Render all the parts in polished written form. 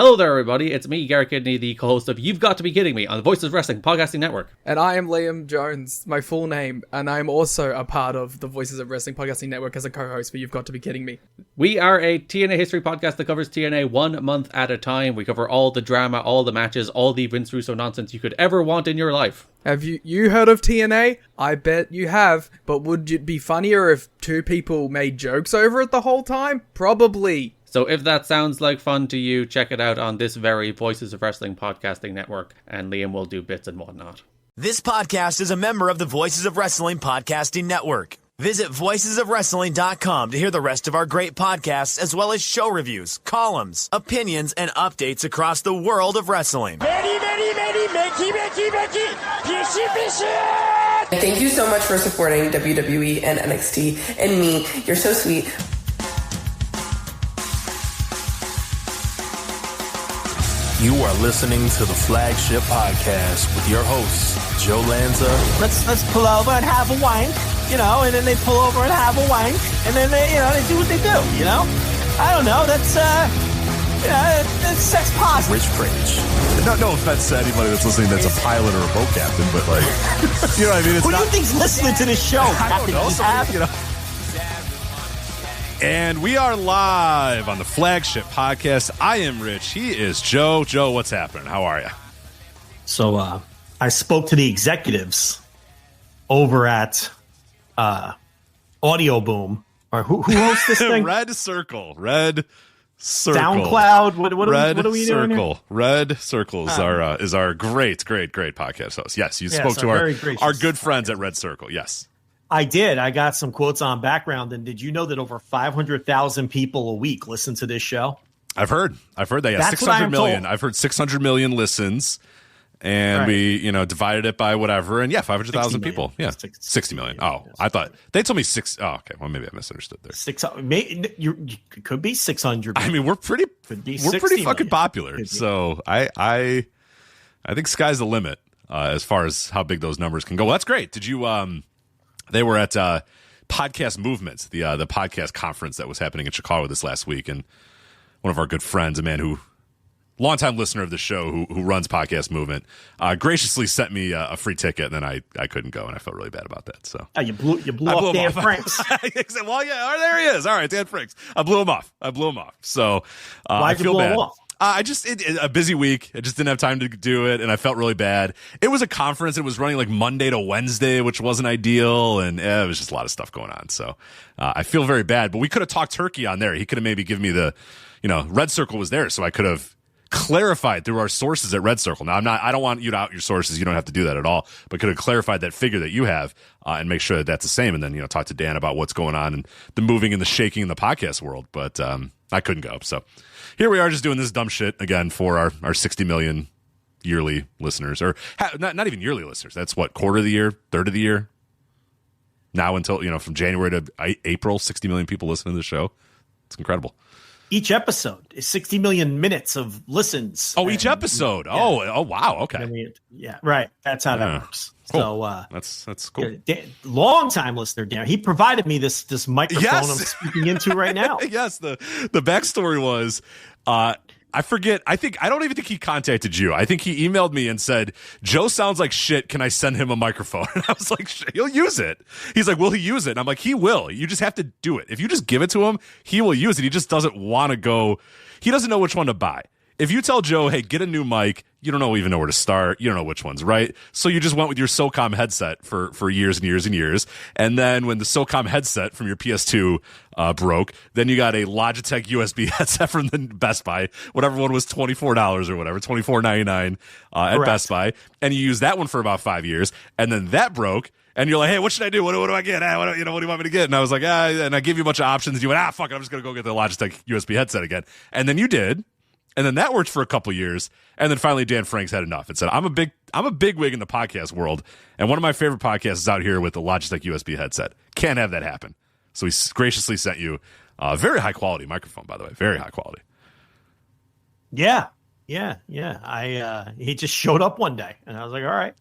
Hello there, everybody. It's me, Garrett Kidney, the co-host of You've Got to Be Kidding Me on the Voices of Wrestling Podcasting Network. And I am Liam Jones, my full name, and I'm also a part of the Voices of Wrestling Podcasting Network as a co-host for You've Got to Be Kidding Me. We are a TNA history podcast that covers TNA 1 month at a time. We cover all the drama, all the matches, all the Vince Russo nonsense you could ever want in your life. Have you heard of TNA? I bet you have, but would it be funnier if two people made jokes over it the whole time? Probably. So if that sounds like fun to you, check it out on this very Voices of Wrestling Podcasting Network, and Liam will do bits and whatnot. This podcast is a member of the Voices of Wrestling Podcasting Network. Visit voicesofwrestling.com to hear the rest of our great podcasts, as well as show reviews, columns, opinions, and updates across the world of wrestling. Thank you so much for supporting WWE and NXT and me. You're so sweet. You are listening to the Flagship Podcast with your hosts, Joe Lanza. Let's pull over and have a wank, and then they pull over and have a wank, and then they do what they do, I don't know, that's sex positive. Rich Pritch. No offense to anybody that's listening that's a pilot or a boat captain, but you know what I mean? It's Who do you think's listening to this show? I don't know, And we are live on the Flagship Podcast. I am Rich. He is Joe. Joe, what's happening? How are you? So I spoke to the executives over at Audio Boom. Or who hosts this thing? Red Circle. SoundCloud. What are we doing here? Red Circle is our great podcast host. Yes, you spoke to our good friends at Red Circle. Yes. I did. I got some quotes on background. And did you know that over 500,000 people a week listen to this show? I've heard that. Yeah, 600 million. I've heard 600 million listens, and we, divided it by whatever. And yeah, 500,000 people. Yeah, 60 million. Oh, I thought they told me six. Oh, okay. Well, maybe I misunderstood there. You could be 600. I mean, we're pretty fucking popular. So I think sky's the limit as far as how big those numbers can go. Well, that's great. Did you They were at Podcast Movement, the podcast conference that was happening in Chicago this last week, and one of our good friends, a man who, longtime listener of the show, who runs Podcast Movement, graciously sent me a free ticket, and then I couldn't go, and I felt really bad about that. So you blew off Dan Franks. Well, yeah, there he is. All right, Dan Franks. I blew him off. So I feel bad. I just a busy week. I just didn't have time to do it, and I felt really bad. It was a conference. It was running like Monday to Wednesday, which wasn't ideal, and it was just a lot of stuff going on. So I feel very bad. But we could have talked turkey on there. He could have maybe given me the, Red Circle was there, so I could have clarified through our sources at Red Circle. Now I don't want you to out your sources. You don't have to do that at all. But could have clarified that figure that you have and make sure that that's the same. And then talk to Dan about what's going on and the moving and the shaking in the podcast world. But I couldn't go. So here we are, just doing this dumb shit again for our 60 million yearly listeners, or not even yearly listeners. That's what, quarter of the year, third of the year. Now until from January to April, 60 million people listen to the show. It's incredible. Each episode is 60 million minutes of listens. Oh, each episode. Yeah. Oh, wow. Okay. Right. That's how that works. Cool. So that's cool. Long time listener, Dan. He provided me this microphone I'm speaking into right now. Yes. The backstory was, I forget. I don't even think he contacted you. I think he emailed me and said, Joe sounds like shit. Can I send him a microphone? And I was like, he'll use it. He's like, will he use it? And I'm like, he will. You just have to do it. If you just give it to him, he will use it. He just doesn't want to go. He doesn't know which one to buy. If you tell Joe, hey, get a new mic, you don't even know where to start. You don't know which one's right. So you just went with your SOCOM headset for years and years and years. And then when the SOCOM headset from your PS2 broke, then you got a Logitech USB headset from the Best Buy. Whatever one was $24 or whatever, $24.99 at Best Buy. And you used that one for about 5 years. And then that broke. And you're like, hey, what should I do? What do I get? What do you want me to get? And I was like, and I gave you a bunch of options. And you went, fuck it, I'm just going to go get the Logitech USB headset again. And then you did. And then that worked for a couple years, and then finally Dan Franks had enough and said, "I'm a big wig in the podcast world, and one of my favorite podcasts is out here with the Logitech USB headset. Can't have that happen." So he graciously sent you a very high quality microphone, by the way, very high quality. Yeah. He just showed up one day, and I was like, "All right."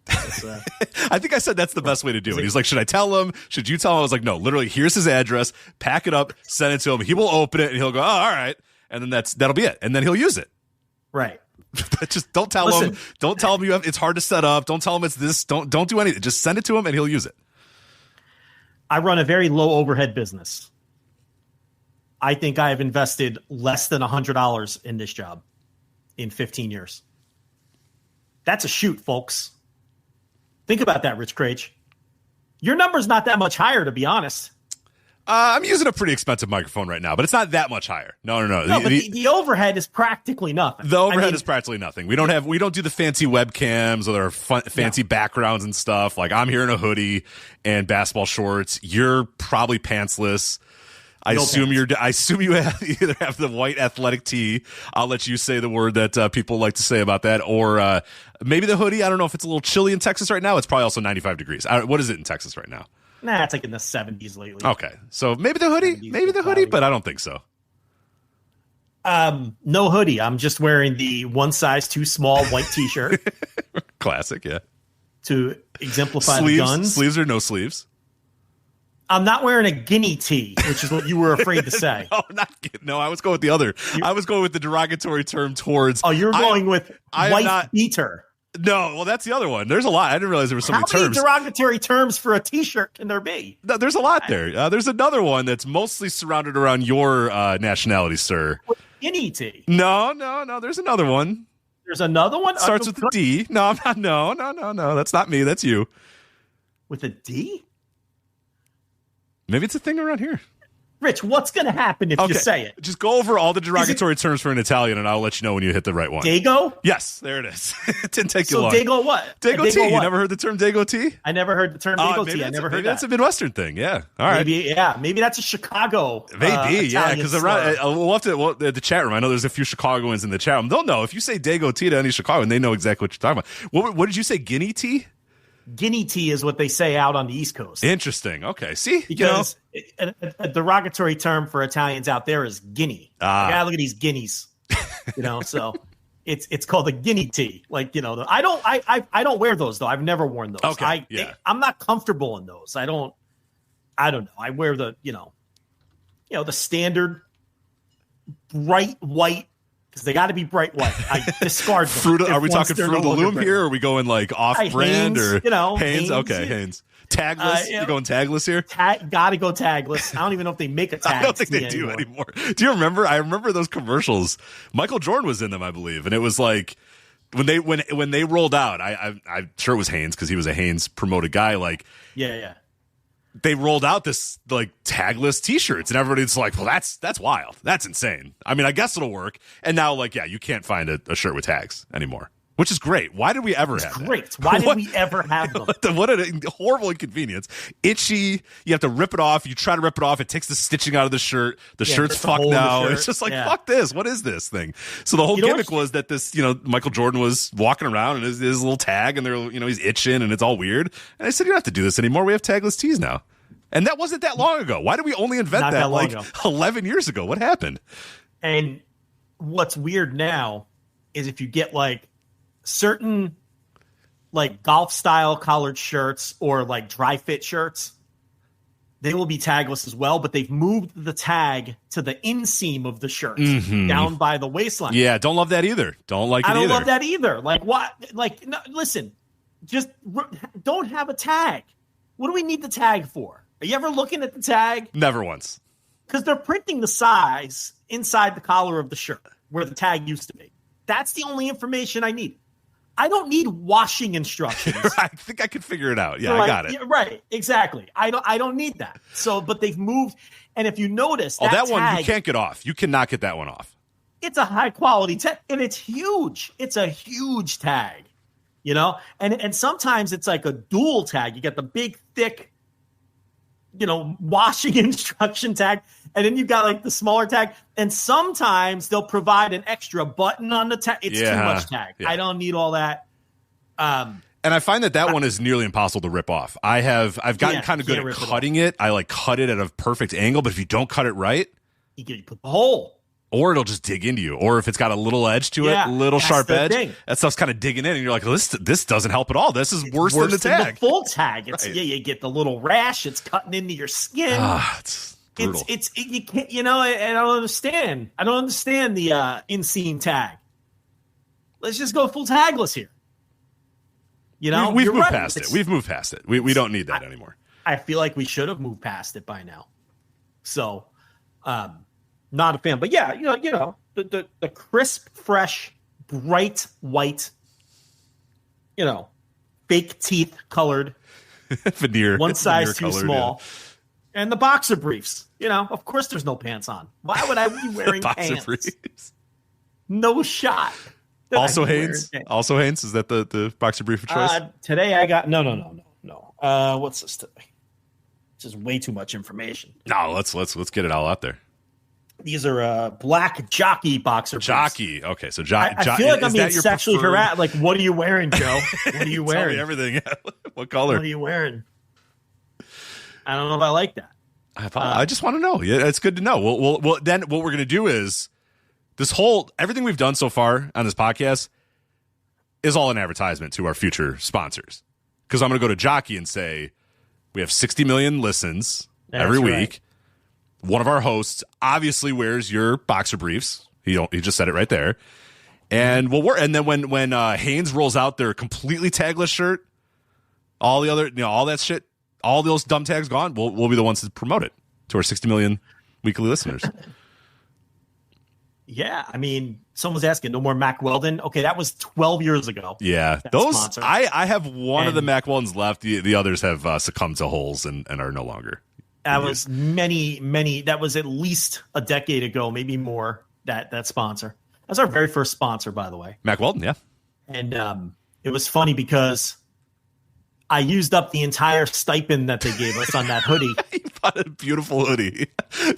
I think I said that's the best way to do it. He's like, "Should I tell him? Should you tell him?" I was like, "No, literally. Here's his address. Pack it up, send it to him. He will open it, and he'll go, oh, all right." And then that'll be it. And then he'll use it. Right. Just don't tell him. Don't tell him it's hard to set up. Don't tell him it's this. Don't do anything. Just send it to him and he'll use it. I run a very low overhead business. I think I have invested less than $100 in this job in 15 years. That's a shoot, folks. Think about that, Rich Craig. Your number's not that much higher, to be honest. I'm using a pretty expensive microphone right now, but it's not that much higher. No. No, but the overhead is practically nothing. The overhead is practically nothing. We don't do the fancy webcams or their fancy backgrounds and stuff. Like, I'm here in a hoodie and basketball shorts. You're probably pantsless. I assume you either have the white athletic tee. I'll let you say the word that people like to say about that, or maybe the hoodie. I don't know if it's a little chilly in Texas right now. It's probably also 95 degrees. What is it in Texas right now? Nah, it's like in the 70s lately. Okay, so maybe the hoodie, but I don't think so. No hoodie. I'm just wearing the one size too small white T-shirt. Classic, yeah. To exemplify the guns. Sleeves or no sleeves? I'm not wearing a guinea tee, which is what you were afraid to say. No, I was going with the other. I was going with the derogatory term towards. Oh, you're going with white beater. No, well, that's the other one. There's a lot. I didn't realize there were so many terms. How many derogatory terms for a T-shirt can there be? No, there's a lot there. There's another one that's mostly surrounded around your nationality, sir. Guinea tee. No. There's another one. There's another one? Starts with a D. No, I'm not. No. That's not me. That's you. With a D? Maybe it's a thing around here. Rich, what's going to happen if you say it? Just go over all the derogatory terms for an Italian, and I'll let you know when you hit the right one. Dago? Yes, there it is. It didn't take you long. So Dago what? Dago tea. You never heard the term Dago tea? I never heard the term Dago tea. I never heard that. That's a Midwestern thing. Yeah. All right. Maybe that's a Chicago. Maybe, yeah. Because we'll have to the chat room. I know there's a few Chicagoans in the chat room. They'll know if you say Dago tea to any Chicagoan, they know exactly what you're talking about. What did you say? Guinea tea? Guinea tea is what they say out on the East Coast. Interesting. Okay. See? Because a derogatory term for Italians out there is guinea. Look at these guineas. So it's called a guinea tea. Like, I don't wear those though. I've never worn those. Okay. I'm not comfortable in those. I don't know. I wear the, the standard bright white, because they got to be bright white. I discard them. Are we talking Fruit of the Loom here? Or are we going like off-brand or Hanes? Okay, Hanes. Tagless? You're going tagless here? Got to go tagless. I don't even know if they make a tag. I don't think they do anymore. Do you remember? I remember those commercials. Michael Jordan was in them, I believe, and it was like when they rolled out. I'm sure it was Hanes because he was a Hanes promoted guy. Like, yeah. They rolled out this like tagless T-shirts, and everybody's like, "Well, that's wild. That's insane." I mean, I guess it'll work. And now, you can't find a shirt with tags anymore, which is great. Why did we ever have that? Great. Why did we ever have them? What a horrible inconvenience. Itchy. You have to rip it off. You try to rip it off. It takes the stitching out of the shirt. The shirt's fucked now. It's just like, fuck this. What is this thing? So the whole gimmick was that this, Michael Jordan was walking around and his little tag, and they're, he's itching, and it's all weird. And I said, you don't have to do this anymore. We have tagless tees now. And that wasn't that long ago. Why did we only invent that like 11 years ago? What happened? And what's weird now is if you get like certain like golf style collared shirts or like dry fit shirts, they will be tagless as well, but they've moved the tag to the inseam of the shirt down by the waistline. Yeah, don't love that either. Don't like it either. I don't love that either. Like what? Like, no, listen, just don't have a tag. What do we need the tag for? Are you ever looking at the tag? Never once. Because they're printing the size inside the collar of the shirt where the tag used to be. That's the only information I need. I don't need washing instructions. I think I could figure it out. Yeah, I got it. Yeah, right, exactly. I don't need that. So, but they've moved, and if you notice, that tag, one you can't get off. You cannot get that one off. It's a high quality tag, and it's huge. It's a huge tag, and sometimes it's like a dual tag. You get the big, thick, washing instruction tag, and then you've got like the smaller tag, and sometimes they'll provide an extra button on the tag. It's too much tag. Yeah. I don't need all that. And I find that one is nearly impossible to rip off. I've gotten kind of good at cutting it. I like cut it at a perfect angle, but if you don't cut it right, you can put the hole. Or it'll just dig into you. Or if it's got a little edge to it, little sharp edge, that stuff's kind of digging in, and you're like, this doesn't help at all. This is worse than the tag. Than the full tag. It's you get the little rash. It's cutting into your skin. It's brutal. You can't. I don't understand. I don't understand the inseam tag. let's just go full tagless here. You know, we've moved past it. We've moved past it. We don't need that anymore. I feel like we should have moved past it by now. So, not a fan. But yeah, you know, the crisp, fresh, bright white, you know, fake teeth colored veneer, one size too colored, small, and the boxer briefs. You know, of course, there's no pants on. Why would I be wearing boxer pants? briefs. No shot. Also Hanes. Also Hanes. Is that the boxer brief of choice? Today I got no. What's this today? This is way too much information. No, let's get it all out there. These are black jockey boxer briefs. Jockey. Okay, so jockey. I feel like I'm being sexually harassed. Like, what are you wearing, Joe? What are you wearing? Tell me everything. What color? What are you wearing? I don't know if I like that. I just want to know. Yeah, it's good to know. Well, then what we're gonna do is everything we've done so far on this podcast is all an advertisement to our future sponsors. Because I'm gonna go to Jockey and say we have 60 million listens every week. One of our hosts obviously wears your boxer briefs. He just said it right there. And then when Hanes rolls out their completely tagless shirt, all the other, all that shit, all those dumb tags gone, we'll be the ones to promote it to our 60 million weekly listeners. Yeah, I mean, someone's asking, no more Mack Weldon. Okay, that was 12 years ago. Yeah, those sponsor. I have one of the Mack Weldons left. The others have succumbed to holes and are no longer. That was many. That was at least a decade ago, maybe more. That sponsor. That's our very first sponsor, by the way. Mack Weldon, yeah. And it was funny because I used up the entire stipend that they gave us on that hoodie. You bought a beautiful hoodie.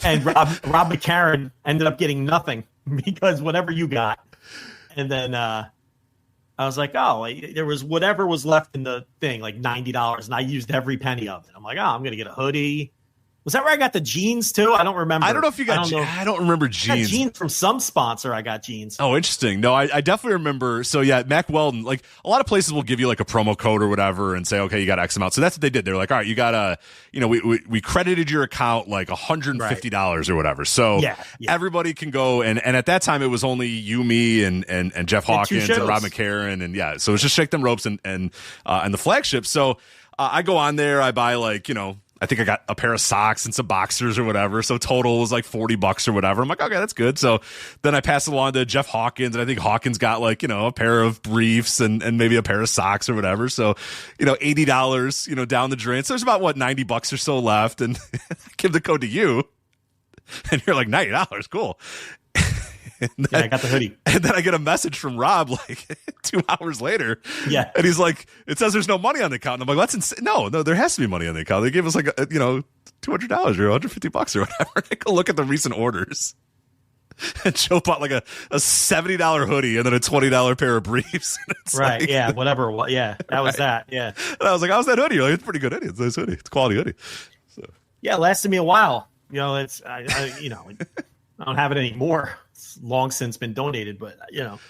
And Rob McCarron ended up getting nothing because whatever you got. And then I was like, there was whatever was left in the thing, like $90, and I used every penny of it. I'm like, I'm going to get a hoodie. Was that where I got the jeans too? I don't remember. I don't know if you got. I don't remember jeans. I got jeans from some sponsor. I got jeans. Oh, interesting. No, I definitely remember. So yeah, Mack Weldon. Like a lot of places will give you like a promo code or whatever and say, okay, you got X amount. So that's what they did. They're like, all right, you got we credited your account like $150 or whatever. So everybody can go and at that time it was only you, me, and Jeff Hawkins and Rob McCarron and so it's just Shake Them Ropes and the Flagship. So I go on there, I buy like I think I got a pair of socks and some boxers or whatever. So total was like $40 or whatever. I'm like, okay, that's good. So then I pass it along to Jeff Hawkins, and I think Hawkins got like, a pair of briefs and maybe a pair of socks or whatever. So, $80, down the drain. So there's about $90 or so left. And I give the code to you. And you're like, $90, cool. I got the hoodie. And then I get a message from Rob like 2 hours later. Yeah. And he's like, it says there's no money on the account. And I'm like, that's insane. No, there has to be money on the account. They gave us like, $200 or $150 or whatever. I go look at the recent orders. And Joe bought like a $70 hoodie and then a $20 pair of briefs. Right. Like, yeah. Whatever. Yeah. That was that. Yeah. And I was like, how's that hoodie? Like, it's a pretty good hoodie. It's a nice hoodie. It's a quality hoodie. So. Yeah. It lasted me a while. I don't have it anymore. It's long since been donated, but you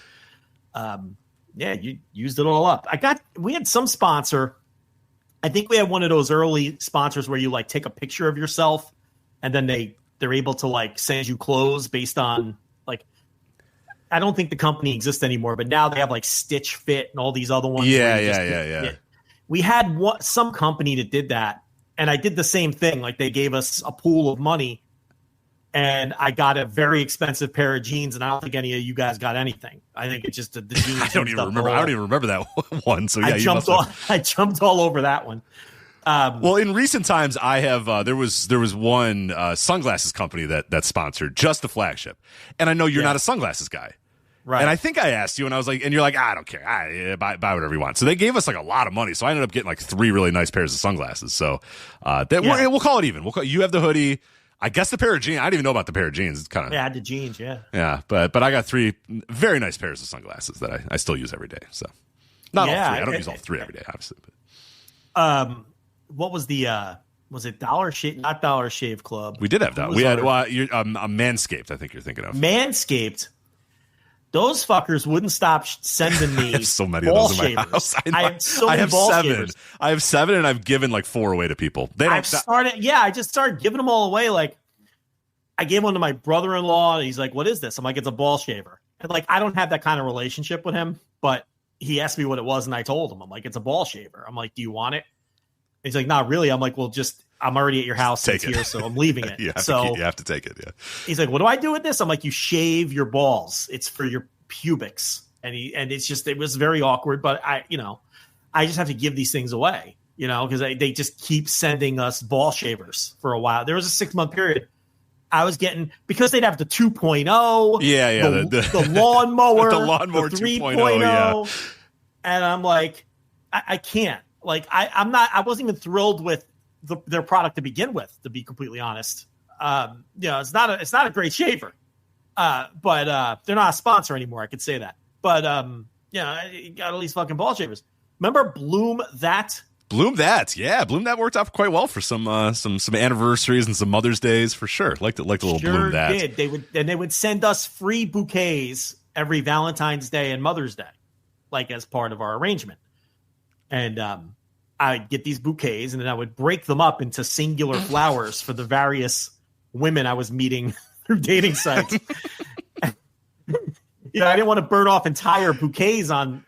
used it all up. We had some sponsor. I think we had one of those early sponsors where you like take a picture of yourself and then they're able to like send you clothes based on like, I don't think the company exists anymore, but now they have like Stitch Fit and all these other ones. Yeah. We had some company that did that. And I did the same thing. Like they gave us a pool of money. And I got a very expensive pair of jeans, and I don't think any of you guys got anything. I think it's just the jeans. I don't even remember that one. So yeah, I jumped all over that one. Well, in recent times, I have there was one sunglasses company that sponsored just the Flagship, and I know you're not a sunglasses guy, right? And I think I asked you, and I was like, and you're like, I don't care, buy whatever you want. So they gave us like a lot of money, so I ended up getting like 3 really nice pairs of sunglasses. So we'll call it even. You have the hoodie. I guess the pair of jeans. I didn't even know about the pair of jeans. It's kind of I had the jeans, yeah. Yeah, but I got 3 very nice pairs of sunglasses that I still use every day. So not all 3. I don't use all 3 every day, obviously. But. What was the was it Dollar Shave? Not Dollar Shave Club. We did have that. We had Manscaped. I think you're thinking of Manscaped. Those fuckers wouldn't stop sending me. I have so many of those in my house. I have so many ball 7. shavers. I have 7, and I've given like 4 away to people. I just started giving them all away. Like, I gave one to my brother-in-law, and he's like, "What is this?" I'm like, "It's a ball shaver." like, I don't have that kind of relationship with him, but he asked me what it was, and I told him. I'm like, it's a ball shaver. I'm like, do you want it? He's like, not really. I'm like, well, I'm already at your house. Take it's here, so I'm leaving it. You have to take it. Yeah. He's like, what do I do with this? I'm like, you shave your balls. It's for your pubics. And it was very awkward, but I just have to give these things away, because they just keep sending us ball shavers for a while. There was a 6-month period I was getting, because they'd have the 2.0, the lawnmower, the lawnmower 3.0, yeah. And I'm like, I can't. Like, I wasn't even thrilled with their product to begin with, to be completely honest. It's not a great shaver, but they're not a sponsor anymore. I could say that. But you got all these fucking ball shavers. Remember Bloom That? Yeah. Bloom That worked out quite well for some anniversaries and some Mother's Days for sure. Liked the little Bloom That. Did. They would send us free bouquets every Valentine's Day and Mother's Day, like as part of our arrangement. And I'd get these bouquets, and then I would break them up into singular flowers for the various women I was meeting through dating sites. I didn't want to burn off entire bouquets on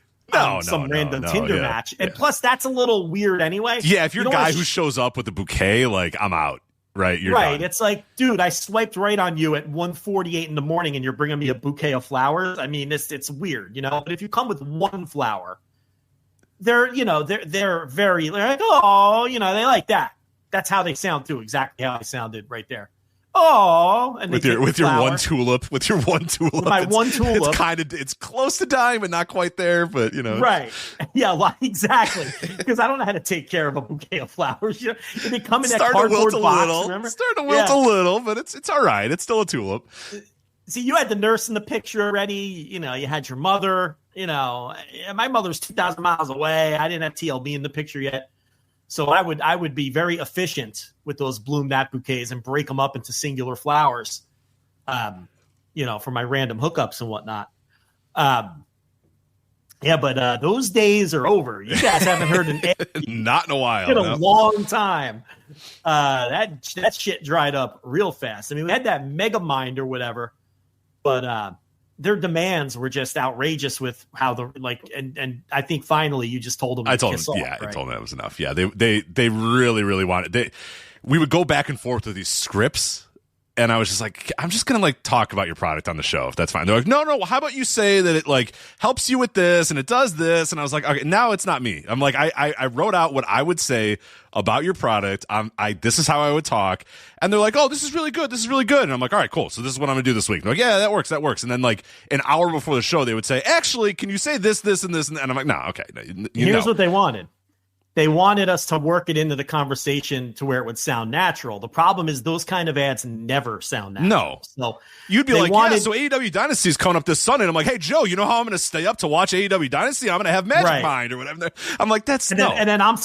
some random Tinder match. And plus, that's a little weird anyway. Yeah, if you're a guy who shows up with a bouquet, like, I'm out. Right, you're right. Done. It's like, dude, I swiped right on you at 1:48 in the morning, and you're bringing me a bouquet of flowers. I mean, it's weird, But if you come with one flower, they're very like, oh, they like that. That's how they sound too. Exactly how I sounded right there. Oh, and with your one tulip, with my one tulip, it's close to dying, but not quite there. But right? Yeah, exactly. Because I don't know how to take care of a bouquet of flowers. They come in that cardboard box. Remember, starting to wilt a little, but it's all right. It's still a tulip. See, you had the nurse in the picture already. You had your mother. My mother's 2,000 miles away. I didn't have TLB in the picture yet. So I would be very efficient with those Bloom That bouquets and break them up into singular flowers, for my random hookups and whatnot. But those days are over. You guys haven't heard not in a while. In a long time. That shit dried up real fast. I mean, we had that Mega Mind or whatever, but their demands were just outrageous with how and I think finally you just told them. I told them, right? I told them that was enough. Yeah, they really, really wanted. We would go back and forth with these scripts, and I was just like, I'm just gonna talk about your product on the show if that's fine. They're like, no. How about you say that it helps you with this and it does this? And I was like, okay, now it's not me. I'm like, I wrote out what I would say about your product. This is how I would talk. And they're like, oh, this is really good. This is really good. And I'm like, all right, cool. So this is what I'm gonna do this week. And they're like, yeah, that works. And then an hour before the show, they would say, actually, can you say this, and this? And I'm like, no, okay. Here's what they wanted. They wanted us to work it into the conversation to where it would sound natural. The problem is those kind of ads never sound natural. No. So you'd be like, yeah, so AEW Dynasty is coming up this Sunday. And I'm like, hey, Joe, you know how I'm going to stay up to watch AEW Dynasty? I'm going to have Magic Mind or whatever. I'm like, and then I'm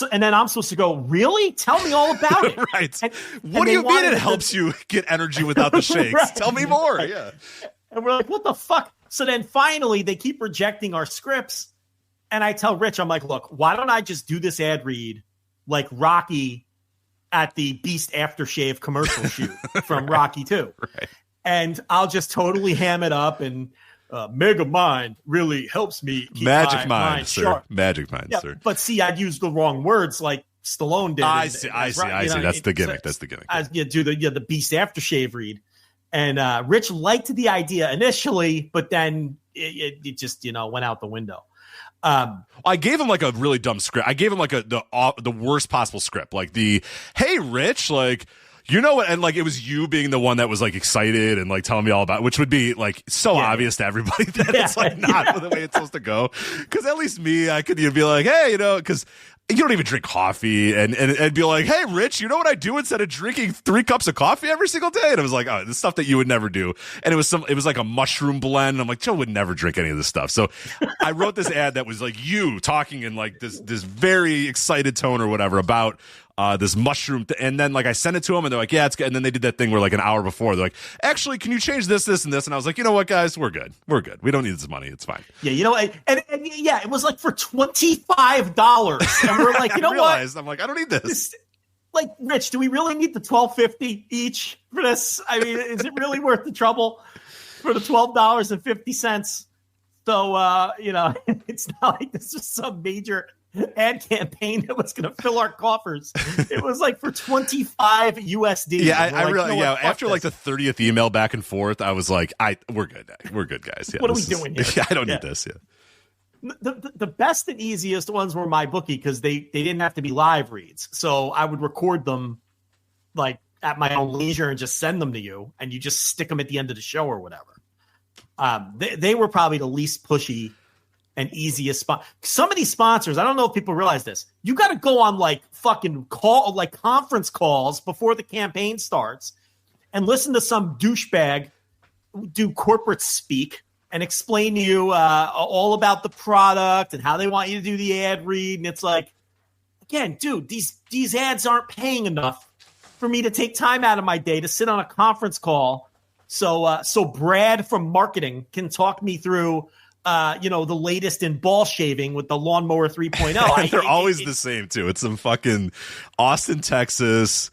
supposed to go, really? Tell me all about it. Right. What do you mean it helps you get energy without the shakes? Right. Tell me more. Right. Yeah. And we're like, what the fuck? So then finally they keep rejecting our scripts. And I tell Rich, I'm like, look, why don't I just do this ad read like Rocky at the Beast Aftershave commercial shoot from Rocky 2. Right. And I'll just totally ham it up, and Mega Mind really helps me keep Magic my Mind, sir. sharp. Magic Mind, sir. But see, I'd use the wrong words like Stallone did. I see. That's the gimmick. That's the gimmick. Do the Beast Aftershave read. And Rich liked the idea initially, but then it just, went out the window. I gave him a really dumb script. I gave him the worst possible script, hey Rich, you know what, and it was you being the one that was excited and telling me all about it, which would be obvious to everybody that it's not the way it's supposed to go. Because at least me, I could be like, hey, because you don't even drink coffee, and be like, hey Rich, you know what I do instead of drinking 3 cups of coffee every single day? And it was like, oh, this stuff that you would never do. And it was like a mushroom blend, and I'm like, Joe would never drink any of this stuff. So I wrote this ad that was you talking in this very excited tone or whatever about this mushroom and then I sent it to them, and they're like, yeah, it's good. And then they did that thing where an hour before they're like, actually, can you change this, and this? And I was like, you know what, guys, we're good. We don't need this money. It's fine. Yeah, and yeah, it was for $25, and we're like, you know what? I'm like, I don't need this. Rich, do we really need the $12.50 each for this? I mean, is it really worth the trouble for the $12.50? So, it's not like this is some major ad campaign that was going to fill our coffers. It was like for 25 USD. Yeah, I really, after like the 30th email back and forth, I was like, we're good. We're good, guys. Yeah, what are we doing here? Yeah, I don't need this. Yeah. The best and easiest ones were MyBookie because they didn't have to be live reads. So I would record them like at my own leisure and just send them to you, and you just stick them at the end of the show or whatever. They were probably the least pushy and easiest spot. Some of these sponsors, I don't know if people realize this. You got to go on like fucking conference calls before the campaign starts and listen to some douchebag do corporate speak and explain to you all about the product and how they want you to do the ad read. And it's like, again, dude, these ads aren't paying enough for me to take time out of my day to sit on a conference call. So Brad from marketing can talk me through, the latest in ball shaving with the lawnmower 3.0. They're always the same too. It's some fucking Austin, Texas,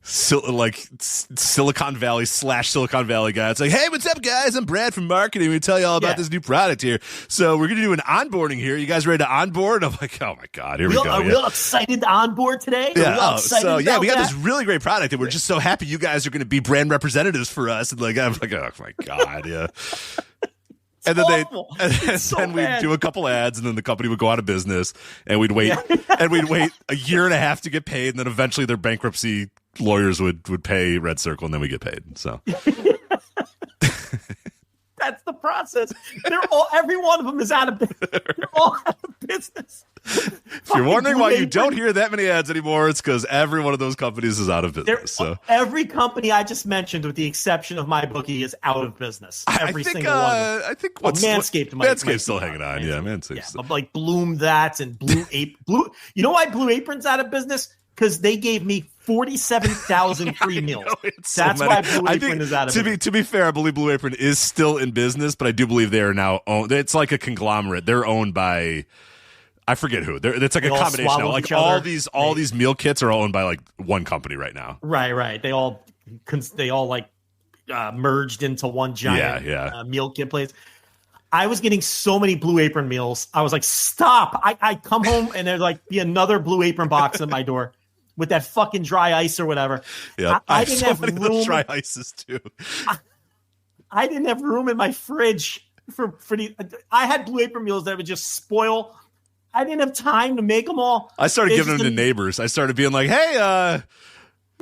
Silicon Valley guy. It's like, hey, what's up, guys? I'm Brad from marketing. We tell you all about this new product here. So we're going to do an onboarding here. You guys ready to onboard? I'm like, oh my God, here we go. Real excited to onboard today. Yeah. We got this really great product and we're just so happy you guys are going to be brand representatives for us. And like, I'm like, oh my God. Yeah. And then we'd do a couple ads, and then the company would go out of business, and we'd wait, and we'd wait a year and a half to get paid, and then eventually their bankruptcy lawyers would pay Red Circle, and then we get paid. So that's the process. Every one of them is out of business. They're all out of business. If you're wondering why you don't hear that many ads anymore, it's because every one of those companies is out of business. So every company I just mentioned, with the exception of MyBookie, is out of business. Every single one. I think Manscaped's still hanging on. Manscaped. Yeah, Manscaped. Yeah, like Bloom that and Blue Blue. You know why Blue Apron's out of business? Because they gave me 47,000 free meals. That's why Blue Apron is out of business. To be fair, I believe Blue Apron is still in business, but I do believe they are now owned. It's like a conglomerate. They're owned by, I forget who. It's like a combination now. Like all these meal kits are owned by like one company right now. Right. They all like merged into one giant meal kit place. I was getting so many Blue Apron meals. I was like, stop. I come home and there'd like be another Blue Apron box at my door with that fucking dry ice or whatever. Yeah, I didn't have room. Dry ices too. I didn't have room in my fridge for the. I had Blue Apron meals that would just spoil. I didn't have time to make them all. I started giving them to neighbors. I started being like, hey,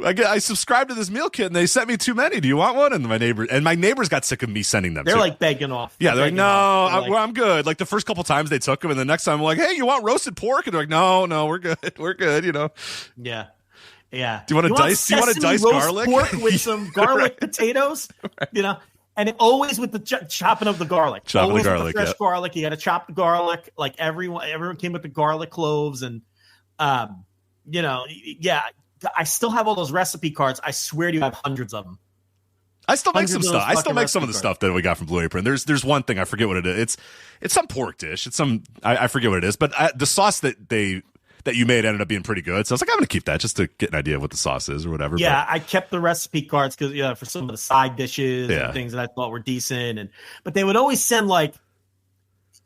I subscribed to this meal kit and they sent me too many. Do you want one? And my neighbors got sick of me sending them. They're like begging off. Yeah, they're like, no, I'm good. Like the first couple times they took them, and the next time I'm like, hey, you want roasted pork? And they're like, no, we're good. You know. Yeah. Do you want to dice? Do you want to dice garlic? Pork with some garlic potatoes. Right. You know. And it always with the chopping of the garlic. Always with the fresh garlic. You got to chop the garlic. Like everyone came with the garlic cloves, and I still have all those recipe cards. I swear to you, I have hundreds of them. I still make some stuff. I still make some of the stuff that we got from Blue Apron. There's one thing I forget what it is. It's some pork dish. It's some I forget what it is. But the sauce that you made ended up being pretty good. So I was like, I'm gonna keep that just to get an idea of what the sauce is or whatever. Yeah, I kept the recipe cards because for some of the side dishes and things that I thought were decent. But they would always send like.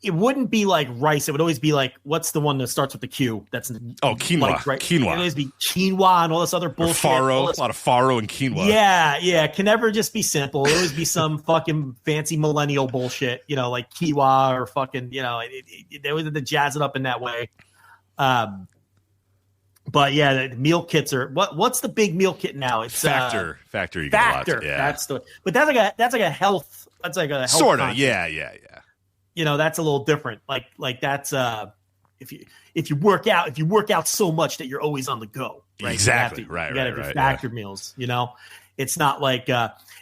It wouldn't be like rice. It would always be like, what's the one that starts with the Q? That's quinoa. Like, right? Quinoa. It would always be quinoa and all this other bullshit. A lot of farro and quinoa. Yeah. It can never just be simple. It always be some fucking fancy millennial bullshit, like quinoa or fucking, they always had to jazz it up in that way. But yeah, the meal kits are what's the big meal kit now? It's Factor. You Factor. Yeah. That's like a health. That's like a health sort of. concept. Yeah. That's a little different. Like that's if you work out so much that you're always on the go. Right? Exactly. You gotta have factored meals. It's not like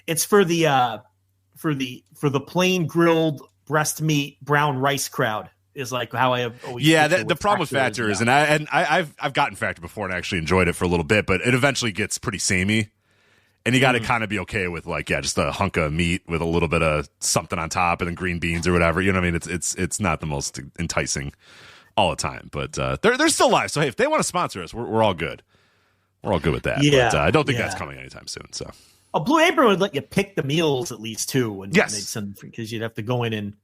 it's for the plain grilled breast meat brown rice crowd is like how I have always. Yeah, the problem with Factor is, and I've gotten Factor before and actually enjoyed it for a little bit, but it eventually gets pretty samey. And you got to kind of be okay with just a hunk of meat with a little bit of something on top and then green beans or whatever. You know what I mean? It's not the most enticing all the time, but they're still live. So hey, if they want to sponsor us, we're all good. We're all good with that. Yeah, but I don't think that's coming anytime soon. So Blue Apron would let you pick the meals at least too, and yes, they'd send because you'd have to go in and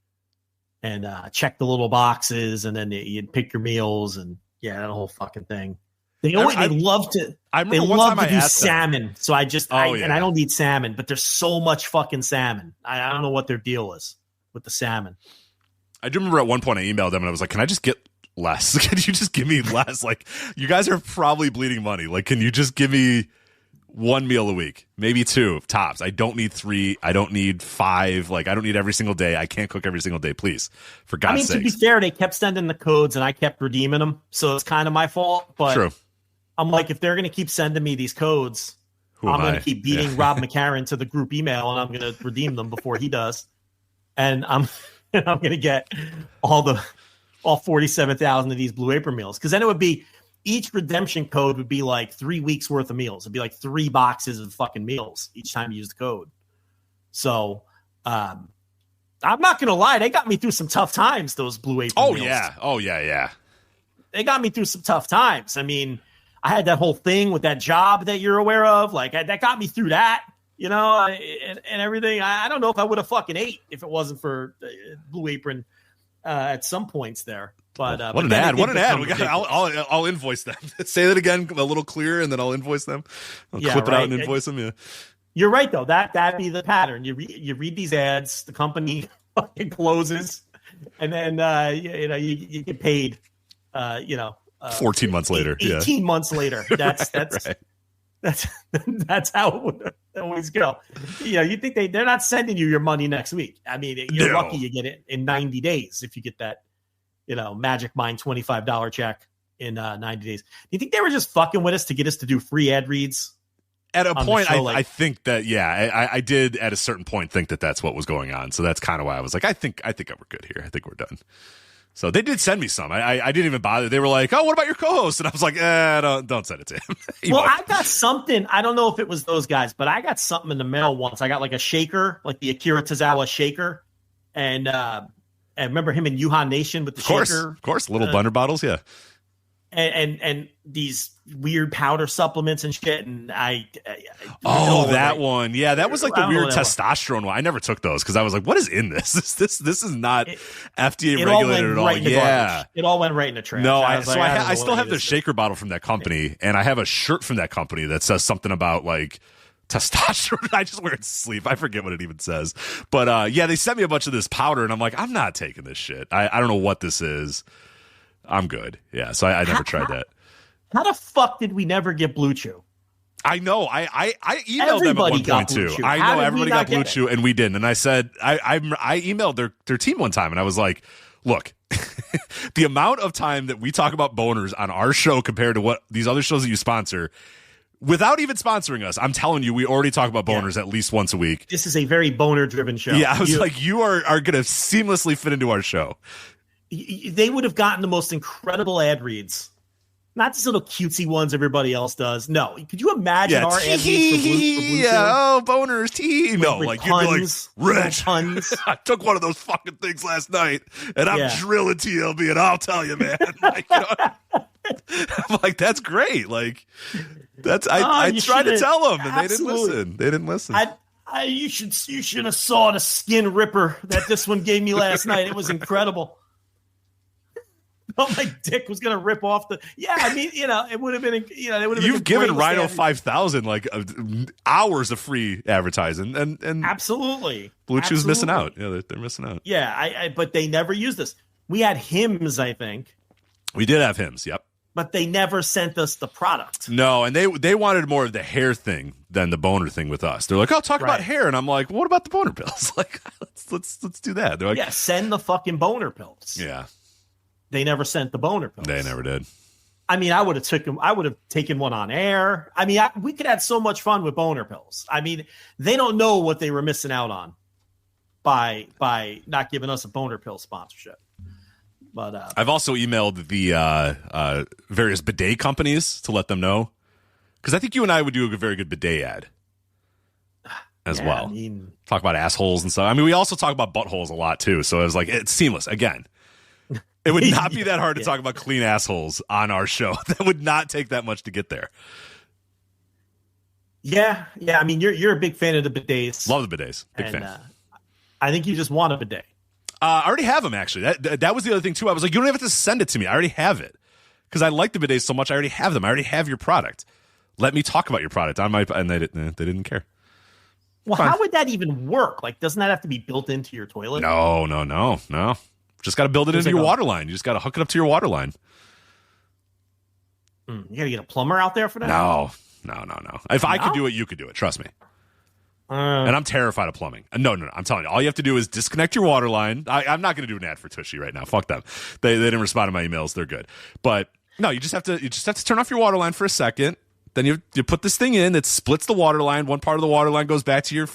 and check the little boxes, and then you'd pick your meals, and that whole fucking thing. They love to do salmon. So I don't need salmon, but there's so much fucking salmon. I don't know what their deal is with the salmon. I do remember at one point I emailed them and I was like, can I just get less? Can you just give me less? Like, you guys are probably bleeding money. Like, can you just give me one meal a week? Maybe 2 tops. I don't need 3. I don't need 5. Like, I don't need every single day. I can't cook every single day, please. For God's sake. To be fair, they kept sending the codes and I kept redeeming them. So it's kind of my fault. But true. I'm like, if they're going to keep sending me these codes, I'm going to keep beating Rob McCarran to the group email, and I'm going to redeem them before he does. And I'm going to get all 47,000 of these Blue Apron meals, because then it would be each redemption code would be like 3 weeks worth of meals. It'd be like 3 boxes of fucking meals each time you use the code. So I'm not going to lie, they got me through some tough times. Those Blue Apron meals. Oh yeah. They got me through some tough times. I mean, I had that whole thing with that job that you're aware of. Like, that got me through that, and everything. I don't know if I would have fucking ate if it wasn't for Blue Apron at some points there. But what an ad! What an ad! I'll invoice them. Say that again a little clearer, and then I'll invoice them. I'll clip it out and invoice them. Yeah, you're right though. That'd be the pattern. You read these ads, the company fucking closes, and then you get paid. 14 months later, 18 months later. That's right. that's how it would always go. You think they're not sending you your money next week. I mean, you're lucky you get it in 90 days if you get that, Magic Mind $25 check in 90 days. Do you think they were just fucking with us to get us to do free ad reads? At a point, I think that, I did at a certain point think that that's what was going on. So that's kind of why I was like, I think we're good here. I think we're done. So they did send me some. I didn't even bother. They were like, "Oh, what about your co-host?" And I was like, don't send it to him." Well, I got something. I don't know if it was those guys, but I got something in the mail once. I got like a shaker, like the Akira Tozawa shaker, and remember him in Yuhan Nation with the shaker, of course, little blender bottles, yeah. And these weird powder supplements and shit, and that one, yeah, that was like the weird testosterone one. I never took those because I was like, what is in this? This is not FDA regulated at all. Yeah, it all went right in the trash. No, I still have the shaker bottle from that company, and I have a shirt from that company that says something about like testosterone. I just wear it to sleep. I forget what it even says, but they sent me a bunch of this powder, and I'm like, I'm not taking this shit. I don't know what this is. I'm good. Yeah, so I never tried that. How the fuck did we never get Blue Chew? I know. I emailed them at one point too. I know everybody got Blue Chew and we didn't. And I said I emailed their team one time and I was like, look, the amount of time that we talk about boners on our show compared to what these other shows that you sponsor, without even sponsoring us, I'm telling you, we already talk about boners at least once a week. This is a very boner-driven show. Yeah, I was like, you are going to seamlessly fit into our show. They would have gotten the most incredible ad reads. Not just little cutesy ones everybody else does. No. Could you imagine our ad reads for Blue Chew? Oh, boners, tee. No, like you'd be like, Rich, I took one of those fucking things last night, and I'm drilling TLB, and I'll tell you, man. Like, I'm like, that's great. Like, that's I tried to tell them, and they didn't listen. They didn't listen. You should have saw the skin ripper that this one gave me last night. It was incredible. Oh, my dick was gonna rip off the. Yeah, I mean, it would have been. You've given Rhino 5000 like hours of free advertising, and absolutely, Blue Chew's missing out. Yeah, they're missing out. Yeah, but they never used this. We had hymns, I think. We did have hymns. Yep. But they never sent us the product. No, and they wanted more of the hair thing than the boner thing with us. They're like, "Oh, talk about hair," and I'm like, well, "What about the boner pills? Like, let's do that." They're like, "Yeah, send the fucking boner pills." Yeah. They never sent the boner pills. They never did. I mean, I would have taken one on air. I mean, we could have so much fun with boner pills. I mean, they don't know what they were missing out on by not giving us a boner pill sponsorship. But I've also emailed the various bidet companies to let them know, because I think you and I would do a very good bidet ad as well. I mean, talk about assholes and stuff. I mean, we also talk about buttholes a lot too. So it was like, it's seamless again. It would not be that hard to talk about clean assholes on our show. That would not take that much to get there. Yeah. I mean, you're a big fan of the bidets. Love the bidets. Big fan. I think you just want a bidet. I already have them, actually. That was the other thing, too. I was like, you don't have to send it to me. I already have it. Because I like the bidets so much, I already have them. I already have your product. Let me talk about your product. And they didn't care. Well, Fine. how would that even work? Like, doesn't that have to be built into your toilet? No. Just got to build it into your water line. You just got to hook it up to your water line. You got to get a plumber out there for that? No. If I could do it, you could do it. Trust me. And I'm terrified of plumbing. No. I'm telling you, all you have to do is disconnect your water line. I'm not going to do an ad for Tushy right now. Fuck them. They didn't respond to my emails. They're good. But no, you just have to turn off your water line for a second. Then you put this thing in that splits the water line. One part of the water line goes back to your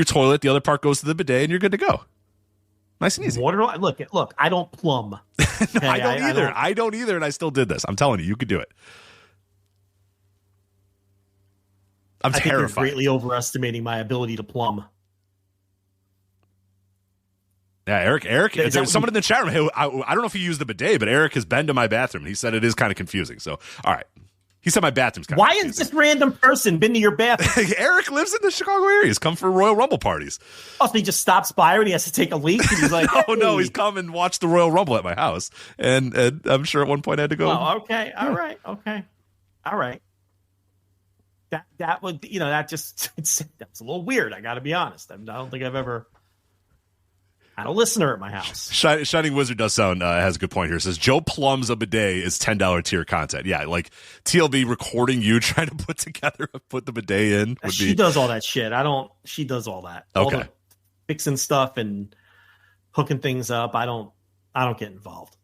toilet. The other part goes to the bidet, and you're good to go. Nice and easy. Water line. Look. I don't plumb. No, I don't either. I don't either, and I still did this. I'm telling you could do it. I'm terrified. I think you're greatly overestimating my ability to plumb. Yeah, Eric. There's someone in the chat room. Hey, I don't know if he used the bidet, but Eric has been to my bathroom. He said it is kind of confusing. So, all right. He said my bathroom's kind of confusing. Why has this random person been to your bathroom? Eric lives in the Chicago area. He's come for Royal Rumble parties. Oh, so he just stops by when he has to take a leak? And he's like, oh, no, he's come and watched the Royal Rumble at my house. And I'm sure at one point I had to go. Oh, okay. All right. Okay. All right. That would, that just, that's a little weird. I got to be honest. I don't think I've ever had a listener at my house. Shining Wizard does sound, has a good point here. It says, Joe Plum's a bidet is $10 tier content. Yeah, like TLB recording you trying to put the bidet in. She does all that shit. She does all that. Okay. All the fixing stuff and hooking things up. I don't get involved.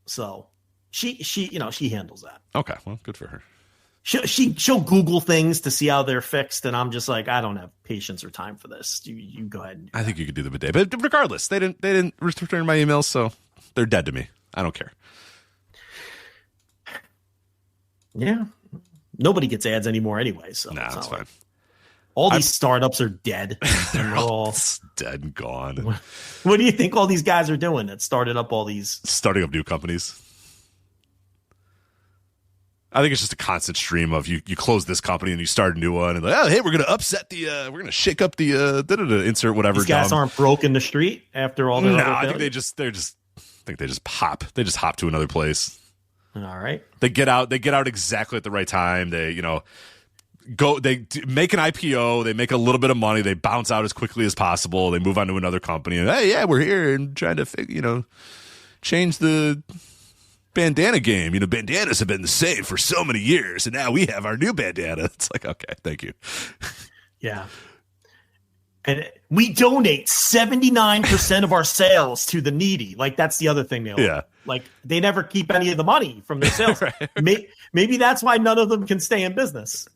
So she handles that. Okay. Well, good for her. She'll Google things to see how they're fixed, and I'm just like, I don't have patience or time for this. You go ahead. I think you could do the bidet, but regardless, they didn't return my emails, so they're dead to me. I don't care. Yeah, nobody gets ads anymore anyway, so nah, that's fine. All these startups are dead. They're all dead and gone. What do you think all these guys are doing that starting up new companies? I think it's just a constant stream of you close this company and you start a new one and like, oh, hey, we're going to shake up the insert whatever. These guys aren't broke in the street after all their other I think they just hop. They just hop to another place. All right. They get out exactly at the right time. They, make an IPO, they make a little bit of money, they bounce out as quickly as possible, they move on to another company and hey, yeah, we're here and trying to change the bandana game. Bandanas have been the same for so many years, and now we have our new bandana. It's like, okay, thank you. Yeah. And we donate 79% of our sales to the needy. Like, that's the other thing they like, they never keep any of the money from their sales. Right. Maybe that's why none of them can stay in business.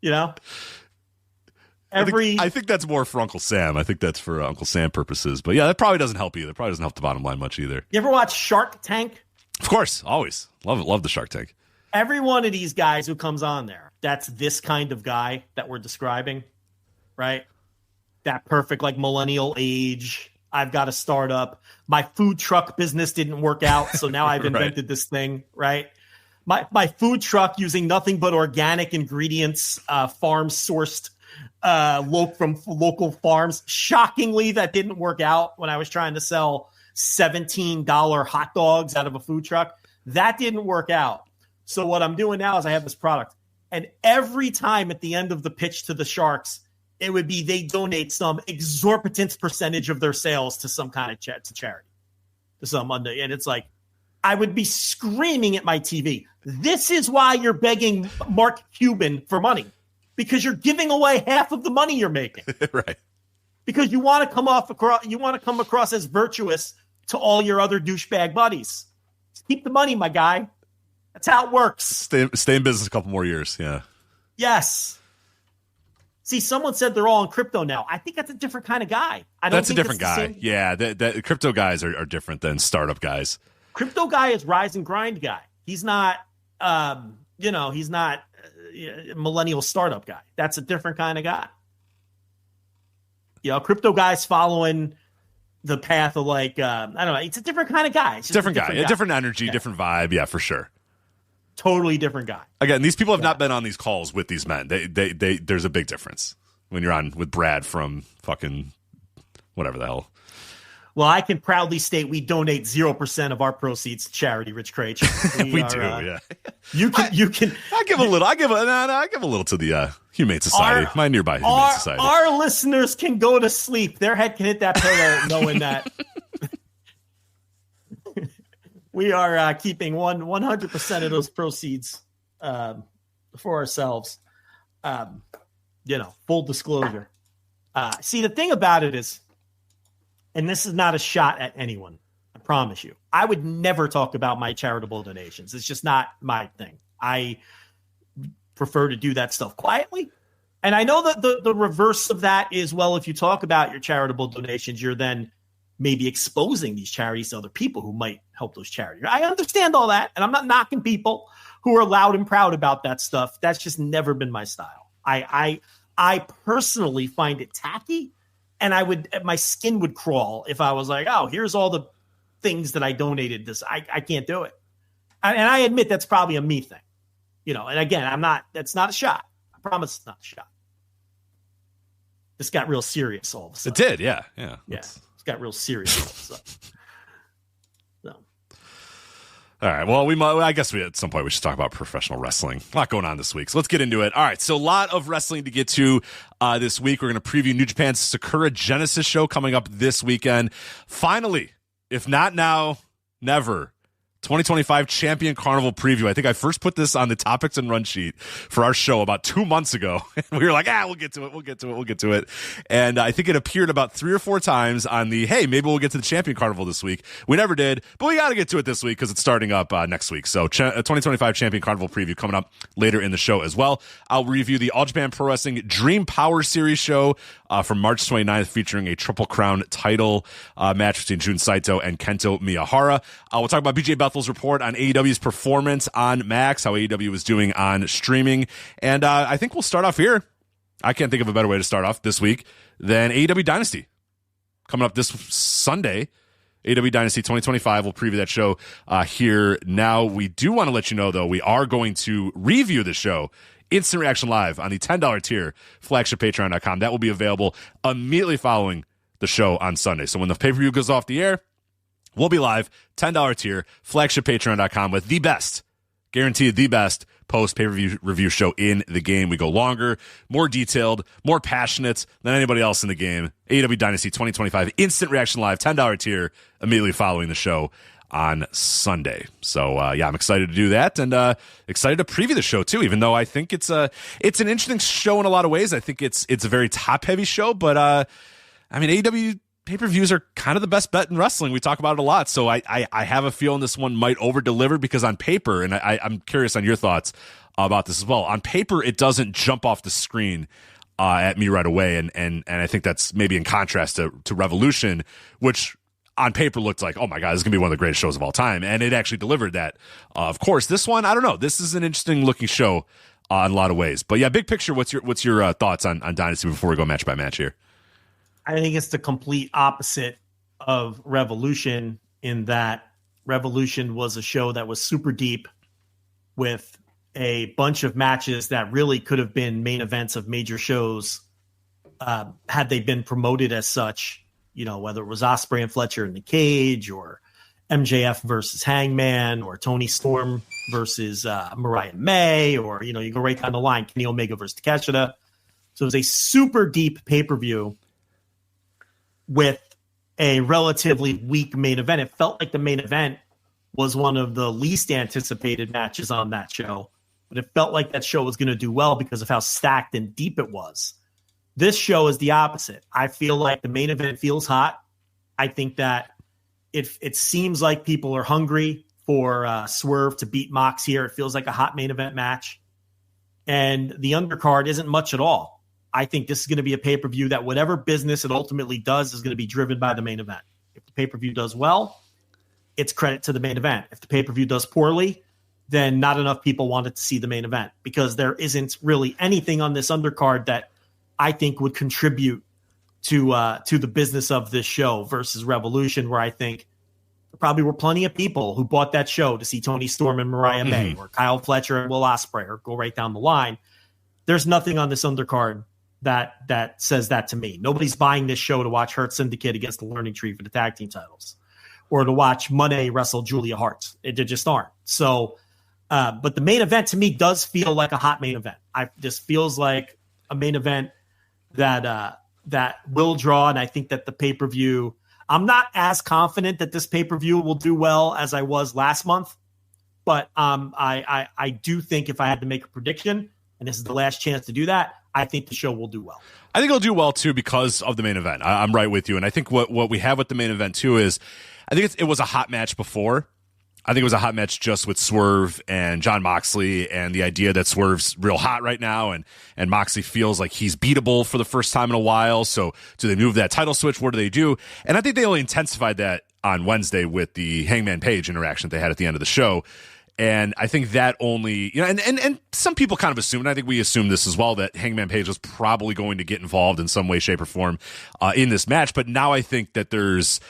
I think that's more for Uncle Sam. I think that's for Uncle Sam purposes. But yeah, that probably doesn't help either. Probably doesn't help the bottom line much either. You ever watch Shark Tank? Of course, always. Love the Shark Tank. Every one of these guys who comes on there, that's this kind of guy that we're describing, right? That perfect, like, millennial age. I've got a startup. My food truck business didn't work out, so now I've invented this thing, right? My food truck using nothing but organic ingredients, farm-sourced from local farms. Shockingly, that didn't work out when I was trying to sell $17 hot dogs out of a food truck. That didn't work out. So what I'm doing now is I have this product. And every time at the end of the pitch to the Sharks, it would be they donate some exorbitant percentage of their sales to some kind of charity. And it's like, I would be screaming at my TV. This is why you're begging Mark Cuban for money. Because you're giving away half of the money you're making. Right. Because you want to come across as virtuous to all your other douchebag buddies. Just keep the money, my guy. That's how it works. Stay in business a couple more years. Yeah. Yes. See, someone said they're all in crypto now. I think that's a different kind of guy. That's a different guy. Yeah, the crypto guys are different than startup guys. Crypto guy is rise and grind guy. He's not, he's not a millennial startup guy. That's a different kind of guy. Crypto guy's following the path of I don't know. It's a different kind of guy. It's different guy. A different energy, different vibe. Yeah, for sure. Totally different guy. Again, these people have not been on these calls with these men. There's a big difference when you're on with Brad from fucking whatever the hell. Well, I can proudly state we donate 0% of our proceeds to charity, Rich Craig. We do, yeah. You can. I give a little to the Humane Society, my nearby Humane Society. Our listeners can go to sleep. Their head can hit that pillow knowing that we are keeping 100% of those proceeds for ourselves. Full disclosure. See, the thing about it is, and this is not a shot at anyone, I promise you, I would never talk about my charitable donations. It's just not my thing. I prefer to do that stuff quietly. And I know that the reverse of that is, well, if you talk about your charitable donations, you're then maybe exposing these charities to other people who might help those charities. I understand all that, and I'm not knocking people who are loud and proud about that stuff. That's just never been my style. I personally find it tacky, and my skin would crawl if I was like, oh, here's all the things that I donated this. I can't do it. And I admit that's probably a me thing, and again, that's not a shot. I promise it's not a shot. This got real serious all of a sudden. It did. Yeah. It's got real serious all of a sudden. All right. Well, I guess at some point we should talk about professional wrestling. A lot going on this week, so let's get into it. All right. So a lot of wrestling to get to this week. We're going to preview New Japan's Sakura Genesis show coming up this weekend. Finally, if not now, never. 2025 Champion Carnival preview. I think I first put this on the topics and run sheet for our show about 2 months ago. We were like, we'll get to it. And I think it appeared about 3 or 4 times on the, hey, maybe we'll get to the Champion Carnival this week. We never did, but we got to get to it this week because it's starting up next week. So 2025 Champion Carnival preview coming up later in the show as well. I'll review the All Japan Pro Wrestling Dream Power Series show from March 29th, featuring a Triple Crown title match between Jun Saito and Kento Miyahara. We'll talk about BJ Bethel's report on AEW's performance on Max, how AEW is doing on streaming. And I think we'll start off here. I can't think of a better way to start off this week than AEW Dynasty. Coming up this Sunday, AEW Dynasty 2025. We'll preview that show here now. We do want to let you know, though, we are going to review the show Instant Reaction Live on the $10 tier, flagshippatreon.com. That will be available immediately following the show on Sunday. So when the pay-per-view goes off the air, we'll be live, $10 tier, flagshippatreon.com with the best, guaranteed the best post-pay-per-view review show in the game. We go longer, more detailed, more passionate than anybody else in the game. AEW Dynasty 2025 Instant Reaction Live, $10 tier, immediately following the show on Sunday. So I'm excited to do that, and excited to preview the show too, even though I think it's an interesting show in a lot of ways. I think it's a very top-heavy show, but AEW pay-per-views are kind of the best bet in wrestling. We talk about it a lot. So I have a feeling this one might over-deliver because on paper, and I'm curious on your thoughts about this as well, on paper it doesn't jump off the screen at me right away, and I think that's maybe in contrast to Revolution, which on paper looked like, oh my God, this is going to be one of the greatest shows of all time, and it actually delivered that. Of course, this one, I don't know. This is an interesting-looking show in a lot of ways. But yeah, big picture, what's your thoughts on Dynasty before we go match by match here? I think it's the complete opposite of Revolution, in that Revolution was a show that was super deep with a bunch of matches that really could have been main events of major shows had they been promoted as such, whether it was Ospreay and Fletcher in the cage, or MJF versus Hangman, or Tony Storm versus Mariah May, or, you go right down the line, Kenny Omega versus Takeshita. So it was a super deep pay-per-view with a relatively weak main event. It felt like the main event was one of the least anticipated matches on that show, but it felt like that show was going to do well because of how stacked and deep it was. This show is the opposite. I feel like the main event feels hot. I think that it seems like people are hungry for Swerve to beat Mox here. It feels like a hot main event match. And the undercard isn't much at all. I think this is going to be a pay-per-view that whatever business it ultimately does is going to be driven by the main event. If the pay-per-view does well, it's credit to the main event. If the pay-per-view does poorly, then not enough people wanted to see the main event, because there isn't really anything on this undercard that I think would contribute to the business of this show versus Revolution, where I think there probably were plenty of people who bought that show to see Tony Storm and Mariah May, or Kyle Fletcher and Will Ospreay, or go right down the line. There's nothing on this undercard that says that to me. Nobody's buying this show to watch Hurt Syndicate against the Learning Tree for the tag team titles, or to watch Monet wrestle Julia Hart. They just aren't. So, but the main event to me does feel like a hot main event. This feels like a main event that will draw, and I think that the pay-per-view, I'm not as confident that this pay-per-view will do well as I was last month, but I do think if I had to make a prediction, and this is the last chance to do that, I think the show will do well. I think it'll do well, too, because of the main event. I'm right with you. And I think what we have with the main event, too, is I think it was a hot match before. I think it was a hot match just with Swerve and Jon Moxley, and the idea that Swerve's real hot right now, and Moxley feels like he's beatable for the first time in a while. So do they move that title switch? What do they do? And I think they only intensified that on Wednesday with the Hangman Page interaction they had at the end of the show. And I think that only, and some people kind of assume, and I think we assume this as well, that Hangman Page was probably going to get involved in some way, shape, or form in this match. But now I think that there's,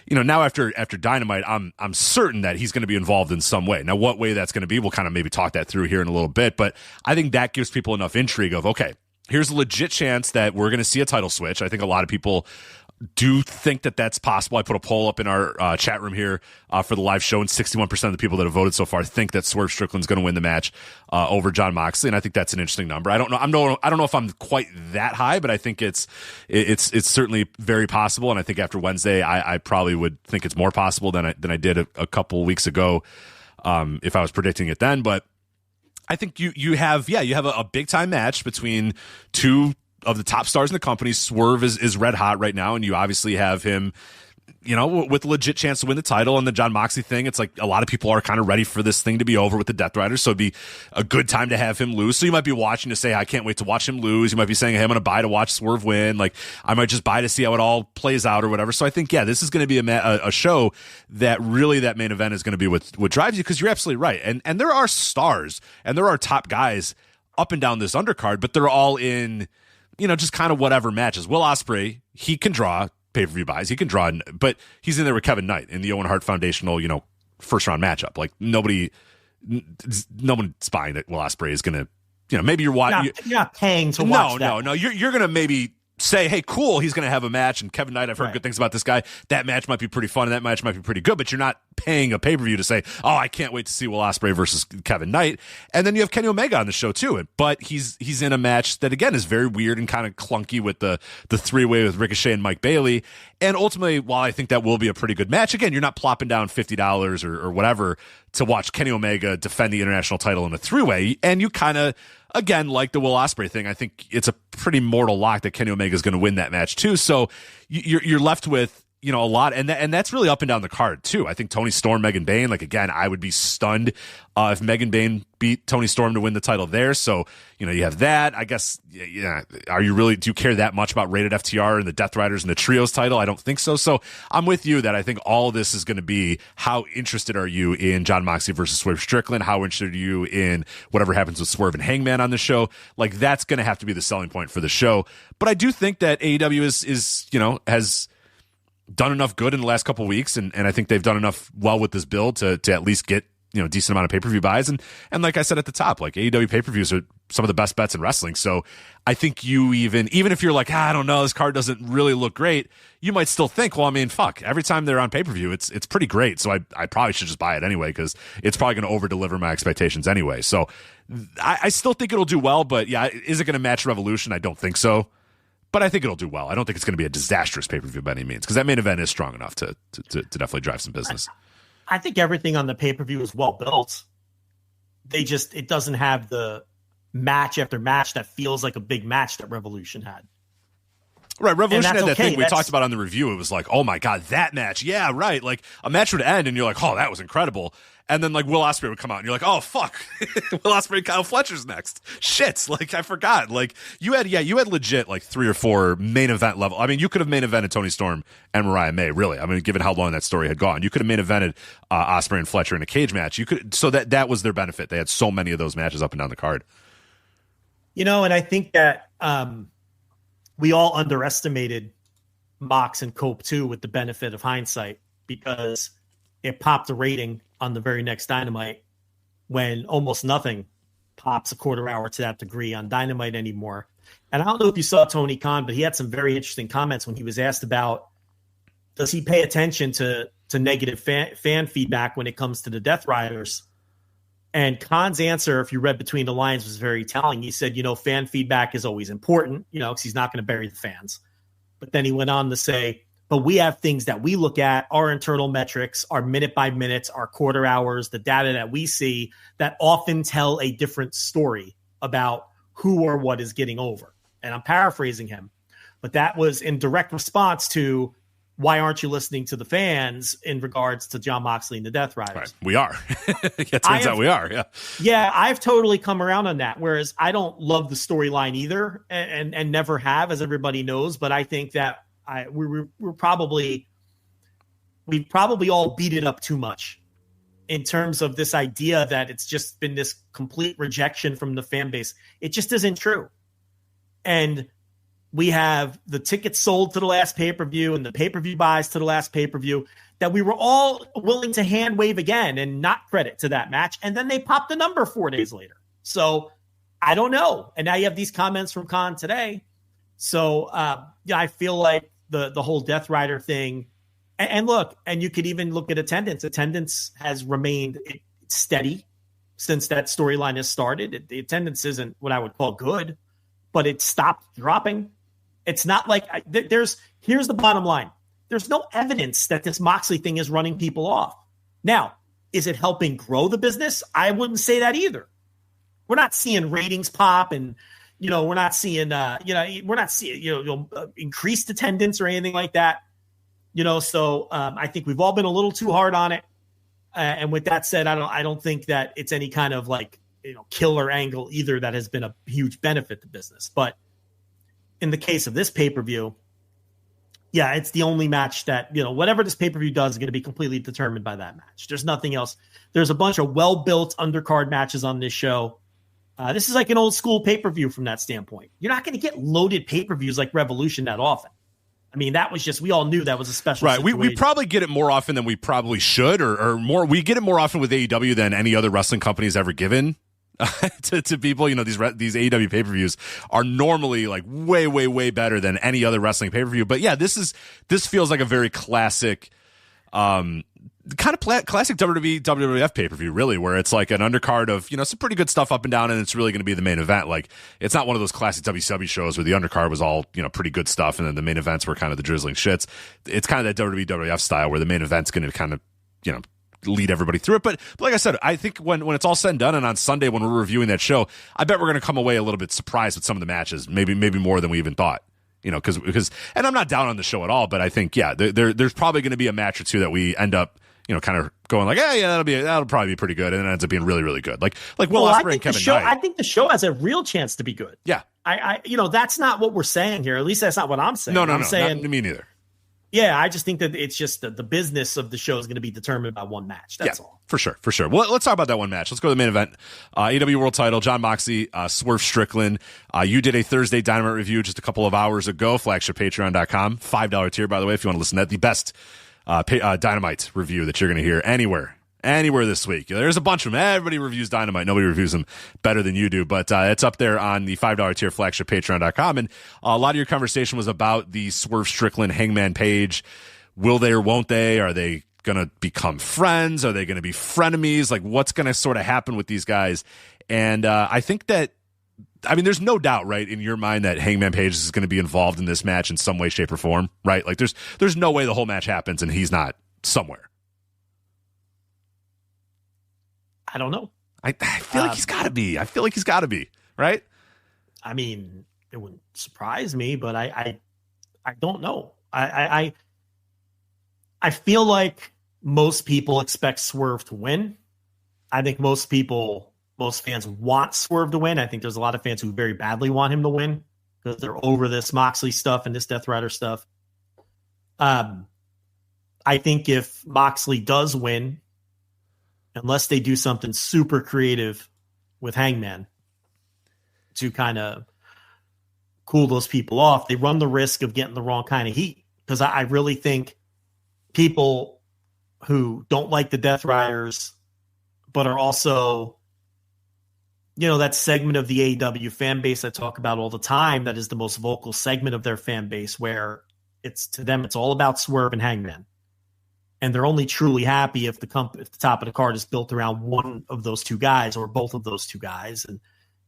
now after Dynamite, I'm certain that he's going to be involved in some way. Now, what way that's going to be, we'll kind of maybe talk that through here in a little bit. But I think that gives people enough intrigue of, okay, here's a legit chance that we're going to see a title switch. I think a lot of people do think that that's possible. I put a poll up in our chat room here for the live show, and 61% of the people that have voted so far think that Swerve Strickland's going to win the match over Jon Moxley, and I think that's an interesting number. I don't know. I don't know if I'm quite that high, but I think it's certainly very possible. And I think after Wednesday, I probably would think it's more possible than I did a couple weeks ago if I was predicting it then. But I think you have a big time match between two of the top stars in the company. Swerve is red hot right now, and you obviously have him, with a legit chance to win the title. And the Jon Moxley thing, it's like a lot of people are kind of ready for this thing to be over with the Death Riders, so it'd be a good time to have him lose. So you might be watching to say, I can't wait to watch him lose. You might be saying, hey, I'm going to buy to watch Swerve win. Like, I might just buy to see how it all plays out or whatever. So I think, this is going to be a show that really that main event is going to be what drives you, because you're absolutely right. And there are stars and there are top guys up and down this undercard, but they're all in, just kind of whatever matches. Will Ospreay, he can draw pay-per-view buys. He can draw, but he's in there with Kevin Knight in the Owen Hart Foundational, first-round matchup. Like, no one's buying that Will Ospreay is going to, maybe you're watching. You're not paying to watch that. No. You're going to maybe say, hey, cool, he's going to have a match, and Kevin Knight, I've heard good things about this guy. That match might be pretty fun, and that match might be pretty good, but you're not paying a pay-per-view to say, oh, I can't wait to see Will Ospreay versus Kevin Knight. And then you have Kenny Omega on the show too, but he's in a match that, again, is very weird and kind of clunky with the three-way with Ricochet and Mike Bailey. And ultimately, while I think that will be a pretty good match, again, you're not plopping down $50 or whatever to watch Kenny Omega defend the international title in a three-way, and you kind of, again, like the Will Ospreay thing, I think it's a pretty mortal lock that Kenny Omega is going to win that match too. So you're left with, a lot, and that's really up and down the card too. I think Toni Storm, Megan Bayne, like, again, I would be stunned if Megan Bayne beat Toni Storm to win the title there. So, you have that. I guess, do you care that much about Rated FTR and the Death Riders and the Trios title? I don't think so. So I'm with you that I think all this is going to be, how interested are you in Jon Moxley versus Swerve Strickland? How interested are you in whatever happens with Swerve and Hangman on the show? Like, that's going to have to be the selling point for the show. But I do think that AEW has done enough good in the last couple of weeks, and I think they've done enough well with this build to at least get decent amount of pay-per-view buys, and like I said at the top, like, AEW pay-per-views are some of the best bets in wrestling. So I think you even if you're like, I don't know, this card doesn't really look great, you might still think, well, I mean, fuck, every time they're on pay-per-view, it's pretty great, so I probably should just buy it anyway, because it's probably going to over-deliver my expectations anyway. So I still think it'll do well, but is it going to match Revolution? I don't think so. But I think it'll do well. I don't think it's going to be a disastrous pay-per-view by any means, because that main event is strong enough to definitely drive some business. I think everything on the pay-per-view is well built. It doesn't have the match after match that feels like a big match that Revolution had. Right, Revolution had that thing we talked about on the review. It was like, oh my God, that match. Yeah, right. Like, a match would end and you're like, oh, that was incredible. And then, like, Will Ospreay would come out and you're like, oh, fuck. Will Ospreay and Kyle Fletcher's next. Shit. Like, I forgot. Like, you had legit, like, 3 or 4 main event level. I mean, you could have main evented Toni Storm and Mariah May, really. I mean, given how long that story had gone. You could have main evented Ospreay and Fletcher in a cage match. So that was their benefit. They had so many of those matches up and down the card. And I think that we all underestimated Mox and Cope too, with the benefit of hindsight, because it popped a rating on the very next Dynamite when almost nothing pops a quarter hour to that degree on Dynamite anymore. And I don't know if you saw Tony Khan, but he had some very interesting comments when he was asked about, does he pay attention to negative fan feedback when it comes to the Death Riders? And Khan's answer, if you read between the lines, was very telling. He said, fan feedback is always important, because he's not going to bury the fans. But then he went on to say, but we have things that we look at, our internal metrics, our minute by minutes, our quarter hours, the data that we see that often tell a different story about who or what is getting over. And I'm paraphrasing him, but that was in direct response to, why aren't you listening to the fans in regards to Jon Moxley and the Death Riders? Right. We are. It turns out we are. Yeah. Yeah, I've totally come around on that. Whereas I don't love the storyline either, and never have, as everybody knows. But I think that we've probably all beat it up too much in terms of this idea that it's just been this complete rejection from the fan base. It just isn't true. And we have the tickets sold to the last pay-per-view and the pay-per-view buys to the last pay-per-view that we were all willing to hand wave again and not credit to that match. And then they popped the number 4 days later. So I don't know. And now you have these comments from Khan today. So I feel like the whole Death Rider thing, and look, and you could even look at attendance. Attendance has remained steady since that storyline has started. The attendance isn't what I would call good, but it stopped dropping. It's not like here's the bottom line. There's no evidence that this Moxley thing is running people off. Now, is it helping grow the business? I wouldn't say that either. We're not seeing ratings pop, and we're not seeing increased attendance or anything like that. So I think we've all been a little too hard on it. And with that said, I don't think that it's any kind of killer angle either that has been a huge benefit to business. But in the case of this pay-per-view, yeah, it's the only match that, whatever this pay-per-view does is going to be completely determined by that match. There's nothing else. There's a bunch of well-built undercard matches on this show. This is like an old school pay-per-view from that standpoint. You're not going to get loaded pay-per-views like Revolution that often. I mean, that was just, we all knew that was a special situation. We probably get it more often than we probably should, or more. We get it more often with AEW than any other wrestling company has ever given to people. These AEW pay-per-views are normally way, way, way better than any other wrestling pay-per-view. But yeah, this feels like a very classic, kind of classic WWE, WWF pay-per-view, really, where it's like an undercard of, some pretty good stuff up and down, and it's really going to be the main event. It's not one of those classic WCW shows where the undercard was all, pretty good stuff, and then the main events were kind of the drizzling shits. It's kind of that WWE, WWF style where the main event's going to kind of, lead everybody through it. But like I said, I think when it's all said and done, and on Sunday when we're reviewing that show, I bet we're going to come away a little bit surprised with some of the matches, maybe more than we even thought. Because and I'm not down on the show at all, but I think, yeah, there's probably going to be a match or two that we end up, kind of going that'll probably be pretty good, and it ends up being really, really good. Like Will Ospreay and Kevin Knight. I think the show has a real chance to be good. Yeah, I that's not what we're saying here. At least that's not what I'm saying. No, I'm saying, not me neither. Yeah, I just think that it's just the business of the show is going to be determined by one match. That's all. For sure. Well, let's talk about that one match. Let's go to the main event. AEW World Title, Jon Moxley, Swerve Strickland. You did a Thursday Dynamite review just a couple of hours ago, flagshippatreon.com. $5 tier, by the way, if you want to listen to that. The best Dynamite review that you're going to hear anywhere this week. There's a bunch of them. Everybody reviews Dynamite. Nobody reviews them better than you do, but it's up there on the $5 tier, flagshippatreon.com. And a lot of your conversation was about the Swerve Strickland Hangman Page. Will they or won't they? Are they going to become friends? Are they going to be frenemies? What's going to sort of happen with these guys? And I think that, there's no doubt, right, in your mind that Hangman Page is going to be involved in this match in some way, shape, or form, right? There's no way the whole match happens and he's not somewhere. I don't know. I feel like he's got to be. I feel like he's got to be, right? It wouldn't surprise me, but I don't know. I feel like most people expect Swerve to win. I think most fans want Swerve to win. I think there's a lot of fans who very badly want him to win because they're over this Moxley stuff and this Death Rider stuff. I think if Moxley does win, unless they do something super creative with Hangman to kind of cool those people off, they run the risk of getting the wrong kind of heat. Because I really think people who don't like the Death Riders, but are also, that segment of the AEW fan base I talk about all the time, that is the most vocal segment of their fan base, where it's all about Swerve and Hangman. And they're only truly happy if the top of the card is built around one of those two guys or both of those two guys. And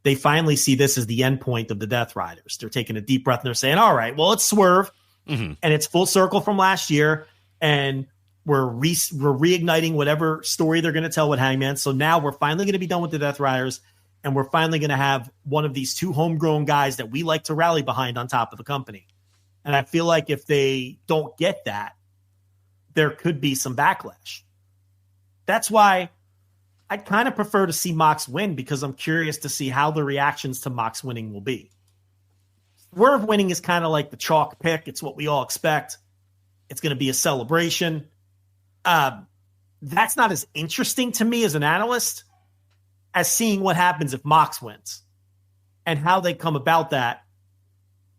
they finally see this as the end point of the Death Riders. They're taking a deep breath and they're saying, all right, well, it's Swerve, and it's full circle from last year, and we're reigniting whatever story they're going to tell with Hangman. So now we're finally going to be done with the Death Riders, and we're finally going to have one of these two homegrown guys that we like to rally behind on top of the company. And I feel like if they don't get that, there could be some backlash. That's why I'd kind of prefer to see Mox win, because I'm curious to see how the reactions to Mox winning will be. Swerve winning is kind of like the chalk pick. It's what we all expect. It's going to be a celebration. That's not as interesting to me as an analyst as seeing what happens if Mox wins and how they come about that.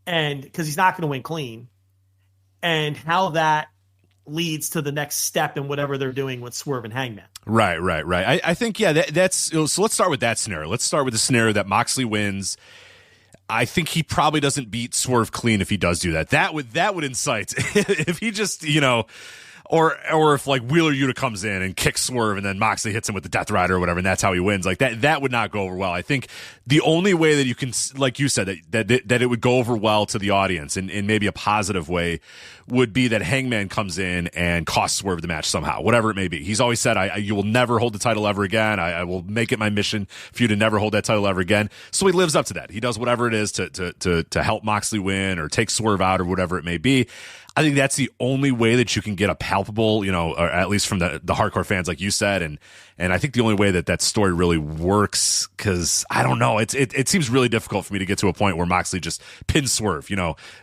And because he's not going to win clean, and how that leads to the next step in whatever they're doing with Swerve and Hangman. Right. I think, that's so let's start with that scenario. Let's start with the scenario that Moxley wins. I think he probably doesn't beat Swerve clean if he does do that. That would incite if he just, or if like Wheeler Yuta comes in and kicks Swerve and then Moxley hits him with the Death Rider or whatever, and that's how he wins. Like that would not go over well. I think the only way that you can, like you said, that it would go over well to the audience in maybe a positive way would be that Hangman comes in and costs Swerve the match somehow, whatever it may be. He's always said, you will never hold the title ever again. I will make it my mission for you to never hold that title ever again. So he lives up to that. He does whatever it is to help Moxley win or take Swerve out or whatever it may be. I think that's the only way that you can get a palpable, or at least from the hardcore fans, like you said, and I think the only way that story really works, because I don't know, it seems really difficult for me to get to a point where Moxley just pins Swerve,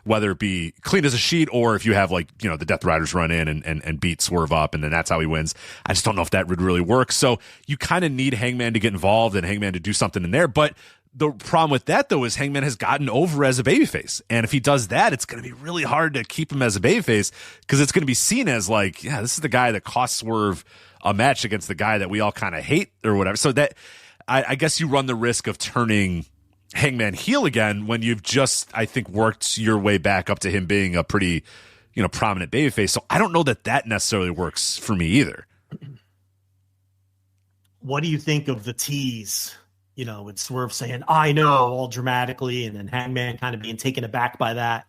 whether it be clean as a sheet or if you have the Death Riders run in and beat Swerve up and then that's how he wins. I just don't know if that would really work. So you kind of need Hangman to get involved and Hangman to do something in there, but the problem with that, though, is Hangman has gotten over as a babyface. And if he does that, it's going to be really hard to keep him as a babyface, because it's going to be seen as like, yeah, this is the guy that cost Swerve a match against the guy that we all kind of hate or whatever. So that I guess you run the risk of turning Hangman heel again when you've just, I think, worked your way back up to him being a pretty, prominent babyface. So I don't know that necessarily works for me either. What do you think of the tease? With Swerve saying, I know, all dramatically, and then Hangman kind of being taken aback by that.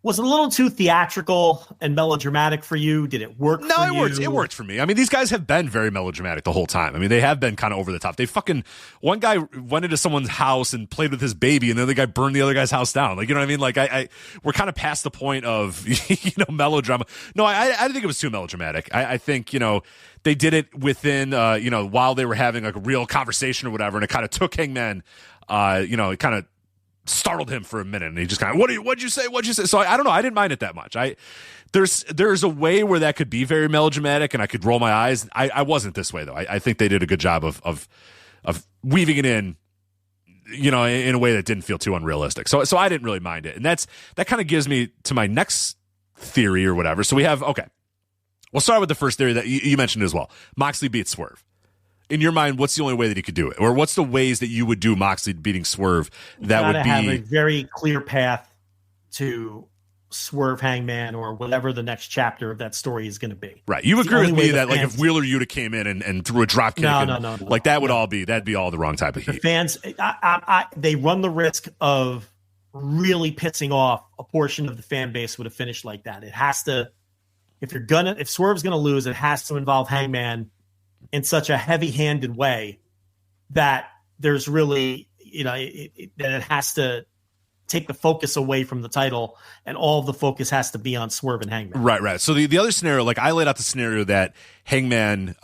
Was it a little too theatrical and melodramatic for you? Did it work for you? No, it worked for me. I mean, these guys have been very melodramatic the whole time. I mean, they have been kind of over the top. One guy went into someone's house and played with his baby, and the other guy burned the other guy's house down. Like, you know what I mean? Like, we're kind of past the point of, melodrama. No, I didn't think it was too melodramatic. I think, they did it within, while they were having like a real conversation or whatever, and it kind of took Hangman, it kind of startled him for a minute, and he just kind of, what'd you say? So I don't know. I didn't mind it that much. There's a way where that could be very melodramatic, and I could roll my eyes. I wasn't this way though. I think they did a good job of weaving it in, in a way that didn't feel too unrealistic. So I didn't really mind it, and that kind of gives me to my next theory or whatever. So we have, okay, we'll start with the first theory that you mentioned as well. Moxley beats Swerve. In your mind, what's the only way that he could do it? Or what's the ways that you would do Moxley beating Swerve that would be... have a very clear path to Swerve Hangman or whatever the next chapter of that story is going to be. Right. You agree with me that like if Wheeler Yuta came in and threw a drop kick, no. Like that would that'd be all the wrong type of heat. The fans, they run the risk of really pissing off a portion of the fan base with a finish like that. It has to... If Swerve's going to lose, it has to involve Hangman in such a heavy-handed way that there's really, that it has to take the focus away from the title, and all of the focus has to be on Swerve and Hangman. Right. So the other scenario, like I laid out the scenario that Hangman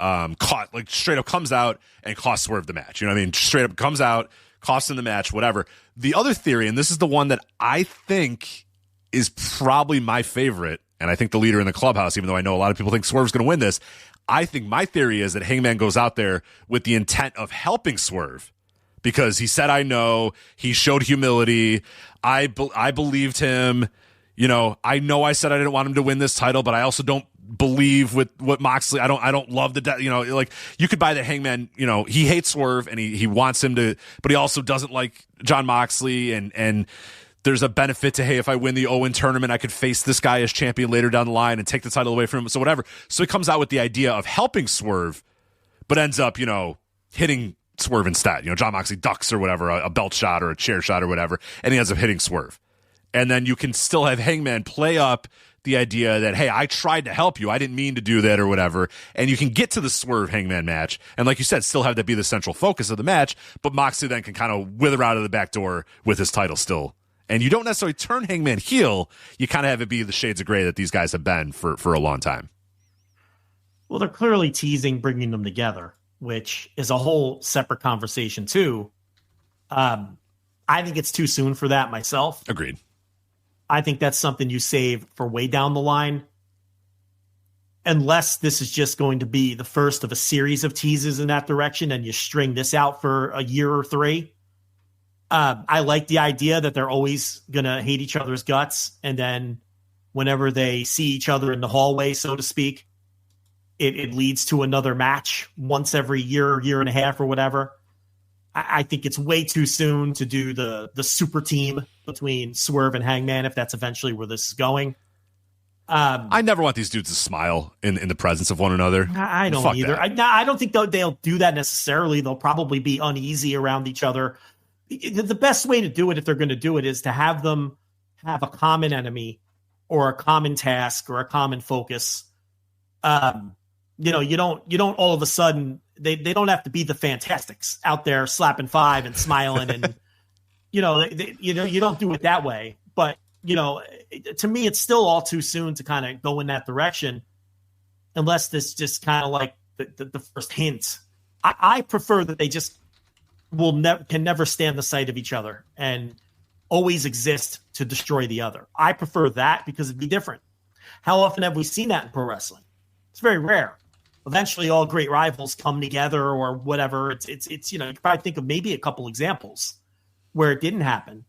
straight up comes out and costs Swerve the match. You know what I mean? Straight up comes out, costs him the match, whatever. The other theory, and this is the one that I think is probably my favorite, and I think the leader in the clubhouse, even though I know a lot of people think Swerve's going to win this, I think my theory is that Hangman goes out there with the intent of helping Swerve because he said, I know, he showed humility. I believed him. I know I said I didn't want him to win this title, but I also don't believe with what Moxley. I don't love like you could buy that Hangman, he hates Swerve and he wants him to, but he also doesn't like John Moxley and there's a benefit to, hey, if I win the Owen tournament, I could face this guy as champion later down the line and take the title away from him. So whatever. So he comes out with the idea of helping Swerve, but ends up, hitting Swerve instead. John Moxley ducks or whatever, a belt shot or a chair shot or whatever, and he ends up hitting Swerve. And then you can still have Hangman play up the idea that, hey, I tried to help you. I didn't mean to do that or whatever. And you can get to the Swerve Hangman match. And like you said, still have that be the central focus of the match. But Moxley then can kind of wither out of the back door with his title still. And you don't necessarily turn Hangman heel. You kind of have it be the shades of gray that these guys have been for a long time. Well, they're clearly teasing bringing them together, which is a whole separate conversation too. I think it's too soon for that myself. Agreed. I think that's something you save for way down the line. Unless this is just going to be the first of a series of teases in that direction and you string this out for a year or 3. I like the idea that they're always going to hate each other's guts. And then whenever they see each other in the hallway, so to speak, it leads to another match once every year and a half or whatever. I think it's way too soon to do the super team between Swerve and Hangman if that's eventually where this is going. I never want these dudes to smile in the presence of one another. I don't either. I don't think they'll do that necessarily. They'll probably be uneasy around each other. The best way to do it, if they're going to do it, is to have them have a common enemy or a common task or a common focus. You don't all of a sudden, they don't have to be the Fantastics out there slapping 5 and smiling and, you don't do it that way. But, to me, it's still all too soon to kind of go in that direction unless this just kind of like the first hint. I prefer that they just can never stand the sight of each other and always exist to destroy the other. I prefer that because it'd be different. How often have we seen that in pro wrestling? It's very rare. Eventually all great rivals come together or whatever. It's you could probably think of maybe a couple examples where it didn't happen.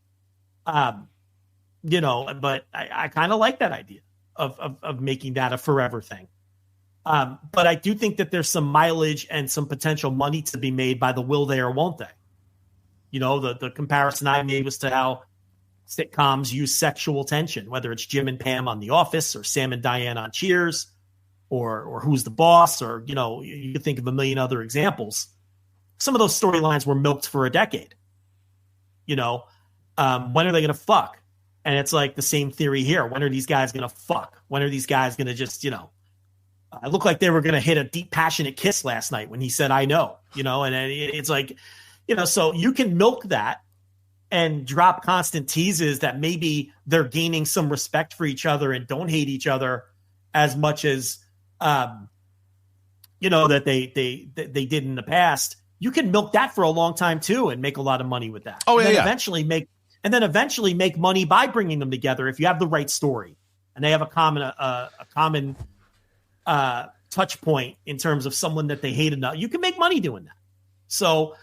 But I kind of like that idea of making that a forever thing. But I do think that there's some mileage and some potential money to be made by the will they or won't they. The comparison I made was to how sitcoms use sexual tension, whether it's Jim and Pam on The Office or Sam and Diane on Cheers or Who's the Boss, or, you could think of a million other examples. Some of those storylines were milked for a decade. When are they going to fuck? And it's like the same theory here. When are these guys going to fuck? When are these guys going to just, it looked like they were going to hit a deep, passionate kiss last night when he said, I know, and it's like, so you can milk that and drop constant teases that maybe they're gaining some respect for each other and don't hate each other as much as, that they did in the past. You can milk that for a long time too and make a lot of money with that. Oh, and yeah. Eventually make money by bringing them together if you have the right story and they have a common touch point in terms of someone that they hate enough. You can make money doing that. So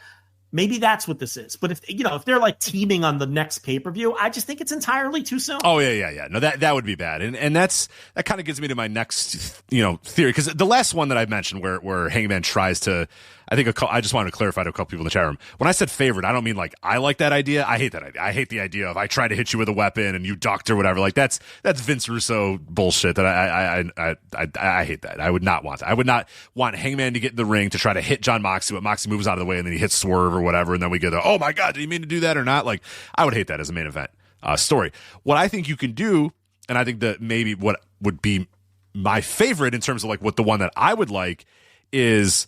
maybe that's what this is. But if they're like teaming on the next pay-per-view, I just think it's entirely too soon. Oh yeah. No, that would be bad. And that kind of gets me to my next, theory. Because the last one that I mentioned where Hangman tries to, I just wanted to clarify to a couple people in the chat room. When I said favorite, I don't mean like I like that idea. I hate that idea. I hate the idea of I try to hit you with a weapon and you ducked or whatever. Like that's Vince Russo bullshit that I hate that. I would not want that. I would not want Hangman to get in the ring to try to hit John Moxley, but Moxley moves out of the way and then he hits Swerve or whatever. And then we go, oh my God, did he mean to do that or not? Like I would hate that as a main event story. What I think you can do, and I think that maybe what would be my favorite in terms of like what the one that I would like is,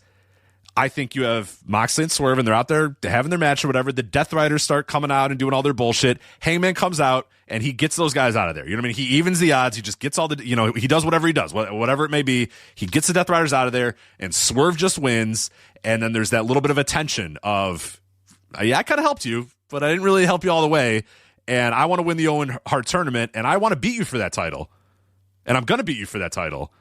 I think you have Moxley and Swerve and they're out there having their match or whatever. The Death Riders start coming out and doing all their bullshit. Hangman comes out and he gets those guys out of there. You know what I mean? He evens the odds. He just gets all the, he does whatever he does, whatever it may be. He gets the Death Riders out of there and Swerve just wins. And then there's that little bit of a tension of, yeah, I kind of helped you, but I didn't really help you all the way. And I want to win the Owen Hart tournament and I want to beat you for that title. And I'm going to beat you for that title.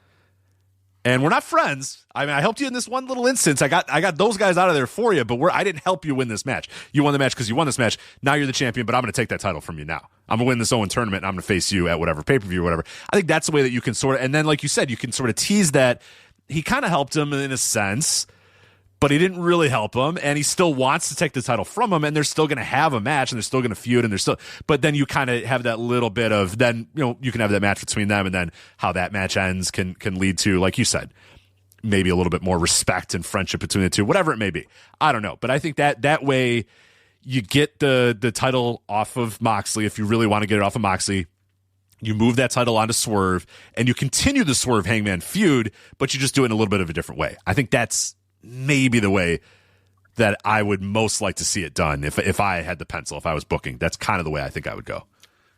And we're not friends. I mean, I helped you in this one little instance. I got those guys out of there for you, but I didn't help you win this match. You won the match because you won this match. Now you're the champion, but I'm going to take that title from you now. I'm going to win this Owen tournament, and I'm going to face you at whatever pay-per-view or whatever. I think that's the way that you can sort of, and then like you said, you can sort of tease that he kind of helped him in a sense, but he didn't really help him, and he still wants to take the title from him, and they're still going to have a match, and they're still going to feud, and they're still. But then you kind of have that little bit of then you can have that match between them, and then how that match ends can lead to, like you said, maybe a little bit more respect and friendship between the two, whatever it may be. I don't know, but I think that way you get the title off of Moxley if you really want to get it off of Moxley. You move that title onto Swerve, and you continue the Swerve Hangman feud, but you just do it in a little bit of a different way. I think that's maybe the way that I would most like to see it done if I had the pencil, if I was booking. That's kind of the way I think I would go.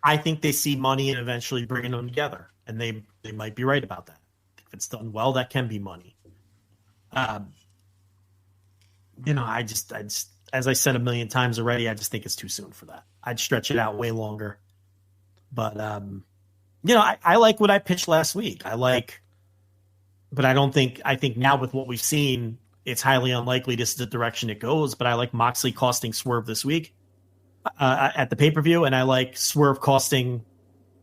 I think they see money in eventually bringing them together, and they might be right about that. If it's done well, that can be money. I just as I said a million times already, I just think it's too soon for that. I'd stretch it out way longer. But I like what I pitched last week. But I think now with what we've seen, it's highly unlikely this is the direction it goes. But I like Moxley costing Swerve this week at the pay-per-view, and I like Swerve costing.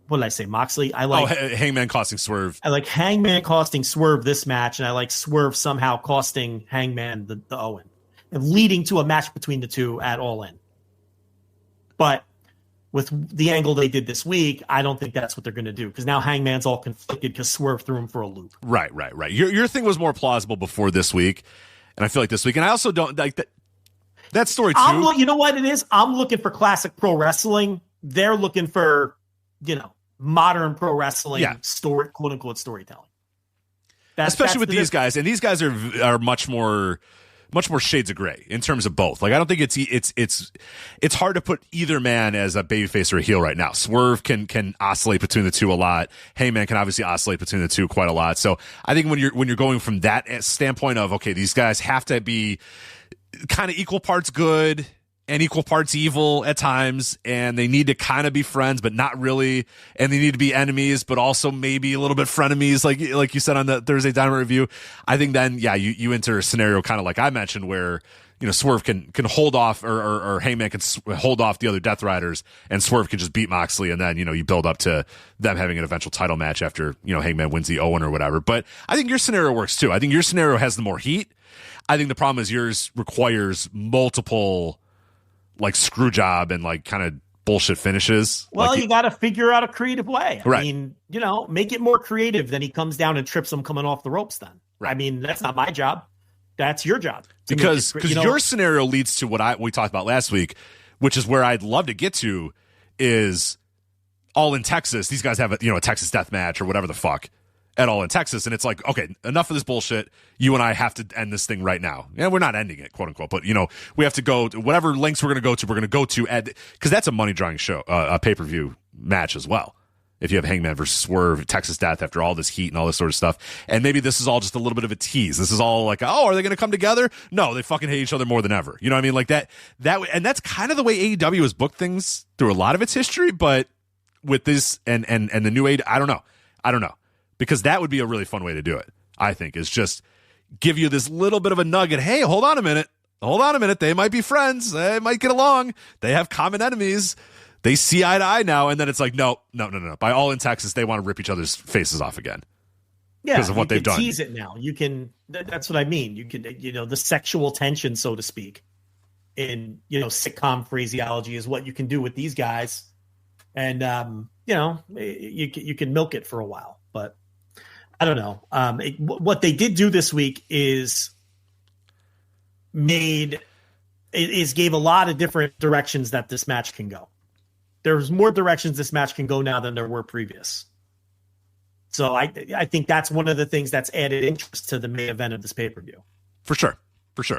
What did I say? Moxley? I like Hangman costing Swerve. I like Hangman costing Swerve this match, and I like Swerve somehow costing Hangman the Owen, and leading to a match between the two at All In. But with the angle they did this week, I don't think that's what they're going to do, because now Hangman's all conflicted because Swerve threw him for a loop. Right. Your thing was more plausible before this week, and I feel like this week, and I also don't like that story too. You know what it is? I'm looking for classic pro wrestling. They're looking for, modern pro wrestling story, quote unquote storytelling. Especially with these guys, and these guys are much more shades of gray in terms of both. Like, I don't think it's hard to put either man as a babyface or a heel right now. Swerve can oscillate between the two a lot. Hangman can obviously oscillate between the two quite a lot. So I think when you're going from that standpoint of, okay, these guys have to be kind of equal parts good and equal parts evil at times, and they need to kind of be friends, but not really, and they need to be enemies, but also maybe a little bit frenemies, like you said on the Thursday Dynamite review. I think then, you enter a scenario kind of like I mentioned where, Swerve can hold off, or Hangman can hold off the other Death Riders, and Swerve can just beat Moxley, and then, you build up to them having an eventual title match after, Hangman wins the Owen or whatever. But I think your scenario works too. I think your scenario has the more heat. I think the problem is yours requires multiple screw job and kind of bullshit finishes. Well, you got to figure out a creative way. Right. I mean, make it more creative. Then he comes down and trips him coming off the ropes then. Right. I mean, that's not my job. That's your job. Because your scenario leads to what we talked about last week, which is where I'd love to get to, is All in Texas. These guys have a Texas death match or whatever the fuck at All in Texas, and it's like, okay, enough of this bullshit. You and I have to end this thing right now. Yeah, we're not ending it, quote unquote, but we have to go to whatever lengths we're going to go to because that's a money drawing show, a pay-per-view match as well. If you have Hangman versus Swerve, Texas Death, after all this heat and all this sort of stuff, and maybe this is all just a little bit of a tease. This is all like, oh, are they going to come together? No, they fucking hate each other more than ever. You know what I mean? Like that, and that's kind of the way AEW has booked things through a lot of its history. But with this and the new AEW, I don't know. Because that would be a really fun way to do it, I think, is just give you this little bit of a nugget. Hey, hold on a minute. They might be friends. They might get along. They have common enemies. They see eye to eye now. And then it's like, no. By All in Texas, they want to rip each other's faces off again. Yeah, because of what they've done. Tease it now. You can. That's what I mean. You can, the sexual tension, so to speak, in, sitcom phraseology is what you can do with these guys. And, you can milk it for a while. But I don't know. What they did do this week is gave a lot of different directions that this match can go. There's more directions this match can go now than there were previous. So I think that's one of the things that's added interest to the main event of this pay-per-view. For sure.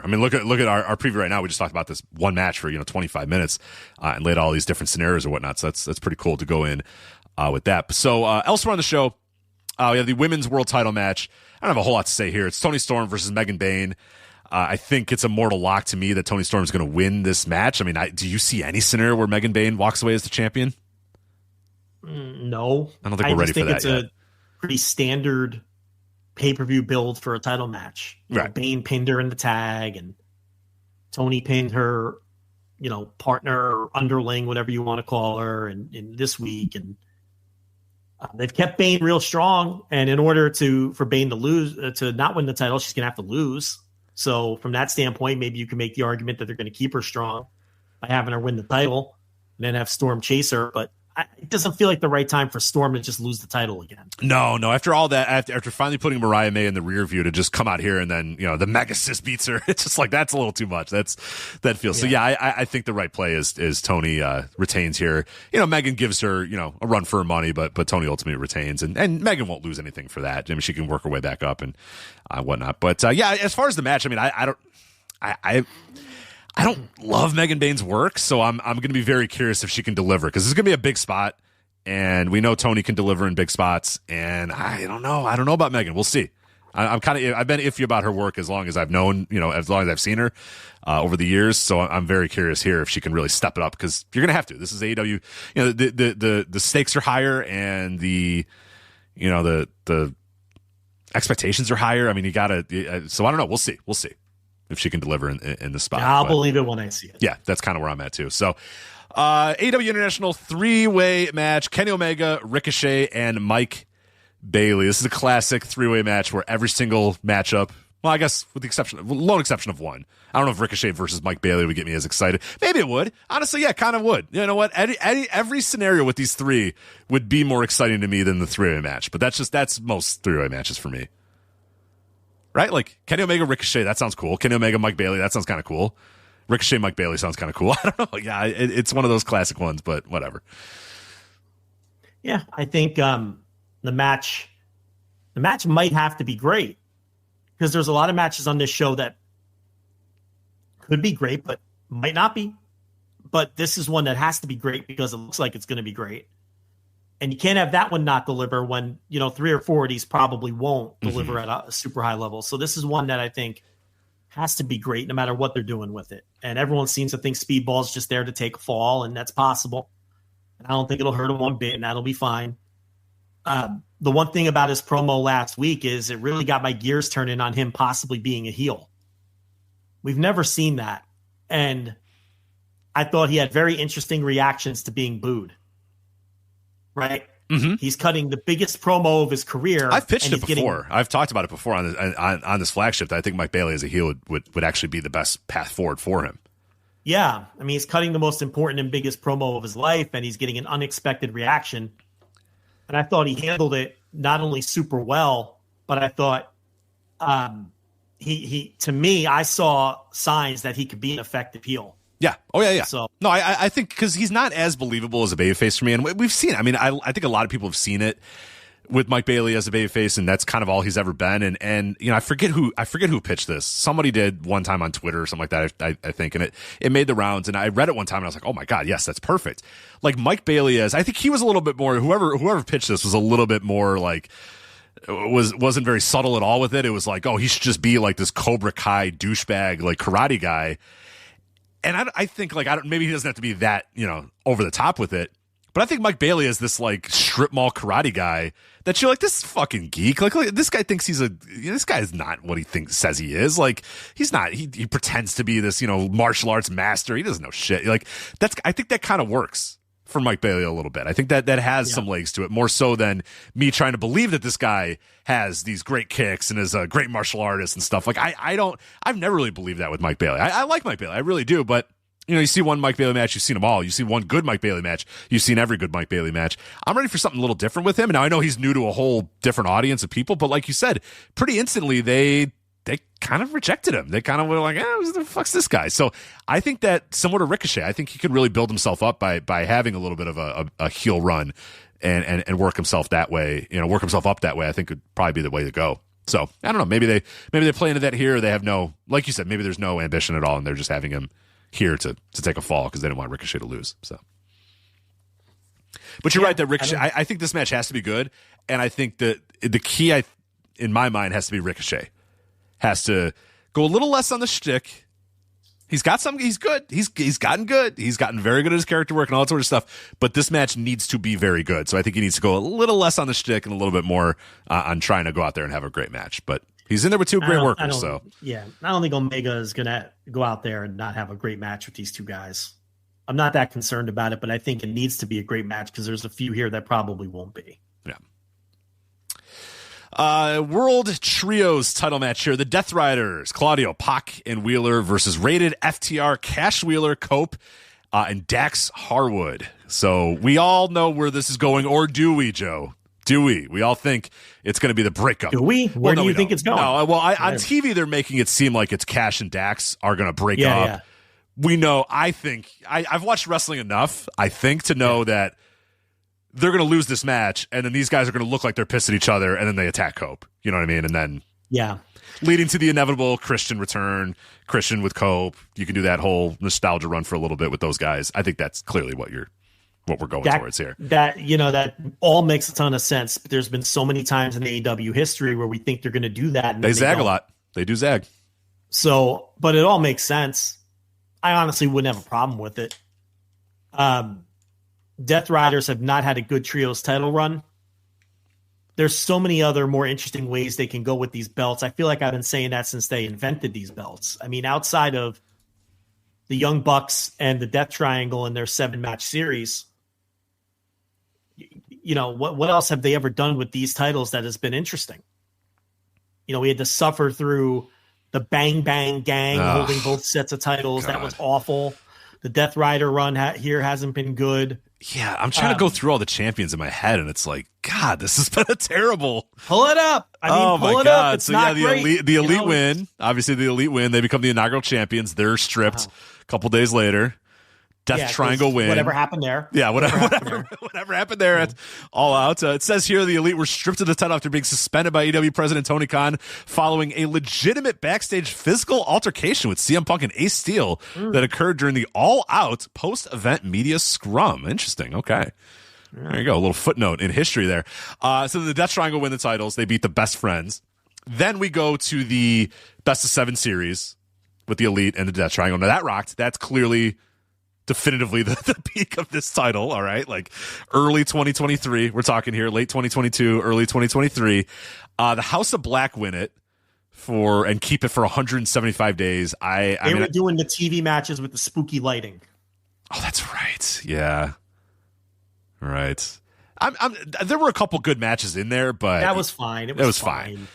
I mean, look at our preview right now. We just talked about this one match for 25 minutes and laid out all these different scenarios or whatnot. So that's pretty cool to go in with that. So elsewhere on the show, we have the women's world title match. I don't have a whole lot to say here. It's Toni Storm versus Megan Bayne. I think it's a mortal lock to me that Toni Storm is going to win this match. I mean, do you see any scenario where Megan Bayne walks away as the champion? No. I don't think we're ready for that yet. It's a pretty standard pay-per-view build for a title match. You know, Bane pinned her in the tag, and Tony pinned her, partner or underling, whatever you want to call her, in this week. And they've kept Bane real strong. And in order for Bane to lose, to not win the title, she's going to have to lose. So from that standpoint, maybe you can make the argument that they're going to keep her strong by having her win the title and then have Storm chase her. But it doesn't feel like the right time for Storm to just lose the title again. No. After all that, after finally putting Mariah May in the rear view to just come out here and then, the Mega Sis beats her, it's just like, that's a little too much. That feels. Yeah. So I think the right play is Tony retains here. Megan gives her, a run for her money, but Tony ultimately retains, and Megan won't lose anything for that. I mean, she can work her way back up and whatnot. But as far as the match, I mean, I don't love Megan Bane's work, so I'm going to be very curious if she can deliver, because this is going to be a big spot, and we know Tony can deliver in big spots, and I don't know about Megan. We'll see. I've been iffy about her work as long as I've known, as long as I've seen her over the years. So I'm very curious here if she can really step it up, because you're going to have to. This is AEW. The stakes are higher, and the expectations are higher. I mean, you got to. So I don't know. We'll see if she can deliver in the spot. I'll believe it when I see it. Yeah, that's kind of where I'm at too. So AEW International 3-way match, Kenny Omega, Ricochet, and Mike Bailey. This is a classic 3-way match where every single matchup, well, I guess with the lone exception of one. I don't know if Ricochet versus Mike Bailey would get me as excited. Maybe it would. Honestly, yeah, kind of would. You know what? Every scenario with these three would be more exciting to me than the 3-way match. But that's most 3-way matches for me. Right? Like Kenny Omega, Ricochet, that sounds cool. Kenny Omega, Mike Bailey, that sounds kind of cool. Ricochet, Mike Bailey sounds kind of cool. I don't know. Yeah, it's one of those classic ones, but whatever. Yeah, I think the match might have to be great, because there's a lot of matches on this show that could be great, but might not be. But this is one that has to be great because it looks like it's going to be great. And you can't have that one not deliver when, 3 or 4 of these probably won't deliver at a super high level. So this is one that I think has to be great no matter what they're doing with it. And everyone seems to think Speedball's just there to take a fall, and that's possible. And I don't think it'll hurt him one bit, and that'll be fine. The one thing about his promo last week is it really got my gears turning on him possibly being a heel. We've never seen that. And I thought he had very interesting reactions to being booed. Right? Mm-hmm. He's cutting the biggest promo of his career. I've pitched it before. I've talked about it before on this flagship. That I think Mike Bailey as a heel would actually be the best path forward for him. Yeah. I mean, he's cutting the most important and biggest promo of his life, and he's getting an unexpected reaction. And I thought he handled it not only super well, but I thought he to me, I saw signs that he could be an effective heel. Yeah. Oh, yeah. So, no, I think because he's not as believable as a babyface for me. And we've seen it. I mean, I think a lot of people have seen it with Mike Bailey as a babyface, and that's kind of all he's ever been. And I forget who pitched this. Somebody did one time on Twitter or something like that, I think. And it made the rounds. And I read it one time and I was like, oh my God, yes, that's perfect. Like Mike Bailey I think he was a little bit more, whoever pitched this was a little bit more like, wasn't very subtle at all with it. It was like, oh, he should just be like this Cobra Kai douchebag, like karate guy. And I think maybe he doesn't have to be that, over the top with it. But I think Mike Bailey is this like strip mall karate guy that you're like, this fucking geek. Like this guy thinks this guy is not what he says he is. Like he's not, he pretends to be this, martial arts master. He doesn't know shit. Like I think that kind of works for Mike Bailey a little bit. I think that has some legs to it, more so than me trying to believe that this guy has these great kicks and is a great martial artist and stuff. Like I've never really believed that with Mike Bailey. I like Mike Bailey. I really do. But you see one Mike Bailey match, you've seen them all. You see one good Mike Bailey match, you've seen every good Mike Bailey match. I'm ready for something a little different with him. And now I know he's new to a whole different audience of people, but like you said, pretty instantly they kind of rejected him. They kind of were like, who the fuck's this guy? So I think that similar to Ricochet, I think he could really build himself up by having a little bit of a heel run and work himself that way, work himself up that way. I think would probably be the way to go. So I don't know. Maybe they play into that here. Or they have no, like you said, maybe there's no ambition at all. And they're just having him here to take a fall because they didn't want Ricochet to lose. So, but you're right that Ricochet, I think this match has to be good. And I think that the key in my mind has to be Ricochet. Has to go a little less on the shtick He's got some. He's good. He's gotten good. He's gotten very good at his character work and all that sort of stuff. But this match needs to be very good. So I think he needs to go a little less on the shtick and a little bit more on trying to go out there and have a great match. But he's in there with two great workers. So yeah, I don't think Omega is gonna go out there and not have a great match with these two guys. I'm not that concerned about it, but I think it needs to be a great match because there's a few here that probably won't be. Yeah. World Trios title match here. The Death Riders, Claudio, Pac, and Wheeler versus Rated, FTR, Cash Wheeler, Cope, and Dax Harwood. So we all know where this is going, or do we, Joe? Do we? We all think it's going to be the breakup. Do we? Where do you think it's going? No, well, on TV, they're making it seem like it's Cash and Dax are going to break up. Yeah. We know, I think, I've watched wrestling enough, I think, to know that they're going to lose this match, and then these guys are going to look like they're pissed at each other, and then they attack Cope. You know what I mean? And then, leading to the inevitable Christian return, Christian with Cope. You can do that whole nostalgia run for a little bit with those guys. I think that's clearly what we're going towards here. That all makes a ton of sense. But there's been so many times in AEW history where we think they're going to do that. And they zag a lot. They do zag. So, but it all makes sense. I honestly wouldn't have a problem with it. Death Riders have not had a good trios title run. There's so many other more interesting ways they can go with these belts. I feel like I've been saying that since they invented these belts. I mean, outside of the Young Bucks and the Death Triangle in their 7-match series, you know, what else have they ever done with these titles that has been interesting? You know, we had to suffer through the Bang Bang Gang holding both sets of titles. God. That was awful. The Death Rider run here hasn't been good. Yeah, I'm trying to go through all the champions in my head, and it's like, God, this has been a terrible. Pull it up. Pull it up. It's not great. The elite win. Obviously, the elite win. They become the inaugural champions. They're stripped a couple days later. Death Triangle win. Whatever happened there. Yeah, whatever happened there. It's all out. It says here the elite were stripped of the title after being suspended by AEW President Tony Khan following a legitimate backstage physical altercation with CM Punk and Ace Steel that occurred during the all-out post-event media scrum. Interesting. Okay. There you go. A little footnote in history there. So the Death Triangle win the titles. They beat the Best Friends. Then we go to the Best of 7 series with the elite and the Death Triangle. Now that rocked. That's clearly definitively the peak of this title. All right. Like early 2023. We're talking here late 2022, early 2023. The House of Black win it and keep it for 175 days. They were doing the TV matches with the spooky lighting. Oh, that's right. Yeah. Right. There were a couple good matches in there, but that was fine. It was fine.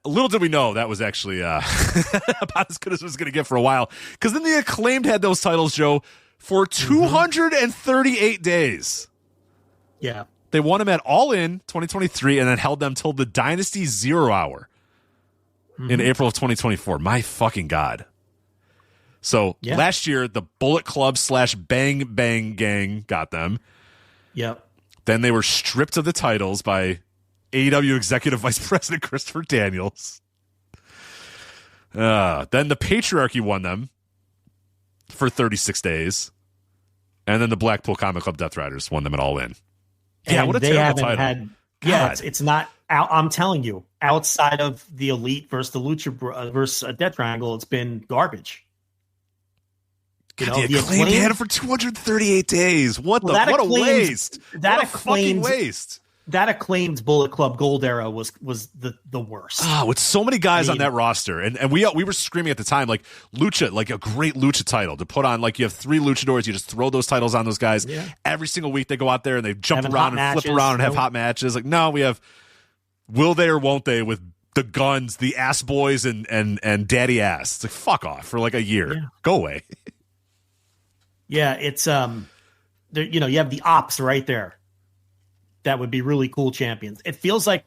Little did we know that was actually about as good as it was going to get for a while. Because then the Acclaimed had those titles, Joe, for 238 days. Yeah. They won them at All In 2023 and then held them till the Dynasty 0 Hour in April of 2024. My fucking God. So last year, the Bullet Club / Bang Bang Gang got them. Yep. Then they were stripped of the titles by AEW Executive Vice President Christopher Daniels. Then the Patriarchy won them for 36 days. And then the Blackpool Comic Club Death Riders won them at All In. Yeah, and what a terrible title. It's not. I'm telling you, outside of the Elite versus the Lucha versus Death Triangle, it's been garbage. God, the Acclaimed had it for 238 days. What a waste. What a fucking waste. That Acclaimed Bullet Club Gold era was the worst. With so many guys on that roster. And we were screaming at the time, like Lucha, like a great Lucha title to put on. Like you have 3 luchadors, you just throw those titles on those guys. Yeah. Every single week they go out there and they jump around and flip around and have hot matches. Like, no, we have will they or won't they with the Guns, the Ass Boys, and Daddy Ass. It's like, fuck off for like a year. Yeah. Go away. Yeah, it's you have the Ops right there. That would be really cool champions. It feels like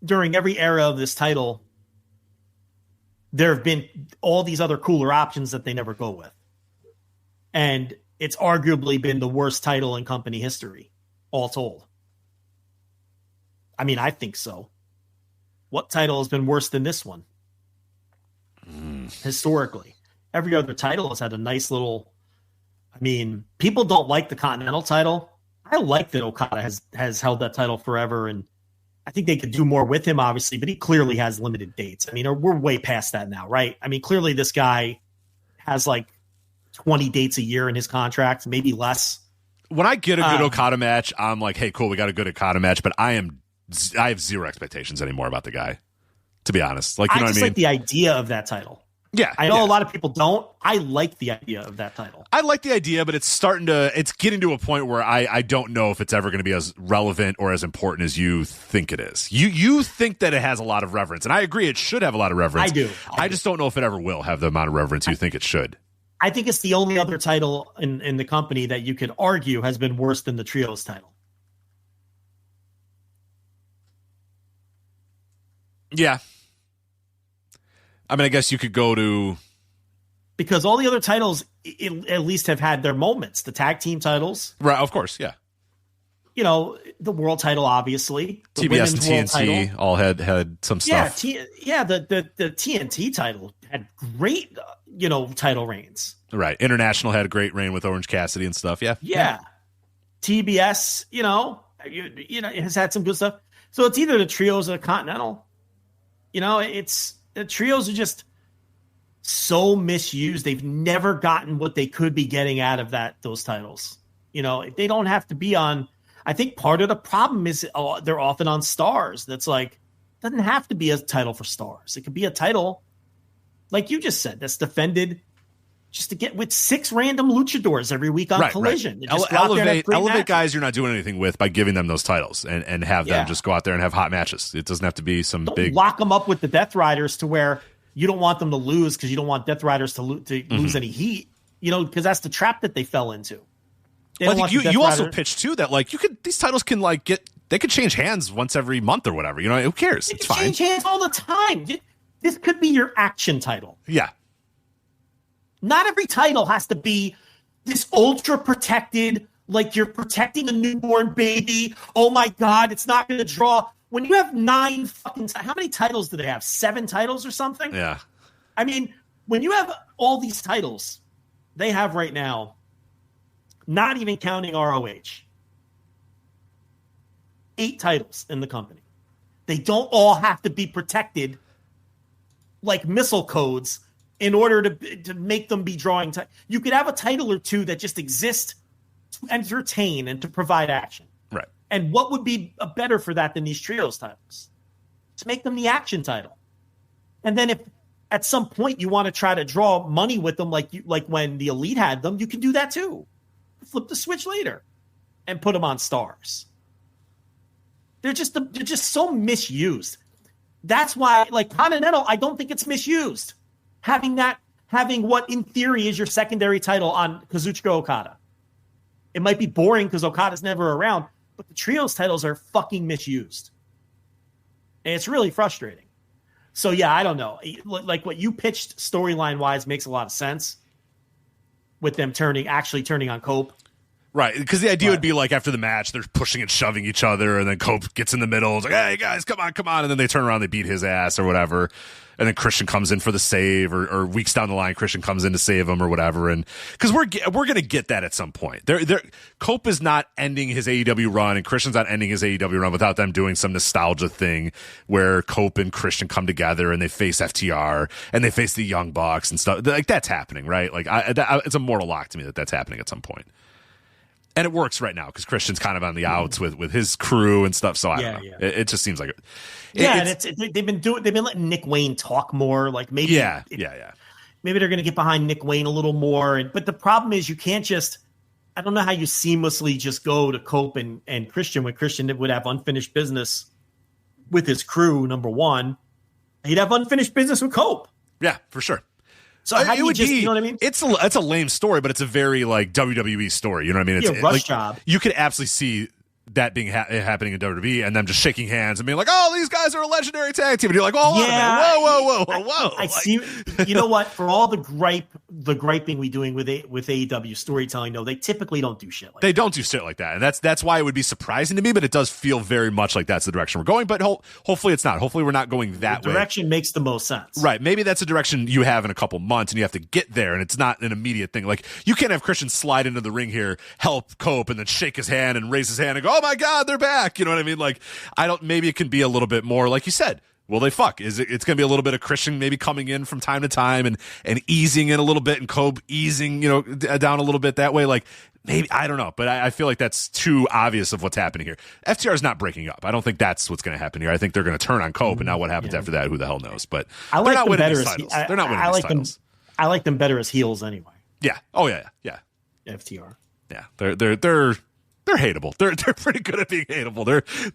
during every era of this title, there have been all these other cooler options that they never go with. And it's arguably been the worst title in company history, all told. I mean, I think so. What title has been worse than this one? Historically. Every other title has had a nice little... I mean, people don't like the Continental title. I like that Okada has held that title forever, and I think they could do more with him, obviously, but he clearly has limited dates. I mean, we're way past that now, right? I mean, clearly this guy has like 20 dates a year in his contract, maybe less. When I get a good Okada match, I'm like, hey, cool, we got a good Okada match, but I have zero expectations anymore about the guy, to be honest. Like, you know what I mean? Like the idea of that title. Yeah. I know a lot of people don't. I like the idea of that title. I like the idea, but it's getting to a point where I don't know if it's ever going to be as relevant or as important as you think it is. You think that it has a lot of reverence, and I agree it should have a lot of reverence. I do. I just don't know if it ever will have the amount of reverence you think it should. I think it's the only other title in the company that you could argue has been worse than the Trios title. Yeah. I mean, I guess you could go to... Because all the other titles at least have had their moments. The tag team titles. Right, of course, yeah. You know, the world title, obviously. The TBS and TNT all had some stuff. Yeah, the TNT title had great, title reigns. Right. International had a great reign with Orange Cassidy and stuff, yeah. Yeah. TBS, it has had some good stuff. So it's either the Trios or the Continental. The Trios are just so misused. They've never gotten what they could be getting out of those titles. They don't have to be on. I think part of the problem is they're often on Stars. That's like, doesn't have to be a title for Stars. It could be a title, like you just said, that's defended just to get with 6 random luchadors every week on Collision. Right. Elevate guys you're not doing anything with by giving them those titles and have them just go out there and have hot matches. It doesn't have to be some big... lock them up with the Death Riders to where you don't want them to lose because you don't want Death Riders to lose any heat, because that's the trap that they fell into. You also pitched too that these titles can they could change hands once every month or whatever. Who cares? It's fine. Change hands all the time. This could be your action title. Yeah. Not every title has to be this ultra protected, like you're protecting a newborn baby. Oh my God, it's not going to draw. When you have 9 fucking, how many titles do they have? 7 titles or something? Yeah. I mean, when you have all these titles they have right now, not even counting ROH, 8 titles in the company. They don't all have to be protected like missile codes in order to make them be drawing. You could have a title or two that just exist to entertain and to provide action. Right. And what would be better for that than these Trios titles? To make them the action title. And then if at some point you want to try to draw money with them like when the Elite had them, you can do that too. Flip the switch later and put them on Stars. They're just so misused. That's why, Continental, I don't think it's misused. Having what in theory is your secondary title on Kazuchika Okada. It might be boring because Okada's never around, but the Trios titles are fucking misused. And it's really frustrating. So yeah, I don't know. Like what you pitched storyline wise makes a lot of sense with them actually turning on Cope. Right, because the idea would be after the match, they're pushing and shoving each other, and then Cope gets in the middle. It's like, hey, guys, come on. And then they turn around, they beat his ass or whatever. And then Christian comes in for the save, or weeks down the line, Christian comes in to save him or whatever. And because we're going to get that at some point. Cope is not ending his AEW run, and Christian's not ending his AEW run without them doing some nostalgia thing where Cope and Christian come together and they face FTR and they face the Young Bucks and stuff. That's happening, right? It's a mortal lock to me that's happening at some point. And it works right now because Christian's kind of on the outs with his crew and stuff. So I don't know. It just seems like it. And they've been letting Nick Wayne talk more. Maybe maybe they're going to get behind Nick Wayne a little more. But the problem is you can't just. I don't know how you seamlessly just go to Cope and Christian when Christian would have unfinished business with his crew. Number one, he'd have unfinished business with Cope. Yeah, for sure. So how do you know what I mean? It's a lame story, but it's a very WWE story. You know what I mean? It's rush job. You could absolutely see that being happening in WWE and them just shaking hands and being like, oh, these guys are a legendary tag team. And you're like, oh, whoa. I see. You know what? For all the griping we doing with AEW storytelling, no, they typically don't do shit like that. They don't do shit like that. And that's why it would be surprising to me, but it does feel very much like that's the direction we're going. But hopefully it's not. Hopefully we're not going that way. The direction makes the most sense. Right. Maybe that's a direction you have in a couple months and you have to get there and it's not an immediate thing. You can't have Christian slide into the ring here, help Cope, and then shake his hand and raise his hand and go, oh my God, they're back. You know what I mean? Maybe it can be a little bit more, like you said, Will they fuck? It's going to be a little bit of Christian maybe coming in from time to time and easing in a little bit, and Cobb easing, down a little bit that way. Like, maybe, I don't know, but I feel like that's too obvious of what's happening here. FTR is not breaking up. I don't think that's what's going to happen here. I think they're going to turn on Cobb, and now what happens after that, who the hell knows? But they're not winning these titles. They're not winning these titles. I like them better as heels anyway. Yeah. Oh yeah. FTR. Yeah. They're hateable. They're pretty good at being hateable.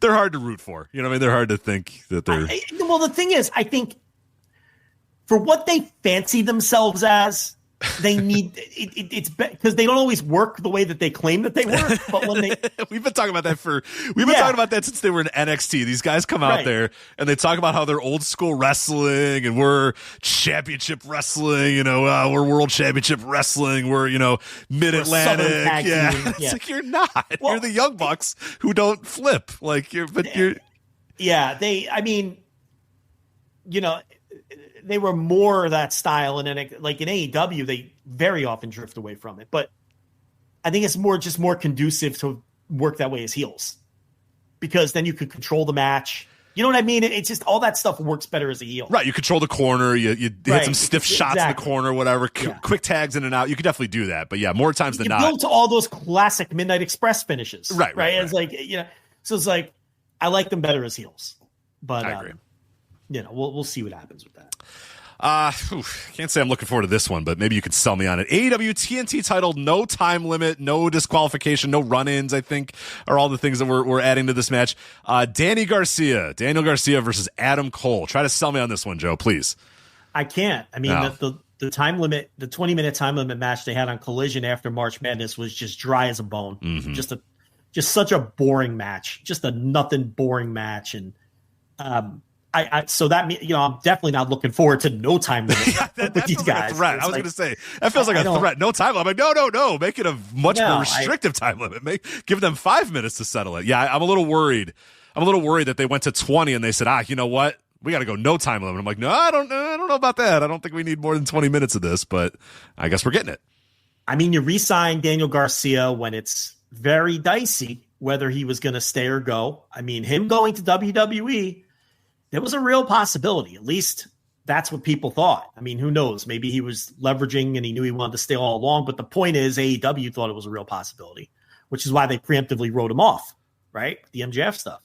They're hard to root for. You know what I mean? They're hard to think that they're. Well, the thing is, I think for what they fancy themselves as, they need it's because they don't always work the way that they claim that they work. But when they, we've been talking about that talking about that since they were in NXT. These guys come out there and they talk about how they're old school wrestling and we're championship wrestling. We're world championship wrestling. We're Mid Atlantic. Yeah, it's like you're not. Well, you're the Young Bucks who don't flip. Like you're. Yeah, they were more that style, and like in AEW, they very often drift away from it. But I think it's more conducive to work that way as heels, because then you could control the match. You know what I mean? It's just all that stuff works better as a heel. Right. You control the corner. You hit some stiff shots in the corner, whatever. Quick tags in and out. You could definitely do that. But yeah, more times than not. Build to all those classic Midnight Express finishes. Right. It's like so it's like I like them better as heels. But I agree. We'll see what happens with that. Can't say I'm looking forward to this one, but maybe you could sell me on it. AEW TNT title, no time limit, no disqualification, no run-ins, I think, are all the things that we're adding to this match. Daniel Garcia versus Adam Cole. Try to sell me on this one, Joe, please. I can't. I mean, the time limit, the 20-minute time limit match they had on Collision after March Madness was just dry as a bone. Mm-hmm. Just such a boring match, just a nothing boring match. And, so that means, I'm definitely not looking forward to no time limit with these guys. Like a threat. I was going to say that feels like a threat. No time limit. No. Make it a much more restrictive time limit. Give them 5 minutes to settle it. Yeah, I'm a little worried. That they went to 20 and they said, you know what? We got to go no time limit. I'm like, no, I don't know about that. I don't think we need more than 20 minutes of this, but I guess we're getting it. I mean, you re-sign Daniel Garcia when it's very dicey whether he was going to stay or go. I mean, him going to WWE, there was a real possibility. At least that's what people thought. I mean, who knows? Maybe he was leveraging and he knew he wanted to stay all along. But the point is, AEW thought it was a real possibility, which is why they preemptively wrote him off, right? The MJF stuff.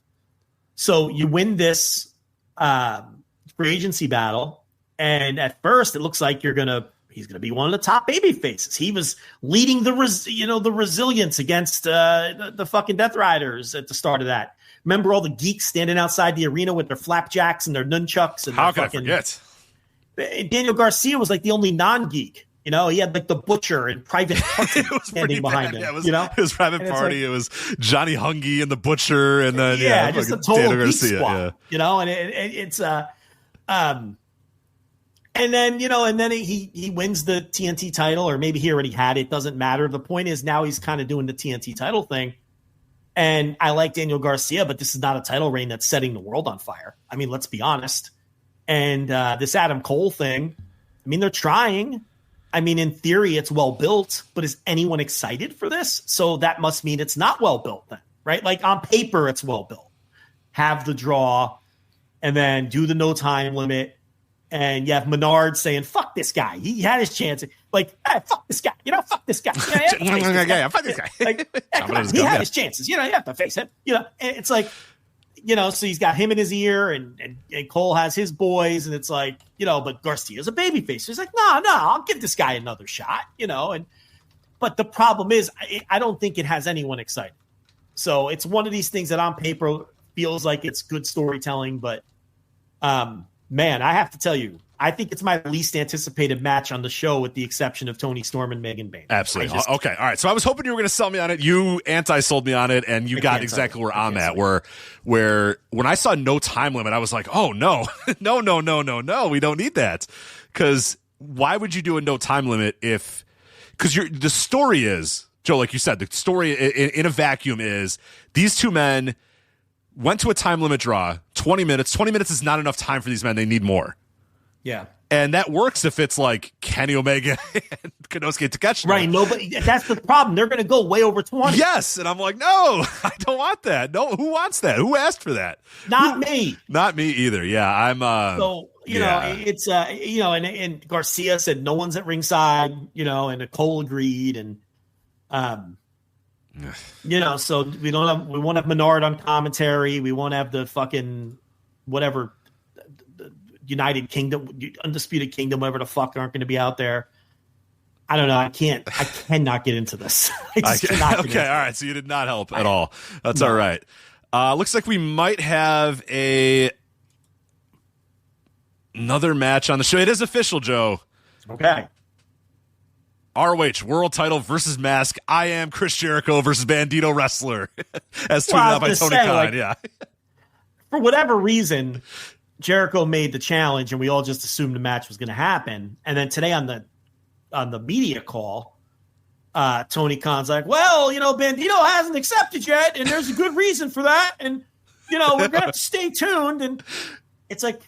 So you win this free agency battle, and at first it looks like he's going to be one of the top baby faces. He was leading the resilience against the fucking Death Riders at the start of that. Remember all the geeks standing outside the arena with their flapjacks and their nunchucks? And how can I forget? Daniel Garcia was like the only non-geek. He had like the Butcher and Private Party standing behind him. Yeah, it was Private Party. It was Johnny Hungy and the Butcher, and then just a total Daniel Garcia. Squad, and it's and then he wins the TNT title, or maybe he already had it. Doesn't matter. The point is now he's kind of doing the TNT title thing. And I like Daniel Garcia, but this is not a title reign that's setting the world on fire. I mean, let's be honest. And this Adam Cole thing, I mean, they're trying. I mean, in theory, it's well built, but is anyone excited for this? So that must mean it's not well built then, right? Like on paper, it's well built. Have the draw, and then do the no time limit. And you have Menard saying, fuck this guy. He had his chance. Like, hey, fuck this guy. Fuck this guy. Fuck this guy. Like, he had his chances. You have to face him. And it's like, so he's got him in his ear, and Cole has his boys, and it's like, but Garcia's a babyface. So he's like, no, I'll give this guy another shot, but the problem is, I don't think it has anyone excited. So it's one of these things that on paper feels like it's good storytelling, but, man, I have to tell you, I think it's my least anticipated match on the show, with the exception of Tony Storm and Megan Bayne. Absolutely. Okay. All right. So I was hoping you were going to sell me on it. You anti-sold me on it, and you got exactly where I'm at. Where when I saw no time limit, I was like, oh no, no, we don't need that. Because why would you do a no time limit because the story is, Joe, like you said, the story in a vacuum is these two men went to a time limit draw, 20 minutes. 20 minutes is not enough time for these men. They need more. Yeah. And that works if it's like Kenny Omega and Konosuke Takeshita. Right. Nobody. That's the problem. They're going to go way over 20. Yes. And I'm like, no, I don't want that. No, who wants that? Who asked for that? Not me. Not me either. Yeah. I'm, so, you know, it's, you know, and Garcia said no one's at ringside, you know, and Nicole agreed. And, you know, so we won't have Menard on commentary. We won't have the fucking whatever. United Kingdom, Undisputed Kingdom, whatever the fuck aren't going to be out there. I don't know. I cannot get into this. Okay, all right. So you did not help at all. That's all right. Looks like we might have another match on the show. It is official, Joe. Okay. ROH World Title versus Mask. I am Chris Jericho versus Bandito Wrestler, as tweeted out by Tony Khan. Yeah. For whatever reason, Jericho made the challenge, and we all just assumed the match was going to happen. And then today on the media call, Tony Khan's like, "Well, you know, Bandito hasn't accepted yet, and there's a good reason for that, and you know, we're going to have to stay tuned." And it's like,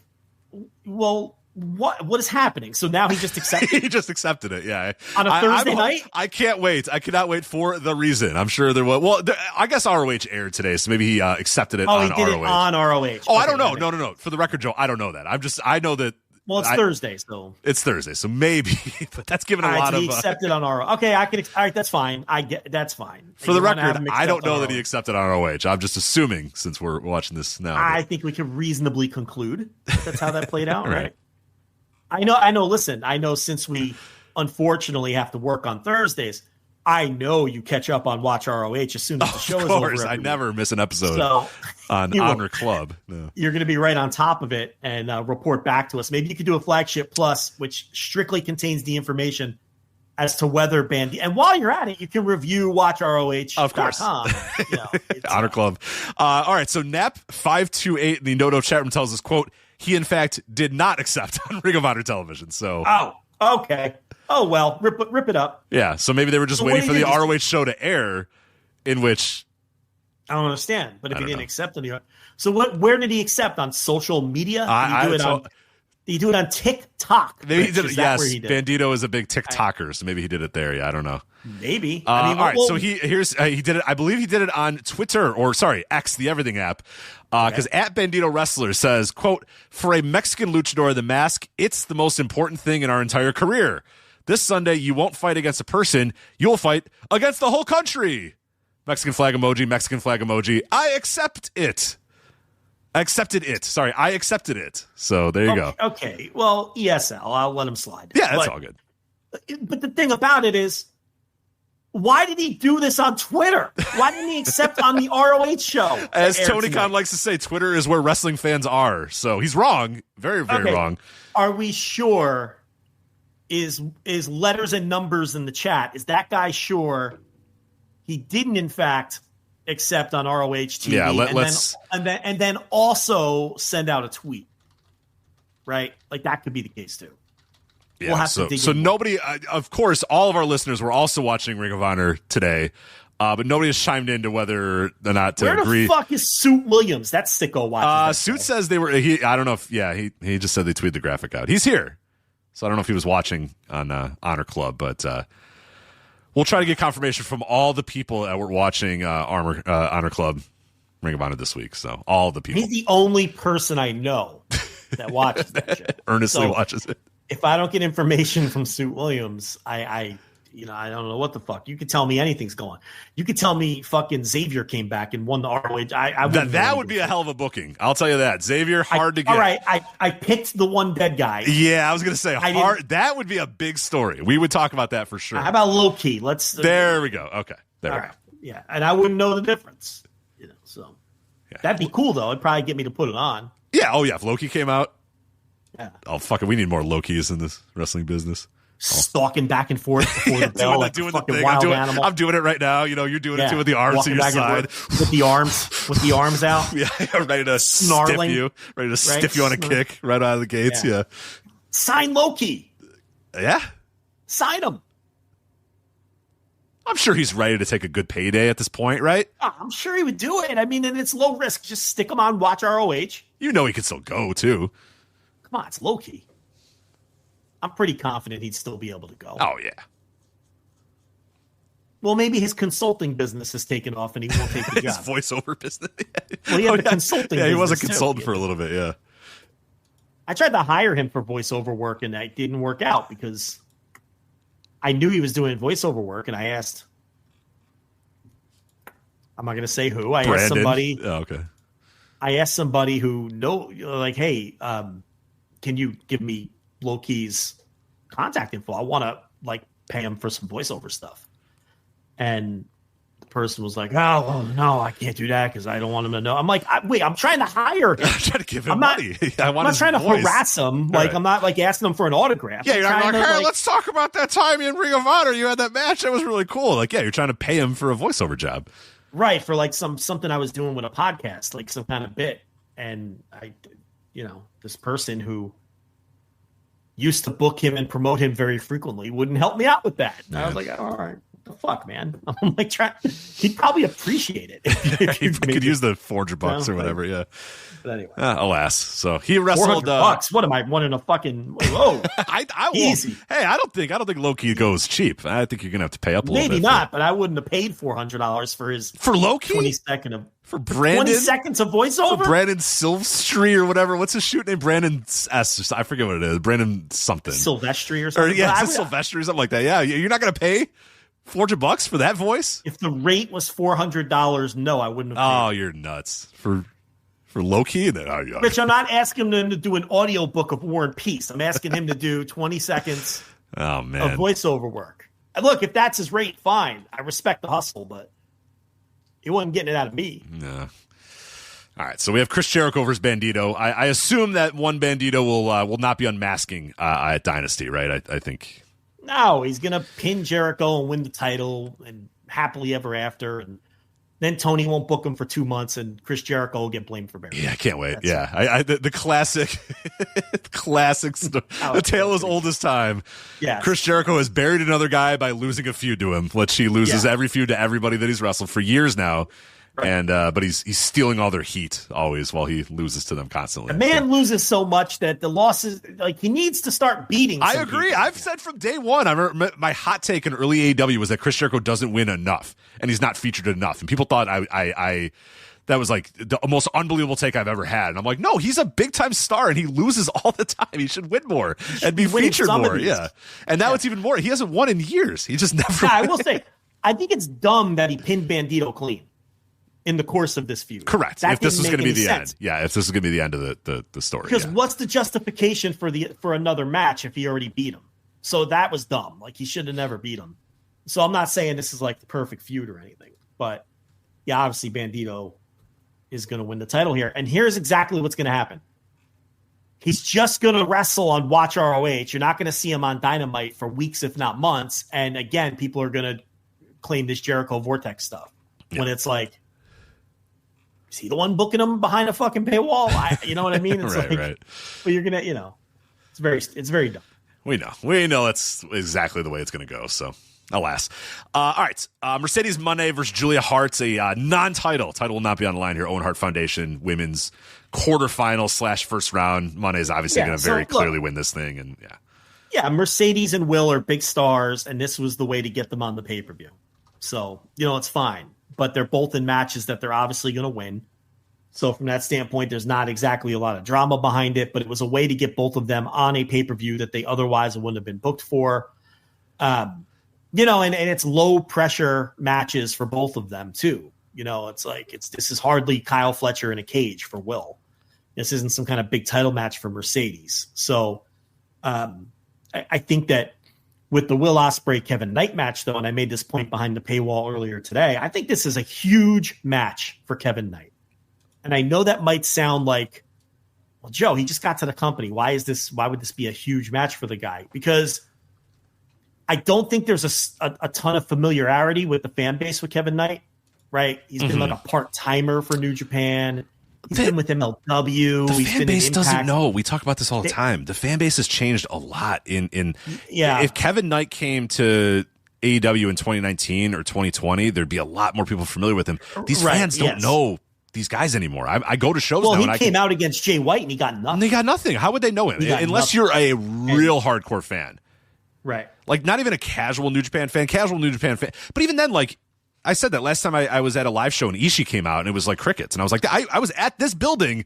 well, what is happening? So now he just accepted. He just accepted it. Yeah, on a Thursday night. I can't wait. I cannot wait for the reason. I'm sure there was. Well, I guess ROH aired today, so maybe he accepted it. Oh, on he did ROH. it on ROH. Oh, okay, I don't know. No. For the record, Joe, I don't know that. I know that. Well, it's Thursday, so it's Thursday, so maybe. But that's given a lot so of. He accepted on ROH. Okay, I can. All right, that's fine. That's fine. For the record, I don't know that he accepted on ROH. I'm just assuming since we're watching this now. I think we can reasonably conclude that's how that played out, right? I know. Listen, I know since we unfortunately have to work on Thursdays, I know you catch up on Watch ROH as soon as the show is over. I never miss an episode on Honor Club. No. You're going to be right on top of it and report back to us. Maybe you could do a Flagship Plus, which strictly contains the information as to whether Bandito. And while you're at it, you can review WatchROH.com. Of course. You know, Honor Club. All right, so Nap528 in the Noto chat room tells us, quote, he, in fact, did not accept on Ring of Honor television. So, okay. Oh, well, rip it up. Yeah, so maybe they were just waiting for the ROH show to air, in which... I don't understand. But if he didn't accept it, so where did he accept? On social media? Did you do it on TikTok? Maybe he did it, yes, Bandito is a big TikToker, so maybe he did it there. Yeah, I don't know. Maybe. All right, so he did it. I believe he did it on Twitter, or sorry, X, the Everything app. Because at Bandito Wrestler says, quote, for a Mexican luchador, the mask, it's the most important thing in our entire career. This Sunday, you won't fight against a person. You'll fight against the whole country. Mexican flag emoji, Mexican flag emoji. I accept it. I accepted it. So there you go. Okay. Well, ESL, I'll let him slide. Yeah, that's all good. But the thing about it is, why did he do this on Twitter? Why didn't he accept on the ROH show? As Tony Khan likes to say, Twitter is where wrestling fans are. So he's wrong. Very, very wrong. Are we sure? Is letters and numbers in the chat? Is that guy sure he didn't, in fact, accept on ROH TV? Yeah, let's and then also send out a tweet, right? Like that could be the case too. Yeah, we'll so nobody, of course, all of our listeners were also watching Ring of Honor today, but nobody has chimed into whether or not to agree. Where the fuck is Suit Williams? That sicko watches. Suit says they were. I don't know if. Yeah, he just said they tweeted the graphic out. He's here, so I don't know if he was watching on Honor Club, but we'll try to get confirmation from all the people that were watching Honor Club Ring of Honor this week. So all the people. He's the only person I know that watches that shit. Earnestly watches it. If I don't get information from Suit Williams, I don't know what the fuck. You could tell me anything's going. You could tell me fucking Xavier came back and won the ROH. That would be a hell of a booking. I'll tell you that. Xavier, hard to get. All right, I picked the one dead guy. Yeah, I was going to say, that would be a big story. We would talk about that for sure. How about low key? There we go. Okay. There we go. Yeah, and I wouldn't know the difference. So that'd be cool, though. It'd probably get me to put it on. Yeah, oh yeah, if Loki came out. Yeah. Oh, fuck it. We need more Lokis in this wrestling business. Stalking back and forth before the bell like a fucking wild animal. I'm doing it right now. You know, you're doing it too with the arms to your side. With the arms out. Yeah, ready to snarling. Stiff you on a kick right out of the gates. Yeah. Sign Loki. Yeah. Sign him. I'm sure he's ready to take a good payday at this point, right? I'm sure he would do it. I mean, and it's low risk. Just stick him on Watch ROH. You know he can still go, too. Come on, it's Loki. I'm pretty confident he'd still be able to go. Oh, yeah. Well, maybe his consulting business has taken off and he won't take the His job. voiceover business. Well, he had the consulting Yeah, he was a business, consultant too. for a little bit, yeah. I tried to hire him for voiceover work, and that didn't work out because I knew he was doing voiceover work, and I asked, I'm not going to say who. I Brandon? asked somebody. Oh, okay. I asked somebody who like, hey, can you give me Loki's contact info? I want to like pay him for some voiceover stuff. And the person was like, oh, well, no, I can't do that because I don't want him to know. I'm like, wait, I'm trying to hire him. I'm trying to give him I'm not- money. I'm not trying to harass him. Like, right. I'm not like asking him for an autograph. Yeah, I'm you're not trying like, to, hey, let's talk about that time in Ring of Honor. You had that match. That was really cool. Like, yeah, you're trying to pay him for a voiceover job. Right, for like something I was doing with a podcast, like some kind of bit. And I, this person who used to book him and promote him very frequently wouldn't help me out with that. And I was like, all right, what the fuck, man? I'm like, he'd probably appreciate it. If He could use the $400 or whatever, yeah. But anyway. Alas. So he wrestled. $400? What am I, wanting a fucking, whoa. I will. Easy. Hey, I don't think Loki goes cheap. I think you're going to have to pay up a little bit. Maybe not, but I wouldn't have paid $400 for his For Loki? 20 Brandon? seconds of voiceover? Brandon Silvestri or whatever. What's his shoot name? Brandon S. I forget what it is. Brandon something. Silvestri or Or something. yeah, But it's Silvestri or something like that. Yeah, you're not going to pay $400 for that voice? if the rate was $400, no, I wouldn't have paid. Oh, you're nuts. For Loki? Rich, I'm not asking him to do an audio book of War and Peace. I'm asking him to do 20 seconds Oh, of man. voiceover work. And look, if that's his rate, fine. I respect the hustle, but he wasn't getting it out of me. No. All right, so we have Chris Jericho versus Bandito. I assume that one Bandito will not be unmasking at Dynasty, right? I think. No, he's going to pin Jericho and win the title and happily ever after. And then Tony won't book him for 2 months and Chris Jericho will get blamed for burying him. Yeah, I can't wait. That's The classic, the tale as old as time. Yes. Chris Jericho has buried another guy by losing a feud to him, which he loses every feud to everybody that he's wrestled for years now. Right. And but he's stealing all their heat always while he loses to them constantly. The man loses so much that the losses, like, he needs to start beating. I agree. I've said from day one, I remember my hot take in early AEW was that Chris Jericho doesn't win enough and he's not featured enough. And people thought I that was like the most unbelievable take I've ever had. And I'm like, no, he's a big time star and he loses all the time. He should win more and be featured more. Yeah. And now it's even more. He hasn't won in years. He just never. Yeah, I will say, I think it's dumb that he pinned Bandito clean in the course of this feud. Correct. That if this didn't was going to be make the any end. sense. Yeah. If this is going to be the end of the story. Because what's the justification for another match if he already beat him? So that was dumb. Like, he should have never beat him. So I'm not saying this is like the perfect feud or anything, but yeah, obviously Bandito is going to win the title here. And here's exactly what's going to happen. He's just going to wrestle on Watch ROH. You're not going to see him on Dynamite for weeks, if not months. And again, people are going to claim this Jericho Vortex stuff when it's like, is he the one booking him behind a fucking paywall? You know what I mean? It's right. But you're going to, it's very dumb. We know that's exactly the way it's going to go. So, alas. All right. Mercedes Moné versus Julia Hart, a non-title. Title will not be on the line here. Owen Hart Foundation women's quarterfinal / first round. Moné is obviously going to very clearly win this thing. And yeah, Mercedes and Will are big stars, and this was the way to get them on the pay-per-view. So, it's fine. But they're both in matches that they're obviously going to win. So from that standpoint, there's not exactly a lot of drama behind it, but it was a way to get both of them on a pay-per-view that they otherwise wouldn't have been booked for. And it's low pressure matches for both of them too. It's like, this is hardly Kyle Fletcher in a cage for Will. This isn't some kind of big title match for Mercedes. So I think that with the Will Ospreay Kevin Knight match, though, and I made this point behind the paywall earlier today, I think this is a huge match for Kevin Knight. And I know that might sound like, well, Joe, he just got to the company. Why would this be a huge match for the guy? Because I don't think there's a ton of familiarity with the fan base with Kevin Knight, right? He's been like a part-timer for New Japan. He's been with MLW. The fan base doesn't know. We talk about this all the time. The fan base has changed a lot. If Kevin Knight came to AEW in 2019 or 2020, there'd be a lot more people familiar with him. These fans don't know these guys anymore. I go to shows well, now. He came out against Jay White and he got nothing. And they got nothing. How would they know him? Unless you're a real hardcore fan. Right. Like, not even a casual New Japan fan. But even then, like, I said that last time I was at a live show and Ishii came out and it was like crickets. And I was like, I was at this building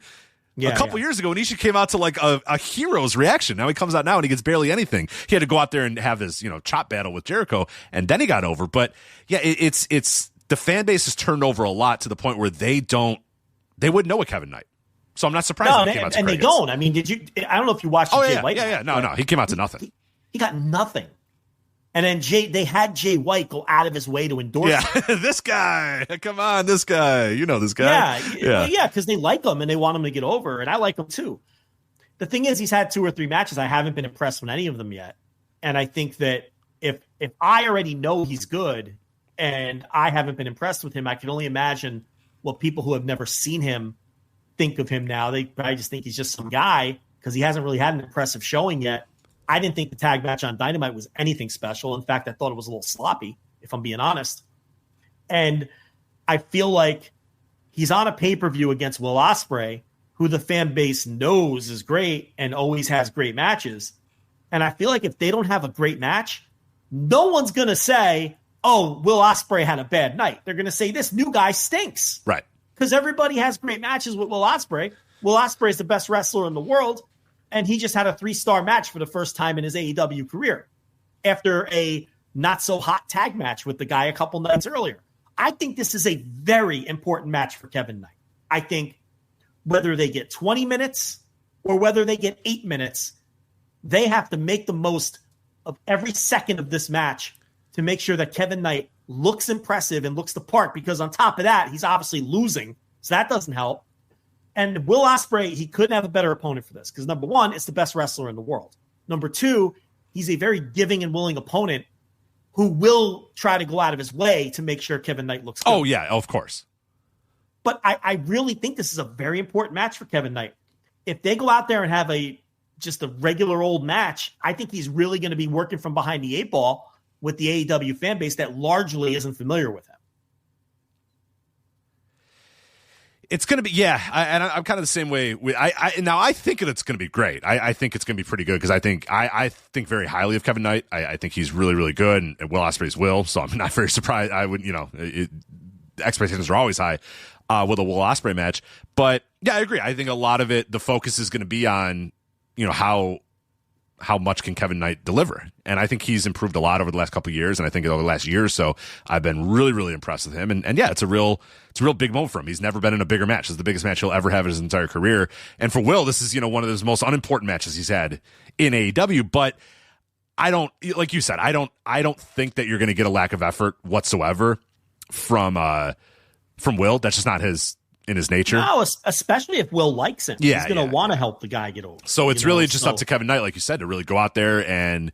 a couple years ago and Ishii came out to like a hero's reaction. Now he comes out now and he gets barely anything. He had to go out there and have his, chop battle with Jericho and then he got over. But yeah, it's the fan base has turned over a lot to the point where they wouldn't know a Kevin Knight. So I'm not surprised that he came out to crickets. They don't. I mean, I don't know if you watched Jay White. Yeah. No, he came out to nothing. He got nothing. And then they had Jay White go out of his way to endorse him. This guy. Come on, this guy. You know this guy. Yeah, because they like him and they want him to get over, and I like him too. The thing is, he's had 2 or 3 matches. I haven't been impressed with any of them yet. And I think that if I already know he's good and I haven't been impressed with him, I can only imagine what people who have never seen him think of him now. They probably just think he's just some guy because he hasn't really had an impressive showing yet. I didn't think the tag match on Dynamite was anything special. In fact, I thought it was a little sloppy, if I'm being honest. And I feel like he's on a pay-per-view against Will Ospreay, who the fan base knows is great and always has great matches. And I feel like if they don't have a great match, no one's going to say, oh, Will Ospreay had a bad night. They're going to say this new guy stinks. Right. Because everybody has great matches with Will Ospreay. Will Ospreay is the best wrestler in the world. And he just had a 3-star match for the first time in his AEW career after a not-so-hot tag match with the guy a couple nights earlier. I think this is a very important match for Kevin Knight. I think whether they get 20 minutes or whether they get 8 minutes, they have to make the most of every second of this match to make sure that Kevin Knight looks impressive and looks the part, because on top of that, he's obviously losing, so that doesn't help. And Will Ospreay, he couldn't have a better opponent for this because, number one, it's the best wrestler in the world. Number two, he's a very giving and willing opponent who will try to go out of his way to make sure Kevin Knight looks good. Oh, yeah, of course. But I really think this is a very important match for Kevin Knight. If they go out there and have just a regular old match, I think he's really going to be working from behind the 8 ball with the AEW fan base that largely isn't familiar with him. It's going to be, I'm kind of the same way. Now I think it's going to be great. I think it's going to be pretty good because I think very highly of Kevin Knight. I think he's really, really good, and Will Ospreay's Will, so I'm not very surprised. I would, expectations are always high with a Will Ospreay match. But yeah, I agree. I think a lot of it, the focus is going to be on, how much can Kevin Knight deliver? And I think he's improved a lot over the last couple of years. And I think over the last year or so, I've been really, really impressed with him. And yeah, it's a real big moment for him. He's never been in a bigger match. It's the biggest match he'll ever have in his entire career. And for Will, this is, one of his most unimportant matches he's had in AEW. But I don't, like you said, I don't think that you're going to get a lack of effort whatsoever from Will. That's just not in his nature. No, especially if Will likes him. Yeah, he's going to want to help the guy get over. So it's really just up to Kevin Knight, like you said, to really go out there and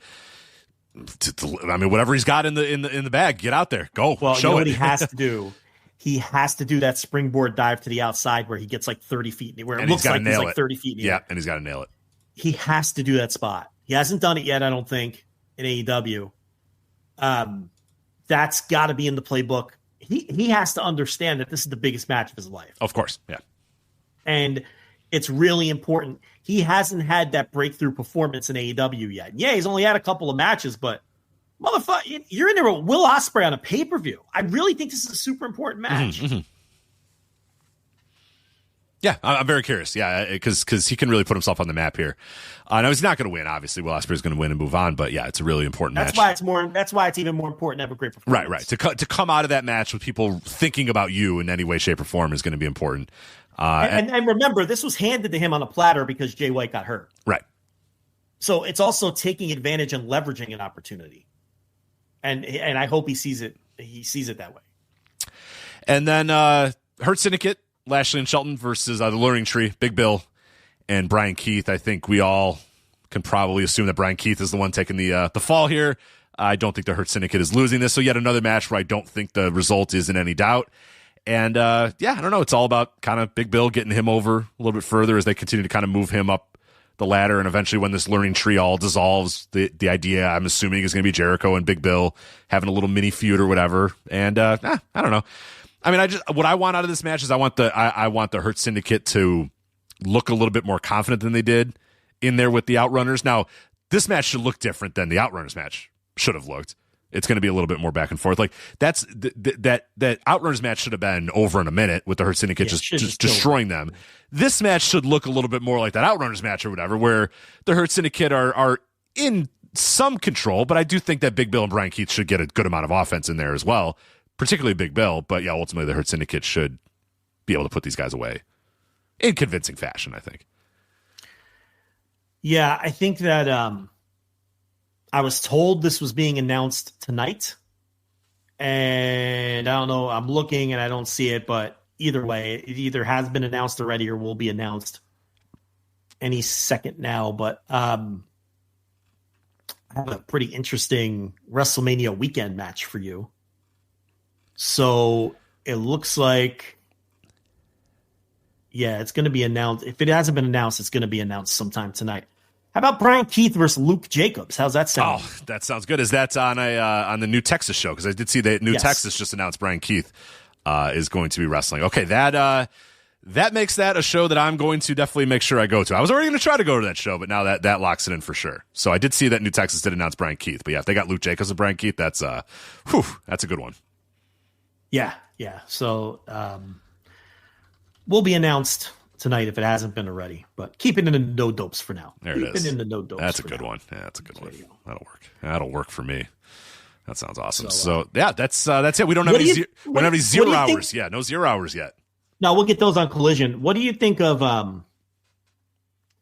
whatever he's got in the bag, get out there, go. Well, show what he has to do? He has to do that springboard dive to the outside where he gets like 30 feet, where it looks like he's like 30 feet in the air. And he's got to nail it. He has to do that spot. He hasn't done it yet, I don't think, in AEW. That's got to be in the playbook. He has to understand that this is the biggest match of his life. Of course, yeah. And it's really important. He hasn't had that breakthrough performance in AEW yet. Yeah, he's only had a couple of matches, but motherfucker, you're in there with Will Ospreay on a pay-per-view. I really think this is a super important match. Mm-hmm. Yeah, I'm very curious. Yeah, because he can really put himself on the map here. Now he's not going to win. Obviously, Will Ospreay is going to win and move on. But yeah, it's a really important match. That's why it's even more important to have a great performance. Right. To come out of that match with people thinking about you in any way, shape, or form is going to be important. And remember, this was handed to him on a platter because Jay White got hurt. Right. So it's also taking advantage and leveraging an opportunity. And I hope he sees it. He sees it that way. And then Hurt Syndicate. Lashley and Shelton versus the Learning Tree, Big Bill and Brian Keith. I think we all can probably assume that Brian Keith is the one taking the fall here. I don't think the Hurt Syndicate is losing this. So yet another match where I don't think the result is in any doubt. And I don't know. It's all about kind of Big Bill getting him over a little bit further as they continue to kind of move him up the ladder. And eventually when this Learning Tree all dissolves, the idea I'm assuming is going to be Jericho and Big Bill having a little mini feud or whatever. And I don't know. I mean, what I want out of this match is I want the Hurt Syndicate to look a little bit more confident than they did in there with the Outrunners. Now, this match should look different than the Outrunners match should have looked. It's going to be a little bit more back and forth. Like that's that Outrunners match should have been over in a minute with the Hurt Syndicate just destroying them. This match should look a little bit more like that Outrunners match or whatever, where the Hurt Syndicate are in some control, but I do think that Big Bill and Brian Keith should get a good amount of offense in there as well, particularly Big Bill. But yeah, ultimately the Hurt Syndicate should be able to put these guys away in convincing fashion, I think. Yeah, I think that I was told this was being announced tonight, and I don't know. I'm looking and I don't see it, but either way, it either has been announced already or will be announced any second now. But I have a pretty interesting WrestleMania weekend match for you. So it looks like, yeah, it's going to be announced. If it hasn't been announced, it's going to be announced sometime tonight. How about Brian Keith versus Luke Jacobs? How's that sound? Oh, that sounds good. Is that on on the New Texas show? Because I did see that New Texas just announced Brian Keith is going to be wrestling. Okay, that makes that a show that I'm going to definitely make sure I go to. I was already going to try to go to that show, but now that locks it in for sure. So I did see that New Texas did announce Brian Keith. But yeah, if they got Luke Jacobs and Brian Keith, that's a good one. Yeah. So will be announced tonight if it hasn't been already, but keep it in the no dopes for now. There it is. Keep it in the no dopes. That's a good one. Yeah, that's a good one. That'll work. That'll work for me. That sounds awesome. So yeah, that's it. We don't have any 0 hours. Yeah, no 0 hours yet. No, we'll get those on Collision. What do you think of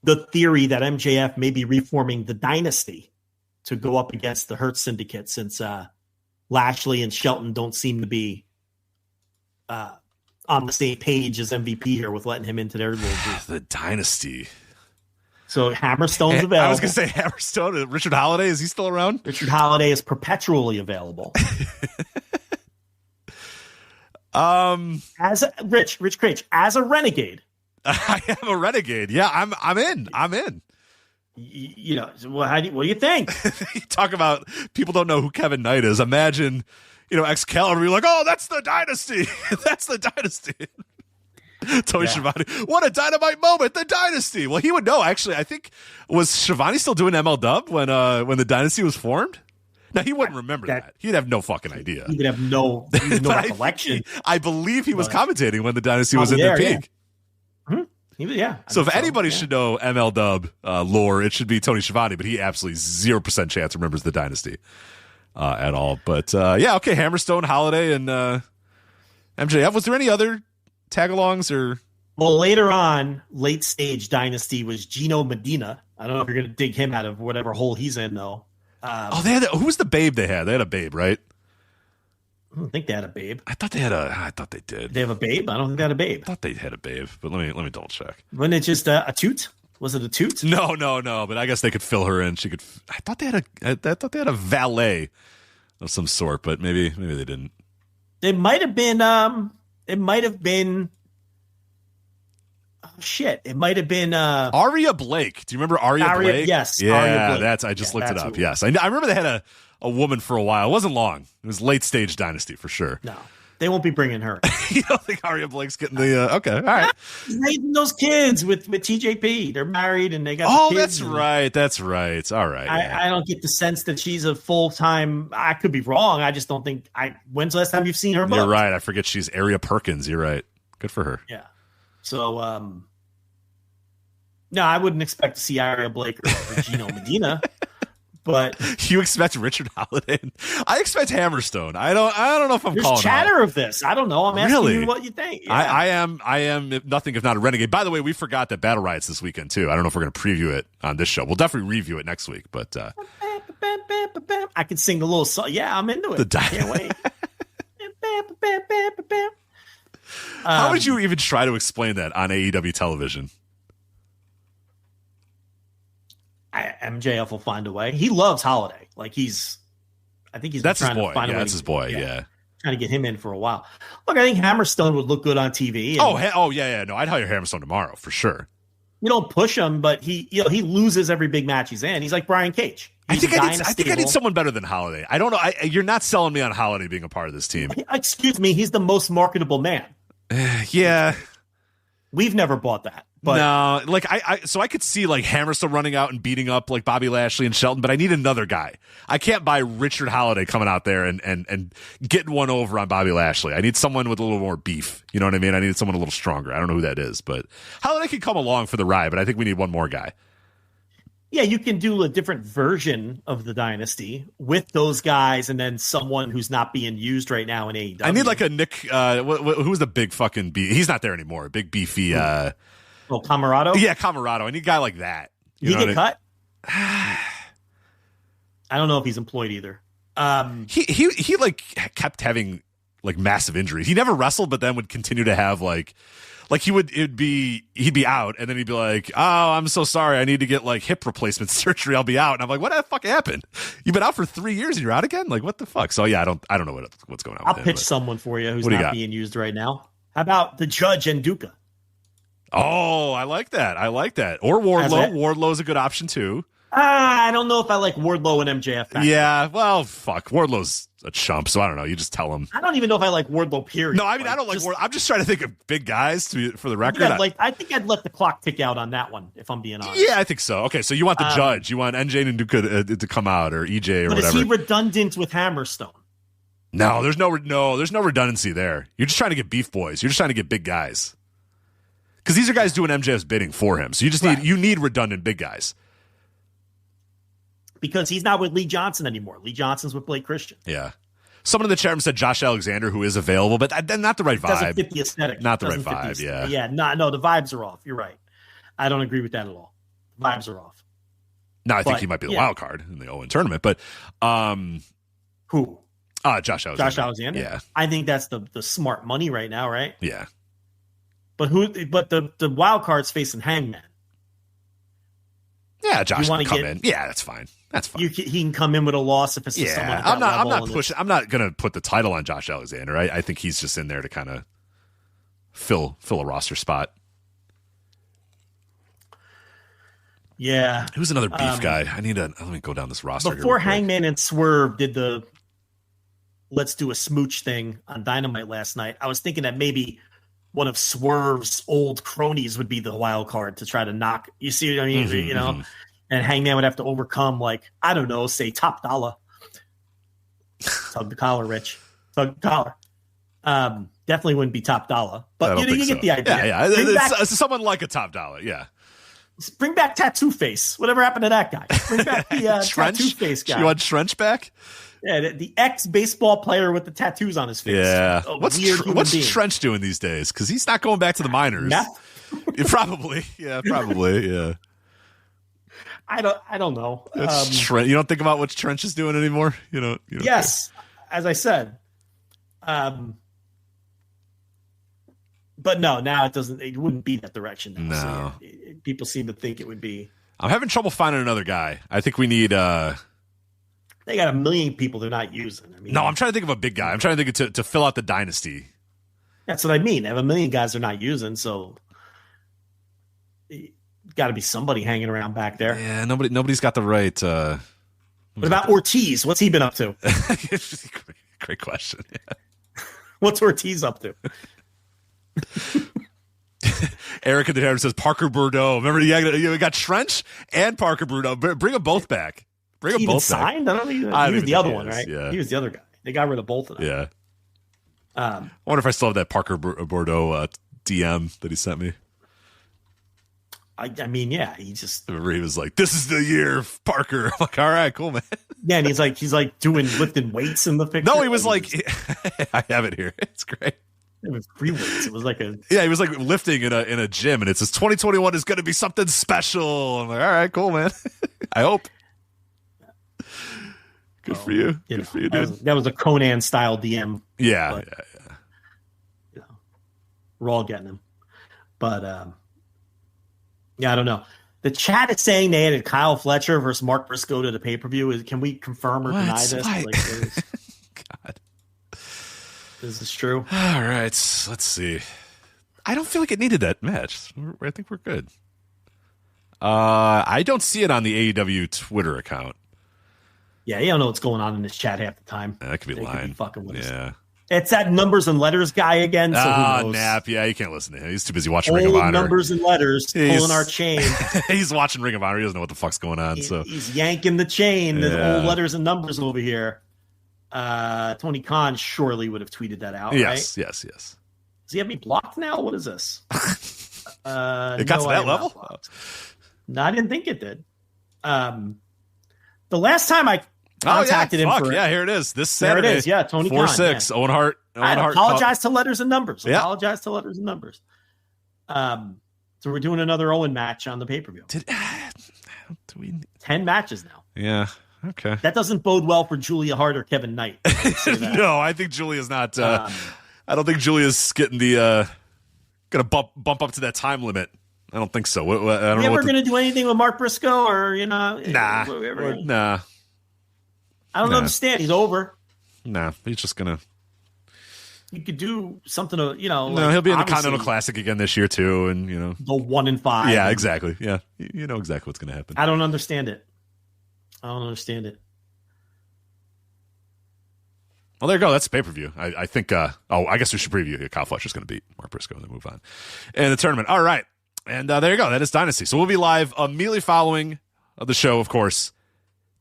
the theory that MJF may be reforming the Dynasty to go up against the Hurt Syndicate, since Lashley and Shelton don't seem to be on the same page as MVP here with letting him into their little group? The Dynasty. So Hammerstone's available. I was going to say Hammerstone. Richard Holiday, is he still around? Richard Holiday is perpetually available. As Rich Critch, as a renegade. I am a renegade. Yeah, I'm in. You know, what do you think? You talk about people don't know who Kevin Knight is. Imagine, Excalibur, you're like, oh, that's the Dynasty. That's the Dynasty. Tony Schiavone. What a dynamite moment, the Dynasty. Well, he would know, actually. I think, was Schiavone still doing MLW when the Dynasty was formed? Now, he wouldn't remember that. He'd have no fucking idea. He would have no recollection. I believe he was commentating when the Dynasty was in their peak. Yeah. So if anybody should know MLW lore, it should be Tony Schiavone, but he absolutely 0% chance remembers the Dynasty at all. But okay, Hammerstone, Holiday, and MJF. Was there any other tag-alongs or? Well, later on, late stage Dynasty was Gino Medina. I don't know if you're going to dig him out of whatever hole he's in, though. Who was the babe they had? They had a babe, right? I don't think they had a babe. I thought they did. They have a babe? I don't think they had a babe. I thought they had a babe, but let me double check. Wasn't it just a toot? Was it a toot? No. But I guess they could fill her in. She could. I thought they had a valet of some sort, but maybe they didn't. It might have been. It might have been. Oh, shit! It might have been Aria Blake. Do you remember Aria Blake? Yes. Yeah, Aria Blake. I just looked it up. Yes, I remember they had a woman for a while. It wasn't long. It was late stage Dynasty for sure. No, they won't be bringing her. You don't think Aria Blake's getting the? Okay, all right. He's raising those kids with TJP. They're married and they got. Oh, kids that's right. All right. I don't get the sense that she's a full time. I could be wrong. I just don't think. When's the last time you've seen her? You're right. I forget she's Aria Perkins. You're right. Good for her. Yeah. So, no, I wouldn't expect to see Aria Blake or Gino Medina, but you expect Richard Holiday. I expect Hammerstone. I don't know if I'm there's calling chatter of this. I don't know. I'm asking you what you think. Yeah. I am nothing if not a renegade. By the way, we forgot that Battle Riot's this weekend too. I don't know if we're going to preview it on this show. We'll definitely review it next week. But I can sing a little song. Yeah, I'm into it. Can't wait. How would you even try to explain that on AEW television? MJF will find a way. He loves Holiday. I think he's that's trying his boy. to find a way. That's his boy. Yeah. Trying to get him in for a while. Look, I think Hammerstone would look good on TV. Yeah. No, I'd hire Hammerstone tomorrow for sure. You don't push him, but he loses every big match he's in. He's like Brian Cage. I think I need someone better than Holiday. I don't know. You're not selling me on Holiday being a part of this team. Excuse me, he's the most marketable man. Yeah. We've never bought that. But no, like so I could see like Hammerstone running out and beating up like Bobby Lashley and Shelton, but I need another guy. I can't buy Richard Holiday coming out there and getting one over on Bobby Lashley. I need someone with a little more beef. You know what I mean? I need someone a little stronger. I don't know who that is, but Holiday can come along for the ride, but I think we need one more guy. Yeah, you can do a different version of the Dynasty with those guys and then someone who's not being used right now in AEW. I need like a Nick, who's the big fucking he's not there anymore. Big beefy, Camarado? Yeah, Camarado. I need a guy like that. He get cut? I don't know if he's employed either. He like kept having like massive injuries. He never wrestled, but then would continue to have like he'd be out, and then he'd be like, "Oh, I'm so sorry. I need to get like hip replacement surgery. I'll be out." And I'm like, "What the fuck happened? You've been out for 3 years and you're out again? Like, what the fuck?" So yeah, I don't know what's going on. I'll pitch someone for you who's not being used right now. How about the Judge and Duca? Oh, I like that. Or Wardlow. Wardlow's a good option too. I don't know if I like Wardlow and MJF. Yeah, well, fuck. Wardlow's a chump, so I don't know. You just tell him. I don't even know if I like Wardlow, period. No, I mean, I don't like Wardlow. I'm just trying to think of big guys for the record. I think I'd let the clock tick out on that one, if I'm being honest. Yeah, I think so. Okay, so you want the Judge. You want NJ and Duca to come out, or EJ or whatever. But is he redundant with Hammerstone? No, there's no redundancy there. You're just trying to get beef boys. You're just trying to get big guys. Because these are guys doing MJF's bidding for him. So you just need redundant big guys. Because he's not with Lee Johnson anymore. Lee Johnson's with Blake Christian. Yeah. Someone in the chat room said Josh Alexander, who is available, but not the right vibe. Doesn't fit the aesthetic. Not the right vibe, yeah. Yeah, no, the vibes are off. You're right. I don't agree with that at all. The vibes are off. No, I think he might be the wild card in the Owen tournament, but who? Josh Alexander. Josh Alexander? Yeah. I think that's the smart money right now, right? Yeah. But the wild card's facing Hangman. Yeah, Josh can come in. Yeah, that's fine. That's fine. He can come in with a loss if it's just someone. I'm not pushing. I'm not going to put the title on Josh Alexander. I think he's just in there to kind of fill a roster spot. Yeah. Who's another beef guy? Let me go down this roster. Before Hangman and Swerve did the let's do a smooch thing on Dynamite last night, I was thinking that maybe one of Swerve's old cronies would be the wild card to try to knock. You see what I mean? You know, and Hangman would have to overcome, like, I don't know, say Top Dollar. Tug the collar, Rich. Tug the collar. Definitely wouldn't be Top Dollar, but you get the idea. Yeah. It's someone like a Top Dollar. Yeah. Bring back Tattoo Face. Whatever happened to that guy? Bring back the Tattoo Face guy. You want Trench back? Yeah, the ex-baseball player with the tattoos on his face. Yeah. What's Trench doing these days? Because he's not going back to the minors. Probably. Yeah, probably. Yeah. I don't know. You don't think about what Trench is doing anymore? You don't yes, as I said. But no, now it wouldn't be that direction now. No. So people seem to think it would be. I'm having trouble finding another guy. I think we need they got a million people they're not using. I mean, no, I'm trying to think of a big guy. I'm trying to think to fill out the dynasty. That's what I mean. They have a million guys they're not using, so got to be somebody hanging around back there. Yeah, nobody's got the right. What about Ortiz? What's he been up to? Great question. Yeah. What's Ortiz up to? Eric in the chat says Parker Bordeaux. Remember, you got Trench and Parker Bordeaux. Bring them both back. Bring them both signed? back. I don't know. He was the other one, right? Yeah. He was the other guy. They got rid of both of them. Yeah. I wonder if I still have that Parker Bordeaux DM that he sent me. I mean, yeah. He was like, "This is the year, Parker." I'm like, "All right, cool, man." Yeah, and he's like lifting weights in the picture. No, he was like, I have it here. It's great. It was free weights. It was like he was like lifting in a gym, and it says 2021 is going to be something special. I'm like, all right, cool, man. I hope. Good for you. Good for you, dude. That was a Conan style DM. Yeah, but, yeah. We're all getting them, but yeah, I don't know. The chat is saying they added Kyle Fletcher versus Mark Briscoe to the pay-per-view. Can we confirm or deny this? God. Is this true? All right, let's see. I don't feel like it needed that match. I think we're good. I don't see it on the AEW Twitter account. Yeah, you don't know what's going on in this chat half the time. That could be lying. Fucking with us. Yeah. It's that numbers and letters guy again. So who knows? Nap. Yeah, you can't listen to him. He's too busy watching Ring of Honor. Numbers and letters, pulling our chain. He's watching Ring of Honor. He doesn't know what the fuck's going on. He's yanking the chain. The old letters and numbers over here. Tony Khan surely would have tweeted that out. Yes, right? yes. Does he have me blocked now? What is this? It got to that level? No, I didn't think it did. The last time I contacted him for here it is. This Saturday. There it is. Yeah, Tony 4-6. Owen Hart. I apologize to letters and numbers. Yeah. Apologize to letters and numbers. So we're doing another Owen match on the pay-per-view. 10 matches now. Yeah. Okay. That doesn't bode well for Julia Hart or Kevin Knight. No, I think Julia's not. I don't think Julia's getting the gonna bump up to that time limit. I don't think so. I don't know. We're gonna do anything with Mark Briscoe, or nah. I don't understand. He's over. Nah, he's just gonna. You could do something to, No, he'll be in the Continental Classic again this year too, and the 1-5. Yeah, exactly. Yeah, you know exactly what's gonna happen. I don't understand it. Well, there you go. That's the pay-per-view. I think. I guess we should preview. Kyle Fletcher's going to beat Mark Briscoe and then move on. And the tournament. All right. And there you go. That is Dynasty. So we'll be live immediately following the show, of course.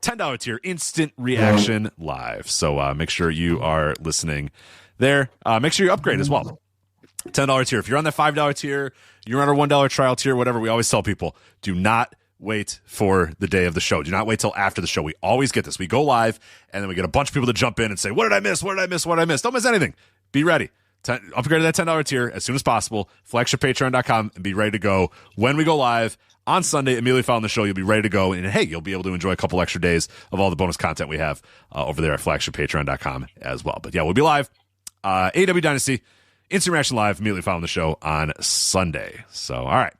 $10 tier, instant reaction live. So make sure you are listening there. Make sure you upgrade as well. $10 tier. If you're on the $5 tier, you're on our $1 trial tier, whatever. We always tell people, do not wait for the day of the show. Do not wait till after the show. We always get this. We go live, and then we get a bunch of people to jump in and say, what did I miss? What did I miss? What did I miss? Don't miss anything. Be ready. Upgrade to that $10 tier as soon as possible. FlagshipPatreon.com and be ready to go. When we go live on Sunday, immediately following the show, you'll be ready to go. And, hey, you'll be able to enjoy a couple extra days of all the bonus content we have over there at FlagshipPatreon.com as well. But, yeah, we'll be live. AEW Dynasty, instant reaction live, immediately following the show on Sunday. So, all right.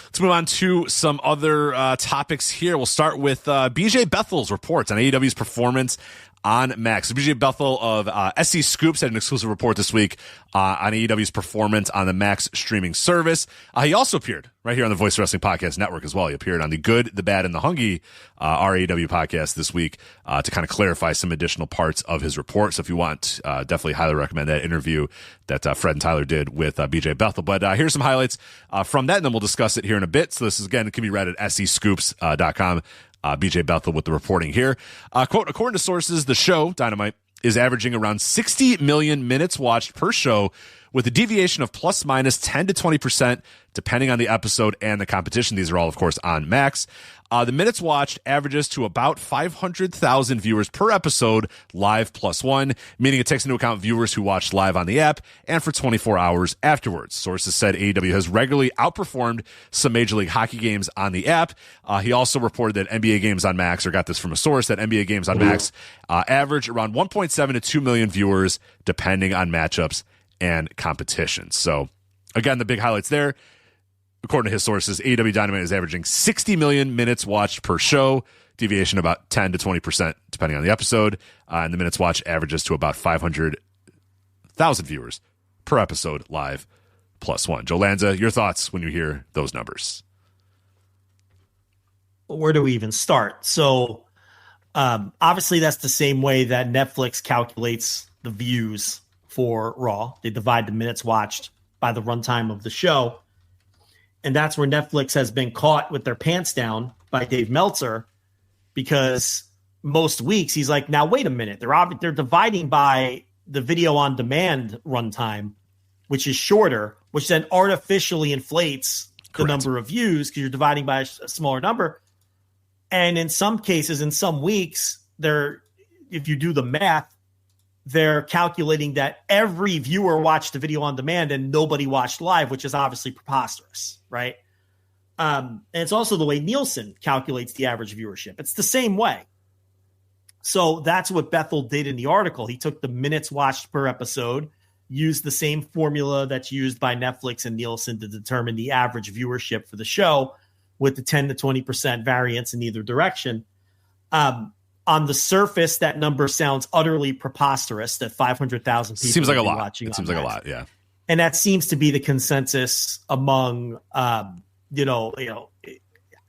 Let's move on to some other topics here. We'll start with BJ Bethel's reports on AEW's performance on Max. So BJ Bethel of SC Scoops had an exclusive report this week on AEW's performance on the Max streaming service. He also appeared right here on the Voice Wrestling Podcast Network as well. He appeared on the Good, the Bad, and the Hungy AEW podcast this week to kind of clarify some additional parts of his report. So if you want, definitely highly recommend that interview that Fred and Tyler did with BJ Bethel. But here's some highlights from that, and then we'll discuss it here in a bit. So this is, again, it can be read at SCScoops.com. BJ Bethel with the reporting here. Quote, according to sources, the show, Dynamite, is averaging around 60 million minutes watched per show, with a deviation of plus minus 10 to 20%, depending on the episode and the competition. These are all, of course, on Max. The minutes watched averages to about 500,000 viewers per episode, live plus one, meaning it takes into account viewers who watched live on the app and for 24 hours afterwards. Sources said AEW has regularly outperformed some Major League Hockey games on the app. He also reported that NBA games on Max, or got this from a source, that NBA games on Max average around 1.7 to 2 million viewers, depending on matchups and competition. So, again, the big highlights there. According to his sources, AEW Dynamite is averaging 60 million minutes watched per show, deviation about 10 to 20%, depending on the episode. And the minutes watched averages to about 500,000 viewers per episode, live plus one. Joe Lanza, your thoughts when you hear those numbers? Where do we even start? So, obviously, that's the same way that Netflix calculates the views for Raw. They divide the minutes watched by the runtime of the show. And that's where Netflix has been caught with their pants down by Dave Meltzer, because most weeks he's like, now, wait a minute. They're dividing by the video on demand runtime, which is shorter, which then artificially inflates the number of views because you're dividing by a smaller number. And in some cases, in some weeks, if you do the math, they're calculating that every viewer watched the video on demand and nobody watched live, which is obviously preposterous, right? And it's also the way Nielsen calculates the average viewership. It's the same way. So that's what Bethel did in the article. He took the minutes watched per episode, used the same formula that's used by Netflix and Nielsen to determine the average viewership for the show, with the 10 to 20% variance in either direction. On the surface, that number sounds utterly preposterous, that 500,000 people seems like a lot. Watching. It seems like a lot, yeah. And that seems to be the consensus among,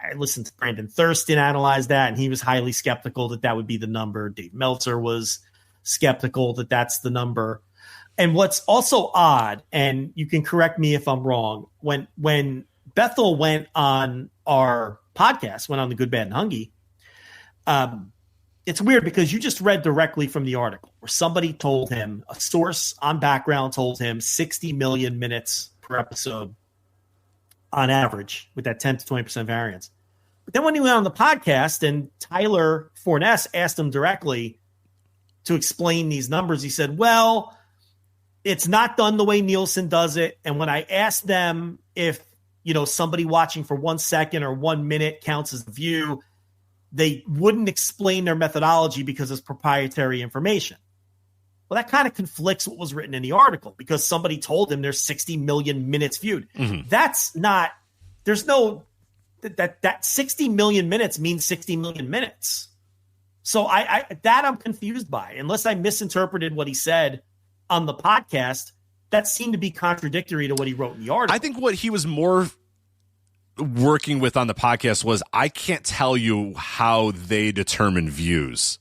I listened to Brandon Thurston analyze that, and he was highly skeptical that that would be the number. Dave Meltzer was skeptical that that's the number. And what's also odd, and you can correct me if I'm wrong, when Bethel went on our podcast, went on the Good, Bad, and Hungry, it's weird because you just read directly from the article where somebody told him, a source on Background told him 60 million minutes per episode on average with that 10 to 20% variance. But then when he went on the podcast and Tyler Forness asked him directly to explain these numbers, he said, well, it's not done the way Nielsen does it. And when I asked them if, somebody watching for 1 second or 1 minute counts as a view, they wouldn't explain their methodology because it's proprietary information. Well, that kind of conflicts what was written in the article because somebody told him there's 60 million minutes viewed. Mm-hmm. That's not, there's no, that 60 million minutes means 60 million minutes. So I'm confused by, unless I misinterpreted what he said on the podcast, that seemed to be contradictory to what he wrote in the article. I think what he was more working with on the podcast was, I can't tell you how they determine views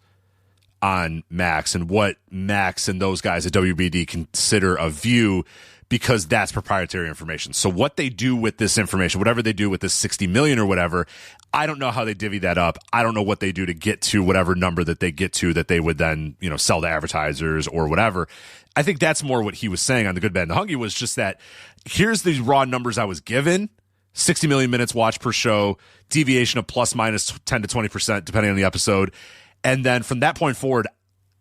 on Max and what Max and those guys at WBD consider a view, because that's proprietary information. So what they do with this information, whatever they do with this 60 million or whatever, I don't know how they divvy that up. I don't know what they do to get to whatever number that they get to that they would then, sell to advertisers or whatever. I think that's more what he was saying on the Good, Bad, and the Hungry, was just that here's these raw numbers I was given. 60 million minutes watched per show, deviation of plus minus 10 to 20%, depending on the episode. And then from that point forward,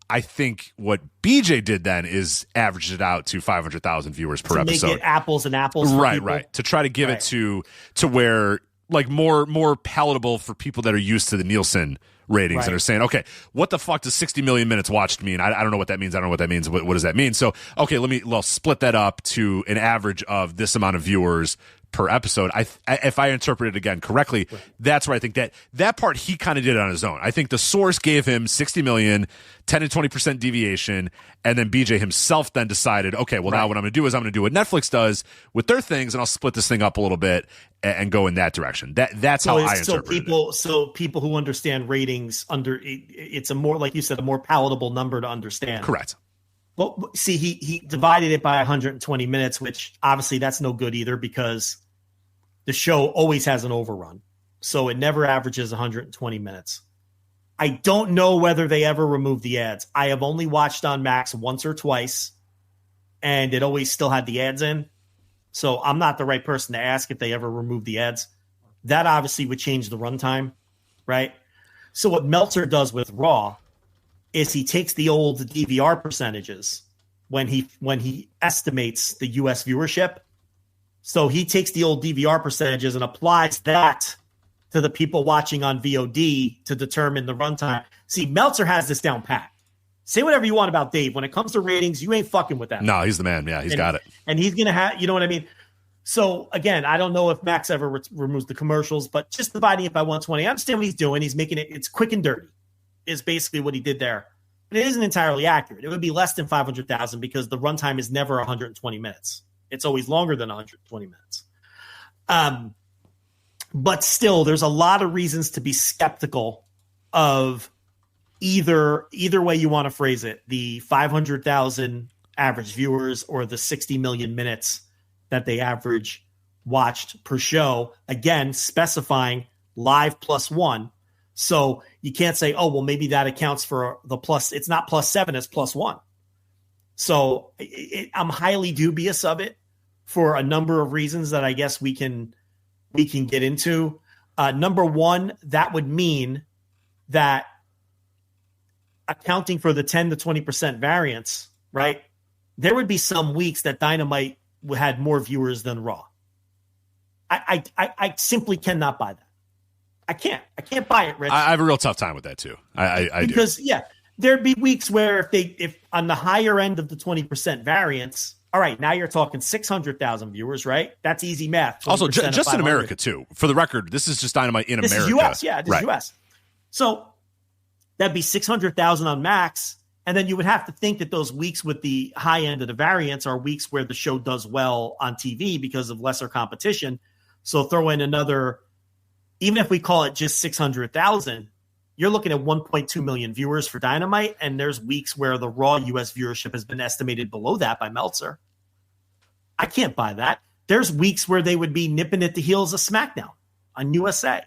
I think what BJ did then is averaged it out to 500,000 viewers per episode. Make it apples and apples. Right. To try to give it to where, like, more palatable for people that are used to the Nielsen ratings and are saying, okay, what the fuck does 60 million minutes watched mean? I don't know what that means. I don't know what that means. What does that mean? So, okay, let's split that up to an average of this amount of viewers per episode. If I interpret it again correctly, that's where I think that part he kind of did on his own. I think the source gave him 60 million, 10 to 20% deviation, and then BJ himself then decided, okay, well, now what I'm going to do is I'm going to do what Netflix does with their things, and I'll split this thing up a little bit and go in that direction. That's how I interpret it. So people who understand ratings, it's a more, like you said, a more palatable number to understand. Correct. Well, see, he divided it by 120 minutes, which obviously that's no good either because the show always has an overrun. So it never averages 120 minutes. I don't know whether they ever remove the ads. I have only watched on Max once or twice, and it always still had the ads in. So I'm not the right person to ask if they ever remove the ads. That obviously would change the runtime, right? So what Meltzer does with Raw is he takes the old DVR percentages when he estimates the US viewership. So he takes the old DVR percentages and applies that to the people watching on VOD to determine the runtime. See, Meltzer has this down pat. Say whatever you want about Dave. When it comes to ratings, you ain't fucking with that. No, he's the man. Yeah, he's got it. And he's going to have, you know what I mean? So, again, I don't know if Max ever removes the commercials, but just dividing it by 120, I understand what he's doing. He's making it's quick and dirty is basically what he did there. But it isn't entirely accurate. It would be less than 500,000 because the runtime is never 120 minutes. It's always longer than 120 minutes. But still, there's a lot of reasons to be skeptical of either way you want to phrase it, the 500,000 average viewers or the 60 million minutes that they average watched per show. Again, specifying live +1. So you can't say, oh, well, maybe that accounts for the plus. It's not +7, it's +1. So I'm highly dubious of it for a number of reasons that I guess we can get into. Number one, that would mean that accounting for the 10 to 20% variance, right? There would be some weeks that Dynamite had more viewers than Raw. I simply cannot buy that. I can't buy it, Rich. I have a real tough time with that too. I because do. Yeah, there'd be weeks where if on the higher end of the 20% variance, all right, now you're talking 600,000 viewers, right? That's easy math. Also, just in America too. For the record, this is just Dynamite in America. This is U.S. Yeah, this is U.S. So that'd be 600,000 on Max, and then you would have to think that those weeks with the high end of the variance are weeks where the show does well on TV because of lesser competition. So throw in another even if we call it just 600,000, you're looking at 1.2 million viewers for Dynamite, and there's weeks where the Raw US viewership has been estimated below that by Meltzer. I can't buy that. There's weeks where they would be nipping at the heels of SmackDown on USA.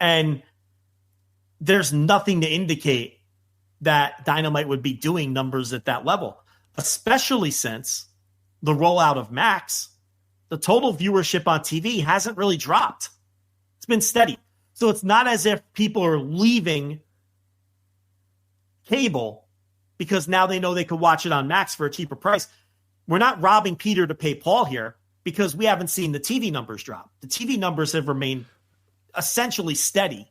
And there's nothing to indicate that Dynamite would be doing numbers at that level, especially since the rollout of Max, the total viewership on TV hasn't really dropped. It's been steady. So it's not as if people are leaving cable because now they know they could watch it on Max for a cheaper price. We're not robbing Peter to pay Paul here because we haven't seen the TV numbers drop. The TV numbers have remained essentially steady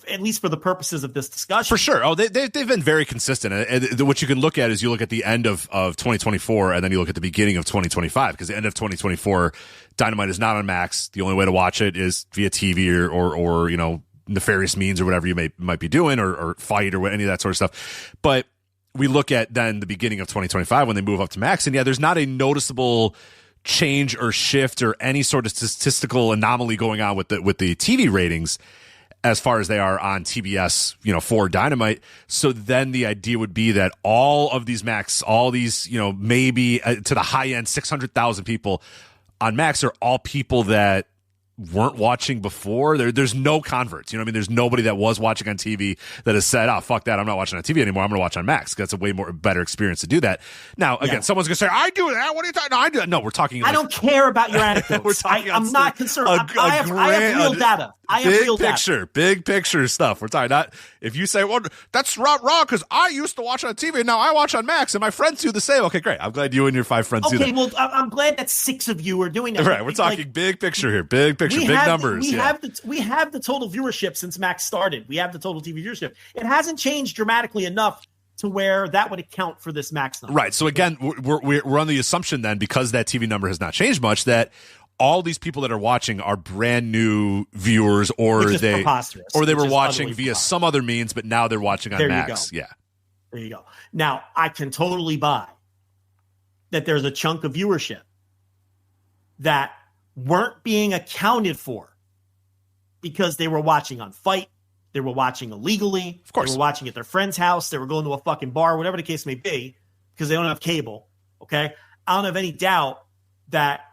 at least for the purposes of this discussion. For sure. Oh, they've been very consistent. And what you can look at is you look at the end of 2024 and then you look at the beginning of 2025, because the end of 2024, Dynamite is not on Max. The only way to watch it is via TV or nefarious means or whatever you might be doing or fight or any of that sort of stuff. But we look at then the beginning of 2025 when they move up to Max, and there's not a noticeable change or shift or any sort of statistical anomaly going on with the TV ratings as far as they are on TBS, for Dynamite. So then the idea would be that all of these Max, all these, maybe to the high end, 600,000 people on Max are all people that weren't watching before. There's no converts. There's nobody that was watching on TV that has said, oh, fuck that, I'm not watching on TV anymore. I'm going to watch on Max. That's a way better experience to do that. Now, again, someone's going to say, I do that. What are you talking? No, I do that. No, we're talking. I don't care about your anecdotes. I'm not concerned. I have real data. I have real data. Big picture stuff. We're talking not if you say, well, that's wrong because I used to watch on TV and now I watch on Max and my friends do the same. Okay, great. I'm glad you and your 5 friends do that. Okay, well, I'm glad that 6 of you are doing that. Right, we're talking big picture here. Big picture, big numbers. We have the total viewership since Max started. We have the total TV viewership. It hasn't changed dramatically enough to where that would account for this Max number. Right. So again, we're on the assumption then, because that TV number has not changed much, that all these people that are watching are brand new viewers, or they were watching via some other means, but now they're watching on Max. Yeah. There you go. Now, I can totally buy that there's a chunk of viewership that weren't being accounted for because they were watching on Fight, they were watching illegally, of course, they were watching at their friend's house, they were going to a fucking bar, whatever the case may be, because they don't have cable. Okay. I don't have any doubt that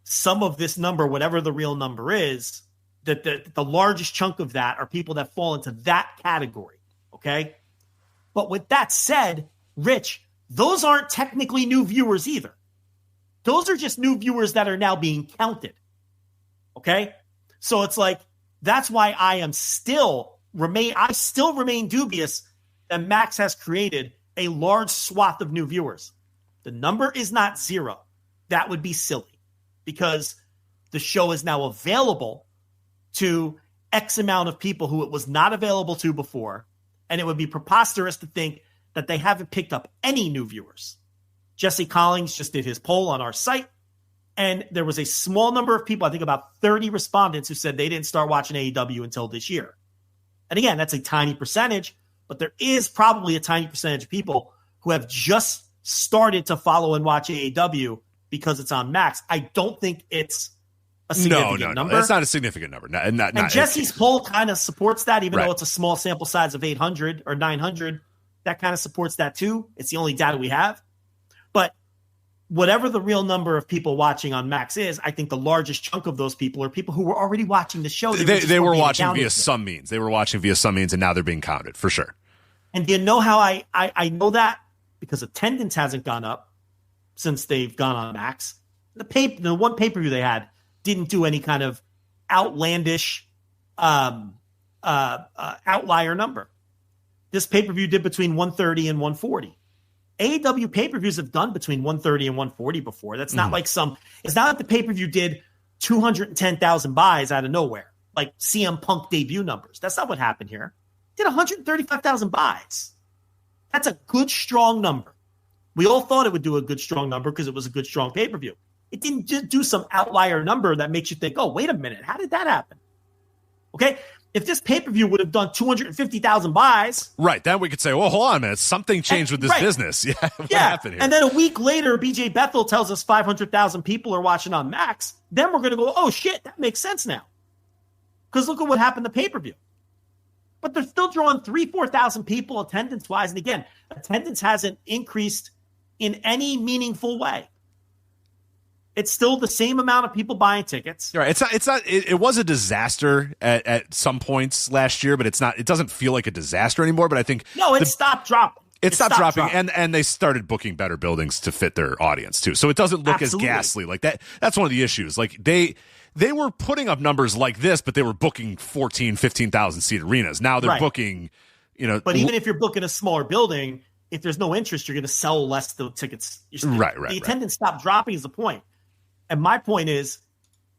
some of this number, whatever the real number is, that the largest chunk of that are people that fall into that category. Okay. But with that said, Rich, those aren't technically new viewers either. Those are just new viewers that are now being counted. Okay. So it's like, that's why I still remain dubious that Max has created a large swath of new viewers. The number is not 0. That would be silly, because the show is now available to X amount of people who it was not available to before. And it would be preposterous to think that they haven't picked up any new viewers. Jesse Collins just did his poll on our site, and there was a small number of people, I think about 30 respondents, who said they didn't start watching AEW until this year. And again, that's a tiny percentage, but there is probably a tiny percentage of people who have just started to follow and watch AEW because it's on Max. I don't think it's a significant number. No, that's not a significant number. And Jesse's poll kind of supports that, even though it's a small sample size of 800 or 900. That kind of supports that too. It's the only data we have. But whatever the real number of people watching on Max is, I think the largest chunk of those people are people who were already watching the show. They were watching via some means. They were watching via some means, and now they're being counted for sure. And do you know how I know that? Because attendance hasn't gone up since they've gone on Max. The one pay-per-view they had didn't do any kind of outlandish outlier number. This pay-per-view did between 130 and 140. AEW pay-per-views have done between 130 and 140 before. That's not like it's not like the pay-per-view did 210,000 buys out of nowhere, like CM Punk debut numbers. That's not what happened here. It did 135,000 buys. That's a good, strong number. We all thought it would do a good, strong number because it was a good, strong pay-per-view. It didn't just do some outlier number that makes you think, oh, wait a minute, how did that happen? Okay? if this pay-per-view would have done 250,000 buys. Right. Then we could say, well, hold on a minute. Something changed with this business. Yeah. What happened here? And then a week later, BJ Bethel tells us 500,000 people are watching on Max. Then we're going to go, oh, shit, that makes sense now. Because look at what happened to pay-per-view. But they're still drawing 4,000 people attendance-wise. And again, attendance hasn't increased in any meaningful way. It's still the same amount of people buying tickets. Right. It was a disaster at some points last year, but it doesn't feel like a disaster anymore. But I think it stopped dropping. It stopped dropping. And they started booking better buildings to fit their audience too. So it doesn't look as ghastly like that. That's one of the issues. Like they were putting up numbers like this, but they were booking 15,000 seat arenas. Now they're booking, But even if you're booking a smaller building, if there's no interest, you're going to sell less of the tickets. Right. The attendance stopped dropping is the point. And my point is,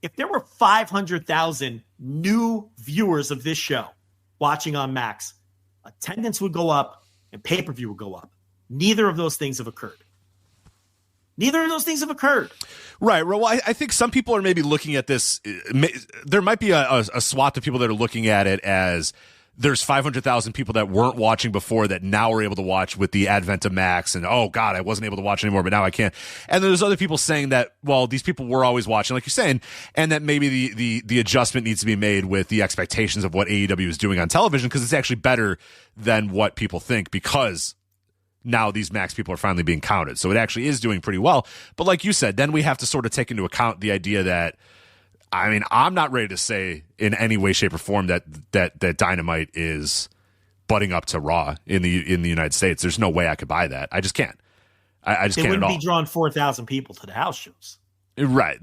if there were 500,000 new viewers of this show watching on Max, attendance would go up and pay-per-view would go up. Neither of those things have occurred. Right. Well, I think some people are maybe looking at this. There might be a swath of people that are looking at it as there's 500,000 people that weren't watching before that now are able to watch with the advent of Max. And, oh, God, I wasn't able to watch anymore, but now I can. And then there's other people saying that, well, these people were always watching, like you're saying, and that maybe the adjustment needs to be made with the expectations of what AEW is doing on television because it's actually better than what people think because now these Max people are finally being counted. So it actually is doing pretty well. But like you said, then we have to sort of take into account the idea that, I mean, I'm not ready to say in any way, shape, or form that Dynamite is butting up to Raw in the United States. There's no way I could buy that. I just can't. I just can't at all. They wouldn't be drawing 4,000 people to the house shows. Right.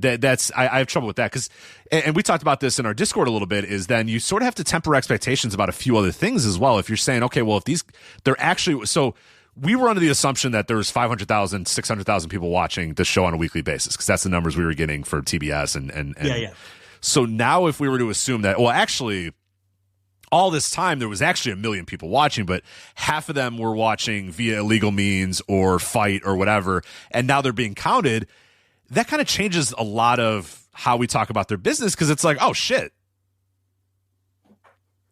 I have trouble with that because, and we talked about this in our Discord a little bit, is then you sort of have to temper expectations about a few other things as well. If you're saying, okay, well, if they're actually, so we were under the assumption that there was 500,000, 600,000 people watching the show on a weekly basis because that's the numbers we were getting for TBS. And So now if we were to assume that, well, actually, all this time there was actually 1 million people watching, but half of them were watching via illegal means or fight or whatever, and now they're being counted, that kind of changes a lot of how we talk about their business because it's like, oh, shit.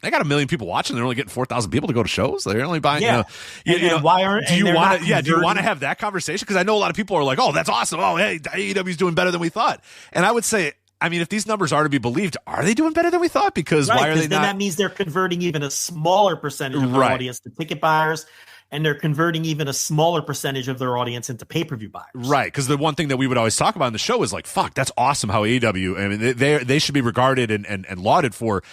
They got 1 million people watching. They're only getting 4,000 people to go to shows. They're only buying. Why aren't? Do you want to? Yeah. Do you want to have that conversation? Because I know a lot of people are like, "Oh, that's awesome. Oh, hey, AEW's doing better than we thought." And I would say, I mean, if these numbers are to be believed, are they doing better than we thought? Because why are they not? Then that means they're converting even a smaller percentage of their audience to ticket buyers, and they're converting even a smaller percentage of their audience into pay-per-view buyers. Right. Because the one thing that we would always talk about in the show is like, "Fuck, that's awesome." How AEW, I mean, they should be regarded and lauded for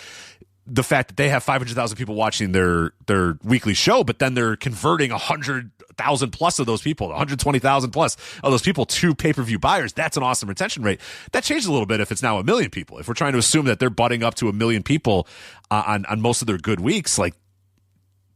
the fact that they have 500,000 people watching their weekly show, but then they're converting 100,000 plus of those people, 120,000 plus of those people to pay-per-view buyers. That's an awesome retention rate. That changes a little bit if it's now 1 million people. If we're trying to assume that they're butting up to 1 million people on most of their good weeks, like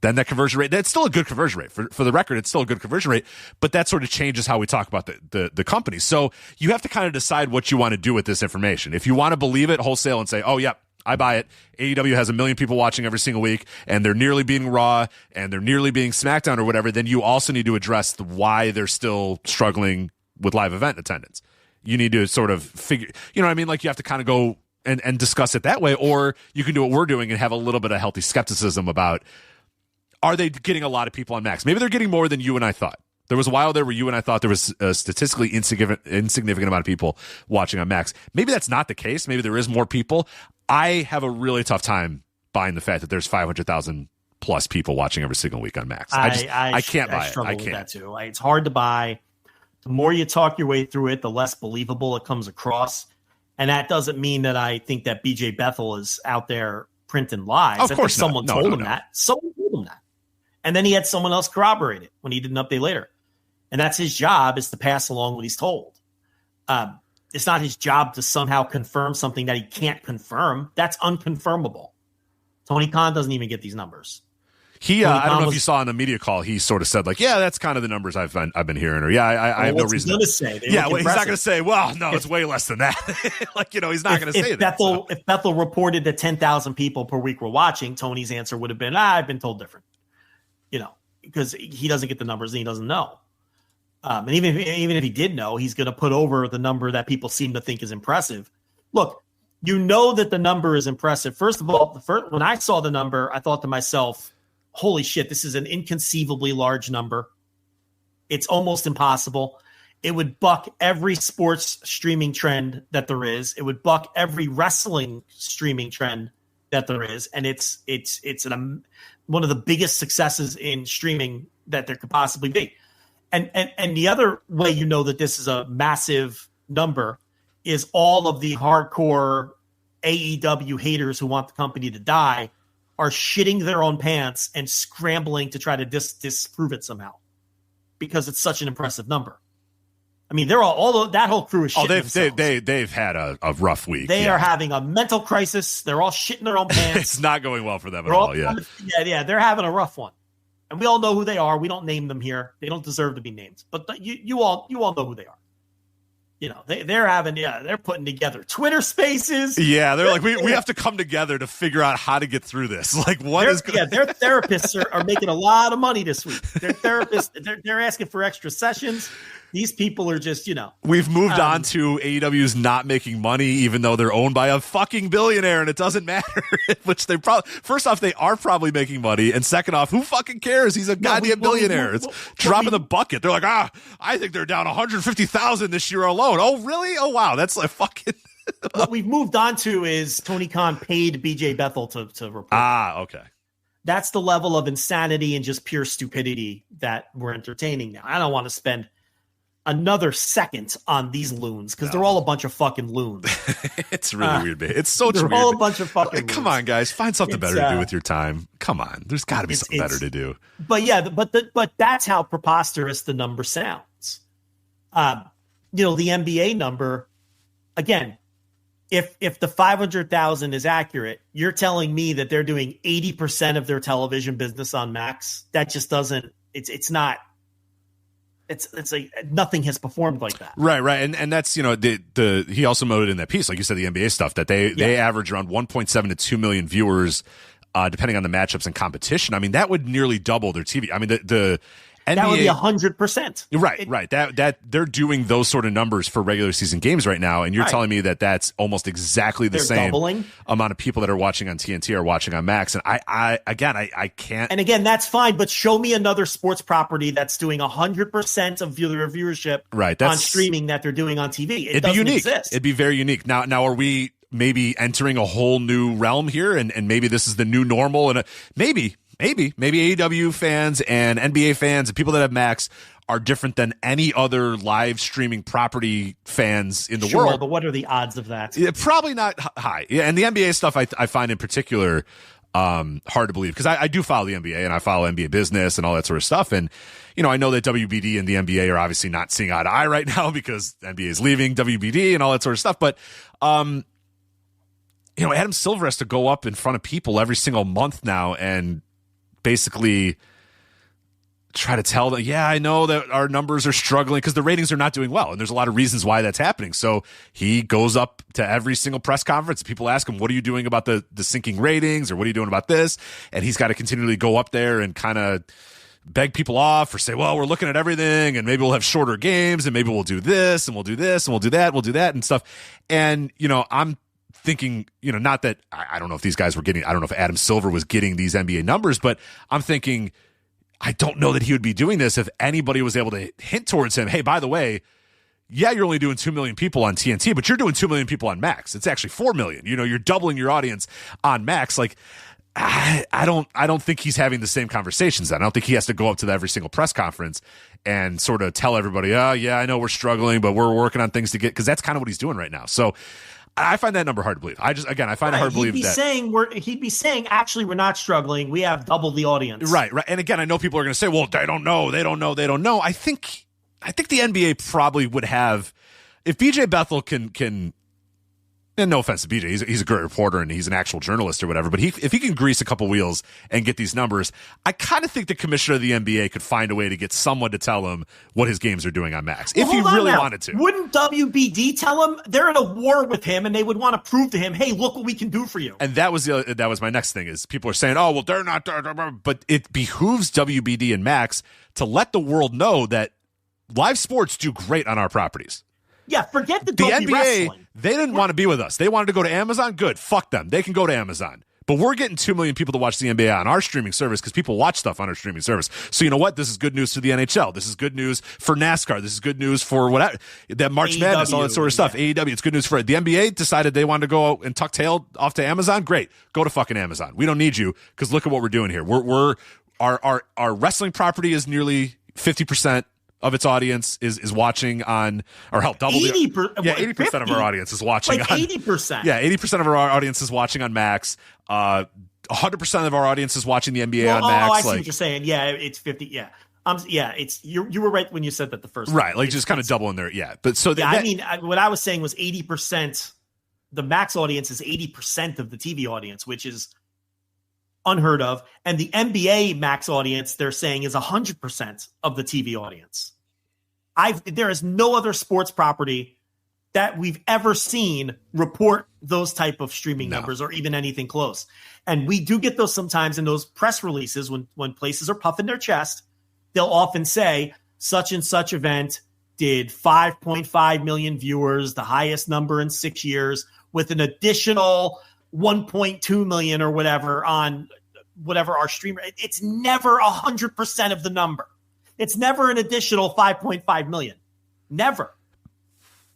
then that conversion rate, that's still a good conversion rate. For the record, it's still a good conversion rate, but that sort of changes how we talk about the company. So you have to kind of decide what you want to do with this information. If you want to believe it wholesale and say, oh, yep, I buy it. AEW has 1 million people watching every single week, and they're nearly beating Raw, and they're nearly beating SmackDown or whatever, then you also need to address why they're still struggling with live event attendance. You need to sort of figure, you know what I mean? Like you have to kind of go and discuss it that way, or you can do what we're doing and have a little bit of healthy skepticism about, are they getting a lot of people on Max? Maybe they're getting more than you and I thought. There was a while there where you and I thought there was a statistically insignificant amount of people watching on Max. Maybe that's not the case. Maybe there is more people. I have a really tough time buying the fact that there's 500,000 plus people watching every single week on Max. I can't buy it. I can't. With that too. It's hard to buy. The more you talk your way through it, the less believable it comes across. And that doesn't mean that I think that BJ Bethel is out there printing lies. Of course not. Someone told him that. Someone told him that. And then he had someone else corroborate it when he did an update later. And that's his job, is to pass along what he's told. It's not his job to somehow confirm something that he can't confirm. That's unconfirmable. Tony Khan doesn't even get these numbers. I don't know if you saw on the media call, he sort of said like, yeah, that's kind of the numbers I've been hearing, or I have no reason to say. He's not going to say, well, no, it's way less than that. Like, he's not going to say that. If Bethel reported that 10,000 people per week were watching, Tony's answer would have been, I've been told different, because he doesn't get the numbers and he doesn't know. And even if he did know, he's going to put over the number that people seem to think is impressive. Look, you know that the number is impressive. First of all, when I saw the number, I thought to myself, holy shit, this is an inconceivably large number. It's almost impossible. It would buck every sports streaming trend that there is. It would buck every wrestling streaming trend that there is. And it's one of the biggest successes in streaming that there could possibly be. And the other way you know that this is a massive number is all of the hardcore AEW haters who want the company to die are shitting their own pants and scrambling to try to disprove it somehow because it's such an impressive number. I mean, they're all that whole crew is shitting they've had a rough week. They are having a mental crisis. They're all shitting their own pants. It's not going well for them at all. Yeah, they're having a rough one. And we all know who they are. We don't name them here. They don't deserve to be named. But you all know who they are. You know, they're putting together Twitter Spaces. Yeah, they're like, we have to come together to figure out how to get through this. Like, their therapists are making a lot of money this week. Their therapists, they're asking for extra sessions. These people are just, We've moved on to AEW's not making money, even though they're owned by a fucking billionaire, and it doesn't matter. Which they first off, they are probably making money, and second off, who fucking cares? He's a goddamn billionaire. It's dropping the bucket. They're like, I think they're down 150,000 this year alone. Oh, really? Oh, wow. That's like fucking. What we've moved on to is Tony Khan paid BJ Bethel to report. Okay. That's the level of insanity and just pure stupidity that we're entertaining now. I don't want to spend another second on these loons because they're all a bunch of fucking loons. It's really weird, man. It's so they're weird. All a bunch of fucking loons. Come on, guys, find something better to do with your time. Come on, there's got to be something better to do. But yeah, but that's how preposterous the number sounds. The NBA number, again, if the 500,000 is accurate, you're telling me that they're doing 80% of their television business on Max. That just doesn't. It's not. It's like nothing has performed like that. Right. And that's, he also noted in that piece, like you said, the NBA stuff, that they average around 1.7 to 2 million viewers, depending on the matchups and competition. I mean, that would nearly double their TV. I mean, the NBA, that would be 100%. Right. That they're doing those sort of numbers for regular season games right now, and you're telling me that that's almost exactly the same amount of people that are watching on TNT are watching on Max. And I can't. And again, that's fine, but show me another sports property that's doing 100% of their viewership on streaming that they're doing on TV. It doesn't exist. It'd be very unique. Now, are we maybe entering a whole new realm here, and maybe this is the new normal, and maybe AEW fans and NBA fans and people that have Max are different than any other live streaming property fans in the world. But what are the odds of that? Yeah, probably not high. Yeah, and the NBA stuff I find in particular hard to believe because I do follow the NBA and I follow NBA business and all that sort of stuff. And, I know that WBD and the NBA are obviously not seeing eye to eye right now because the NBA is leaving WBD and all that sort of stuff. But, Adam Silver has to go up in front of people every single month now and basically try to tell them, I know that our numbers are struggling because the ratings are not doing well. And there's a lot of reasons why that's happening. So he goes up to every single press conference. People ask him, what are you doing about the sinking ratings? Or what are you doing about this? And he's got to continually go up there and kind of beg people off or say, well, we're looking at everything and maybe we'll have shorter games and maybe we'll do this and we'll do this and we'll do that and stuff. And, I'm thinking, not that I don't know if these guys were getting, I don't know if Adam Silver was getting these NBA numbers, but I'm thinking, I don't know that he would be doing this if anybody was able to hint towards him. Hey, by the way, you're only doing 2 million people on TNT, but you're doing 2 million people on Max. It's actually 4 million. You're doubling your audience on Max. Like, I don't think he's having the same conversations then. I don't think he has to go up to every single press conference and sort of tell everybody, I know we're struggling, but we're working on things to get, because that's kind of what he's doing right now. So I find that number hard to believe. I find it hard to believe that he'd be saying, actually, we're not struggling. We have double the audience. Right. And again, I know people are going to say, well, they don't know. I think the NBA probably would have, if BJ Bethel can, and no offense to BJ, he's a great reporter and he's an actual journalist or whatever, but if he can grease a couple wheels and get these numbers, I kind of think the commissioner of the NBA could find a way to get someone to tell him what his games are doing on Max, if he really wanted to. Wouldn't WBD tell him? They're in a war with him and they would want to prove to him, hey, look what we can do for you. And that was my next thing is people are saying, oh, well, they're not, but it behooves WBD and Max to let the world know that live sports do great on our properties. Yeah, forget the NBA, wrestling. they didn't want to be with us. They wanted to go to Amazon. Good. Fuck them. They can go to Amazon. But we're getting 2 million people to watch the NBA on our streaming service because people watch stuff on our streaming service. So you know what? This is good news for the NHL. This is good news for NASCAR. This is good news for whatever. That March AEW, Madness, all that sort of stuff. yeah. AEW, it's good news for it. The NBA decided they wanted to go and tuck tail off to Amazon. Great. Go to fucking Amazon. We don't need you because look at what we're doing here. Our wrestling property is nearly 50% of its audience is watching on, or help double 80% of our audience is watching like on 80%. Yeah, 80% of our audience is watching on Max. 100% of our audience is watching the NBA on Max. I see what you're saying. Yeah, it's 50. Yeah. It's you were right when you said that the first right, time. like just kind of double in there. Yeah, but so what I was saying was 80%. The Max audience is 80% of the TV audience, which is unheard of. And the NBA Max audience, they're saying, is 100% of the TV audience. There is no other sports property that we've ever seen report those type of streaming numbers or even anything close. And we do get those sometimes in those press releases when places are puffing their chest. They'll often say such and such event did 5.5 million viewers, the highest number in 6 years, with an additional 1.2 million or whatever on whatever our streamer. It's never 100% of the number. It's never an additional 5.5 million. Never.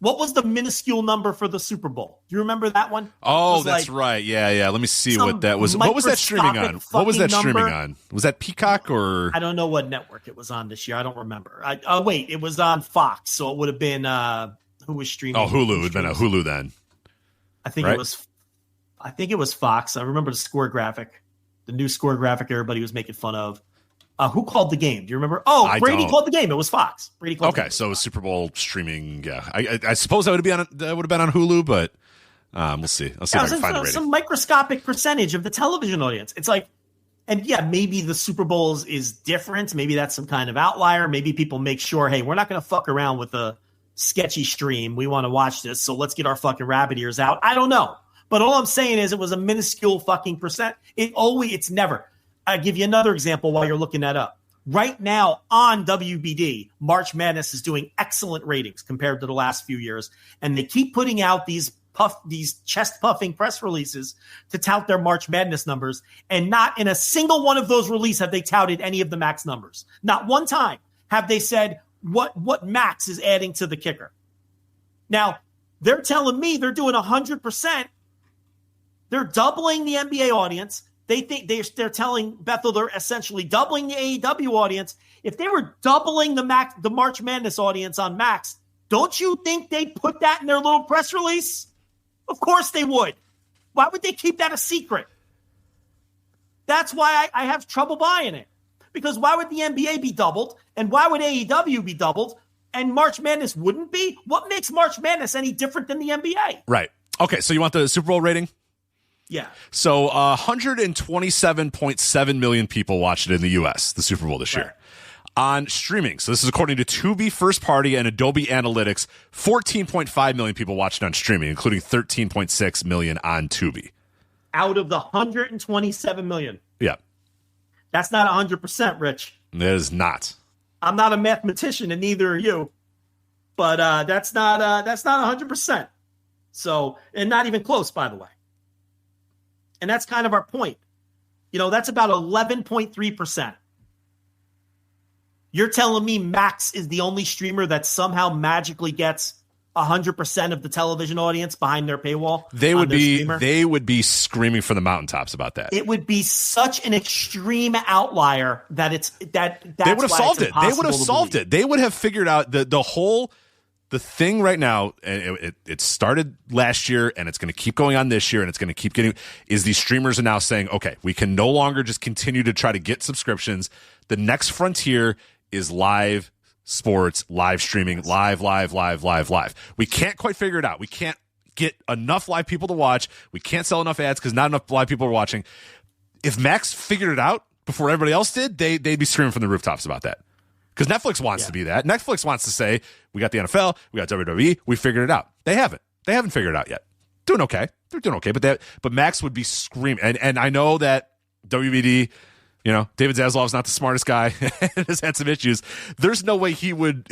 What was the minuscule number for the Super Bowl? Do you remember that one? Oh, that's right. Yeah. Let me see what that was. What was that streaming on? What was that streaming on? Was that Peacock or? I don't know what network it was on this year. I don't remember. Wait, it was on Fox, so it would have been who was streaming? Oh, Hulu. It would have been a Hulu then. I think it was Fox. I remember the score graphic, the new score graphic everybody was making fun of. Who called the game? Do you remember? Oh, Brady called the game. It was Fox. Brady called the game. So it was Super Bowl streaming. Yeah, I suppose that would have been on Hulu, but we'll see. I'll see if I can find the rating. Some microscopic percentage of the television audience. It's like, and yeah, maybe the Super Bowls is different. Maybe that's some kind of outlier. Maybe people make sure, hey, we're not going to fuck around with a sketchy stream. We want to watch this, so let's get our fucking rabbit ears out. I don't know, but all I'm saying is it was a minuscule fucking percent. It's never. I'll give you another example while you're looking that up. Right now on WBD, March Madness is doing excellent ratings compared to the last few years. And they keep putting out these chest puffing press releases to tout their March Madness numbers. And not in a single one of those releases have they touted any of the Max numbers. Not one time have they said what Max is adding to the kicker. Now, they're telling me they're doing 100%. They're doubling the NBA audience. They think they're telling Bethel they're essentially doubling the AEW audience. If they were doubling the March Madness audience on Max, don't you think they'd put that in their little press release? Of course they would. Why would they keep that a secret? That's why I have trouble buying it. Because why would the NBA be doubled? And why would AEW be doubled? And March Madness wouldn't be? What makes March Madness any different than the NBA? Right. Okay, so you want the Super Bowl rating? Yeah. So 127.7 million people watched it in the U.S., the Super Bowl this year. On streaming, so this is according to Tubi First Party and Adobe Analytics, 14.5 million people watched it on streaming, including 13.6 million on Tubi. Out of the 127 million. Yeah. That's not 100%, Rich. It is not. I'm not a mathematician, and neither are you. But that's not 100%. So, and not even close, by the way. And that's kind of our point. That's about 11.3%. You're telling me Max is the only streamer that somehow magically gets 100% of the television audience behind their paywall? They would be screaming from the mountaintops about that. It would be such an extreme outlier that that's they would have solved it. They would have solved it. They would have figured out the thing right now, and it started last year, and it's going to keep going on this year, and it's going to keep getting, is these streamers are now saying, okay, we can no longer just continue to try to get subscriptions. The next frontier is live sports, live streaming, live. We can't quite figure it out. We can't get enough live people to watch. We can't sell enough ads because not enough live people are watching. If Max figured it out before everybody else did, they'd be screaming from the rooftops about that. Because Netflix wants to be that. Netflix wants to say, we got the NFL, we got WWE, we figured it out. They haven't. They haven't figured it out yet. Doing okay. They're doing okay. But Max would be screaming. And I know that WBD, David Zaslav's not the smartest guy and has had some issues. There's no way he would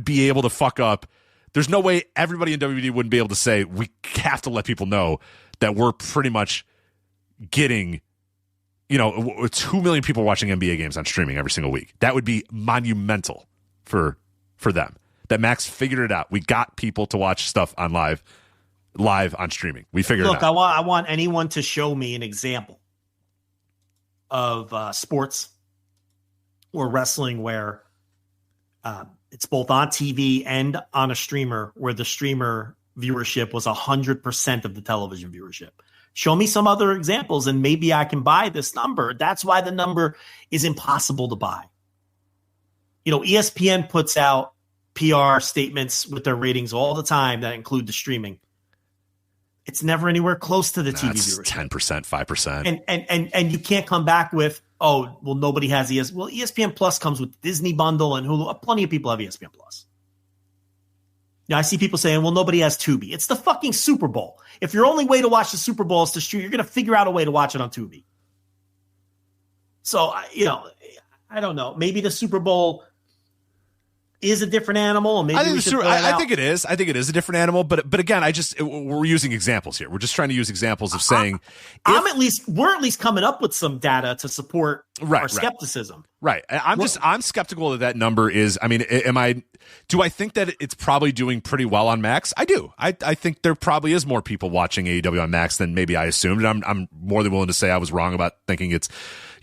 be able to fuck up There's no way everybody in WWE wouldn't be able to say, we have to let people know that we're pretty much getting, 2 million people watching NBA games on streaming every single week. That would be monumental for them. That Max figured it out. We got people to watch stuff on live on streaming. We figured it out. Look, I want anyone to show me an example of sports or wrestling where it's both on TV and on a streamer where the streamer viewership was 100% of the television viewership. Show me some other examples and maybe I can buy this number. That's why the number is impossible to buy. ESPN puts out PR statements with their ratings all the time that include the streaming. It's never anywhere close to the TV viewership. 10%, 5%. And you can't come back with, oh, well, nobody has ESPN. Well, ESPN Plus comes with Disney Bundle and Hulu. Plenty of people have ESPN Plus. Now, I see people saying, well, nobody has Tubi. It's the fucking Super Bowl. If your only way to watch the Super Bowl is to stream, you're going to figure out a way to watch it on Tubi. So, I don't know. Maybe the Super Bowl is a different animal. And maybe I think it is. I think it is a different animal. But again, we're using examples here. We're just trying to use examples of saying we're at least coming up with some data to support our skepticism. Right. I'm skeptical that number is. I mean, do I think that it's probably doing pretty well on Max? I do. I think there probably is more people watching AEW on Max than maybe I assumed. And I'm more than willing to say I was wrong about thinking it's,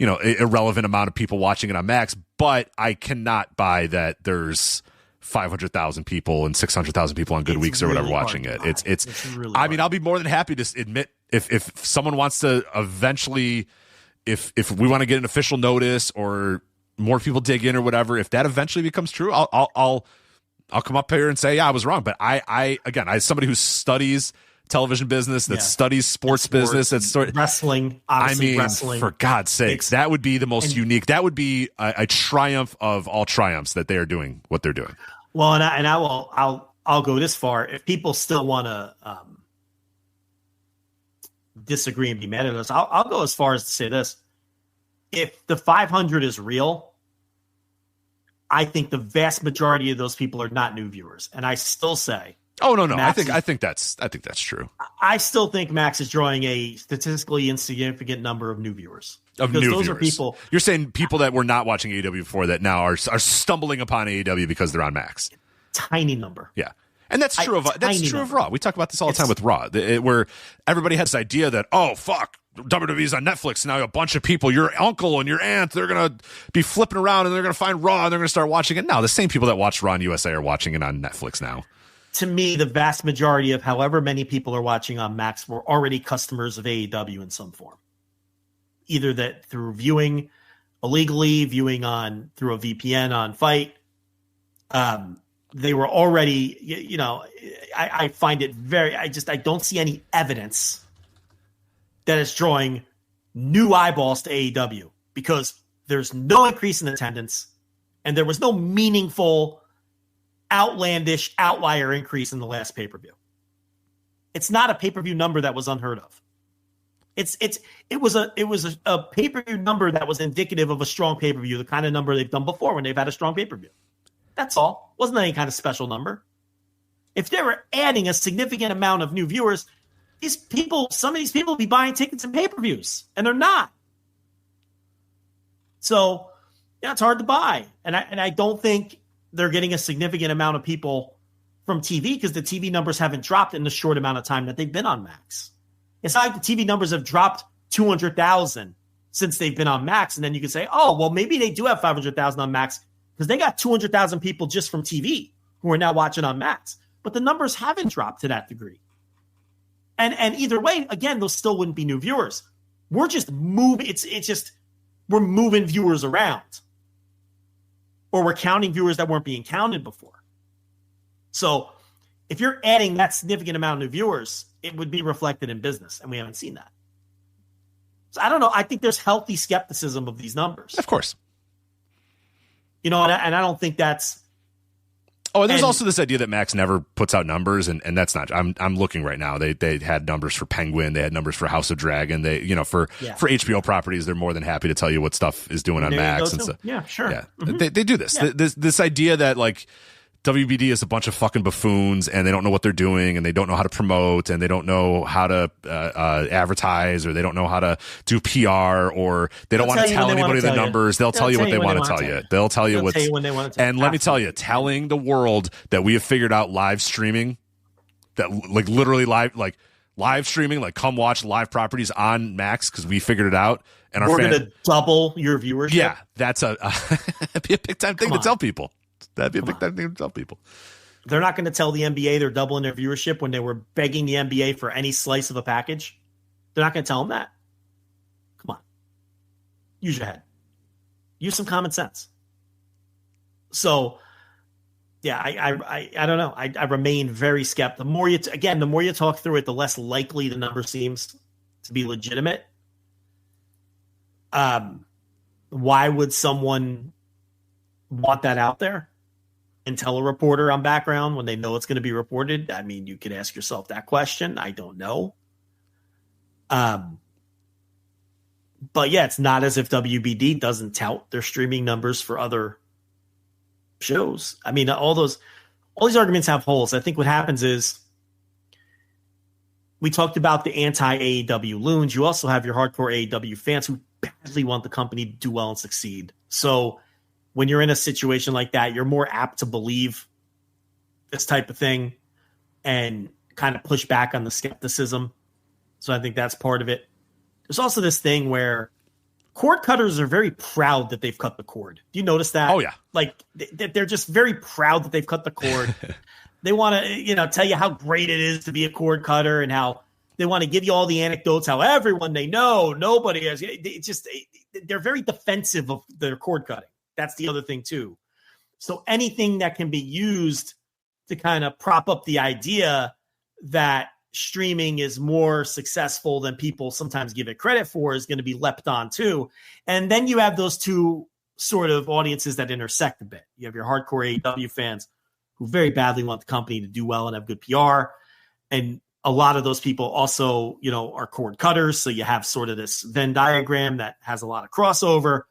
an irrelevant amount of people watching it on Max. But I cannot buy that there's 500,000 people and 600,000 people on good weeks or whatever watching it. It's really I mean, I'll be more than happy to admit if someone wants to eventually, if we want to get an official notice or more people dig in or whatever, if that eventually becomes true, I'll come up here and say, yeah, I was wrong. But I as somebody who studies television business, that studies sports business, that's wrestling. Wrestling. For God's sakes, that would be the most unique. That would be a triumph of all triumphs that they are doing what they're doing. Well, I'll go this far. If people still want to disagree and be mad at us, I'll go as far as to say this: if the 500 is real, I think the vast majority of those people are not new viewers, and I still say. Oh no! I think that's true. I still think Max is drawing a statistically insignificant number of new viewers. Are people. You're saying people that were not watching AEW before that now are stumbling upon AEW because they're on Max. Tiny number. Yeah, and that's true of Raw. We talk about this all the time with Raw, where everybody has this idea that WWE's on Netflix now. A bunch of people, your uncle and your aunt, they're gonna be flipping around and they're gonna find Raw and they're gonna start watching it. Now the same people that watched Raw on USA are watching it on Netflix now. To me, the vast majority of however many people are watching on Max were already customers of AEW in some form. Either that through viewing illegally, viewing through a VPN on Fight. They were already, I find it I don't see any evidence that it's drawing new eyeballs to AEW because there's no increase in attendance and there was no meaningful outlandish outlier increase in the last pay-per-view. It's not a pay-per-view number that was unheard of. It was a pay-per-view number that was indicative of a strong pay-per-view, the kind of number they've done before when they've had a strong pay-per-view. That's all. Wasn't any kind of special number. If they were adding a significant amount of new viewers, some of these people would be buying tickets and pay-per-views, and they're not. So, yeah, it's hard to buy. And I don't think they're getting a significant amount of people from TV because the TV numbers haven't dropped in the short amount of time that they've been on Max. It's not like the TV numbers have dropped 200,000 since they've been on Max. And then you can say, oh, well, maybe they do have 500,000 on Max because they got 200,000 people just from TV who are now watching on Max. But the numbers haven't dropped to that degree. And either way, again, those still wouldn't be new viewers. We're just moving. We're moving viewers around. Or we're counting viewers that weren't being counted before. So if you're adding that significant amount of new viewers, it would be reflected in business, and we haven't seen that. So I don't know. I think there's healthy skepticism of these numbers. Of course. And I don't think that's... Oh, and there's also this idea that Max never puts out numbers, and that's not... I'm looking right now. They had numbers for Penguin. They had numbers for House of Dragon. They, for HBO properties, they're more than happy to tell you what stuff is doing on Max and stuff. Yeah, sure. Yeah, they do this. Yeah. This idea that WBD is a bunch of fucking buffoons and they don't know what they're doing and they don't know how to promote and they don't know how to advertise or they don't know how to do PR or they don't want to tell anybody the numbers. They'll tell you what they want to tell you. They'll tell you what's when they want to tell you. And let me tell you, telling the world that we have figured out live streaming, that like literally live streaming, like come watch live properties on Max because we figured it out. And we're going to double your viewership. Yeah, that's that'd be a big time thing to tell people. That'd be a big time thing to tell people. They're not going to tell the NBA they're doubling their viewership when they were begging the NBA for any slice of a package. They're not going to tell them that. Come on. Use your head. Use some common sense. So, yeah, I don't know. I remain very skeptical. The more you talk through it, the less likely the number seems to be legitimate. Why would someone want that out there and tell a reporter on background when they know it's going to be reported? I mean, you could ask yourself that question. I don't know. But yeah, it's not as if WBD doesn't tout their streaming numbers for other shows. I mean, all these arguments have holes. I think what happens is we talked about the anti-AEW loons. You also have your hardcore AEW fans who badly want the company to do well and succeed. So when you're in a situation like that, you're more apt to believe this type of thing and kind of push back on the skepticism. So I think that's part of it. There's also this thing where cord cutters are very proud that they've cut the cord. Do you notice that? Oh, yeah. Like they're just very proud that they've cut the cord. They want to, tell you how great it is to be a cord cutter and how they want to give you all the anecdotes, how everyone they know, nobody has. It's just, they're very defensive of their cord cutting. That's the other thing too. So anything that can be used to kind of prop up the idea that streaming is more successful than people sometimes give it credit for is going to be leapt on too. And then you have those two sort of audiences that intersect a bit. You have your hardcore AEW fans who very badly want the company to do well and have good PR. And a lot of those people also, are cord cutters. So you have sort of this Venn diagram that has a lot of crossover.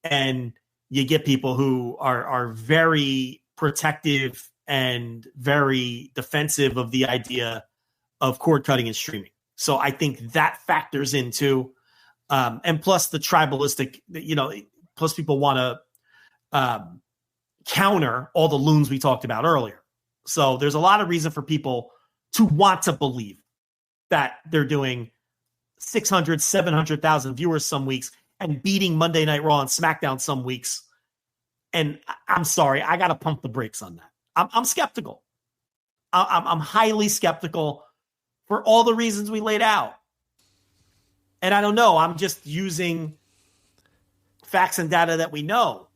And you get people who are very protective and very defensive of the idea of cord cutting and streaming. So I think that factors into, and plus the tribalistic, plus people want to counter all the loons we talked about earlier. So there's a lot of reason for people to want to believe that they're doing 600, 700,000 viewers some weeks and beating Monday Night Raw and SmackDown some weeks. And I'm sorry, I got to pump the brakes on that. I'm skeptical. I'm highly skeptical for all the reasons we laid out. And I don't know, I'm just using facts and data that we know.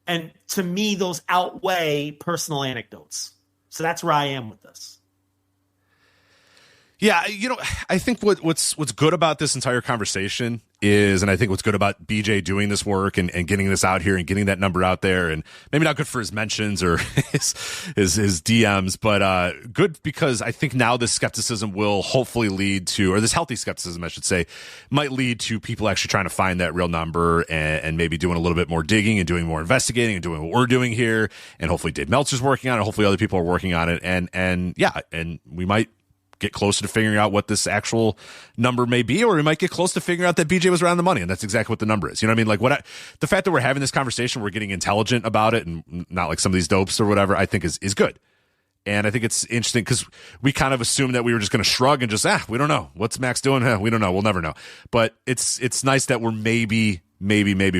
And to me, those outweigh personal anecdotes. So that's where I am with this. Yeah, I think what's good about this entire conversation is, and I think what's good about BJ doing this work and getting this out here and getting that number out there, and maybe not good for his mentions or his DMs, but good because I think now this skepticism will hopefully lead to, or this healthy skepticism, I should say, might lead to people actually trying to find that real number and maybe doing a little bit more digging and doing more investigating and doing what we're doing here, and hopefully Dave Meltzer's working on it, hopefully other people are working on it, and we might get closer to figuring out what this actual number may be, or we might get close to figuring out that BJ was around the money, and that's exactly what the number is. You know what I mean? The fact that we're having this conversation, we're getting intelligent about it, and not like some of these dopes or whatever, I think is good. And I think it's interesting because we kind of assumed that we were just going to shrug and just, we don't know. What's Max doing? We don't know. We'll never know. But it's nice that we're maybe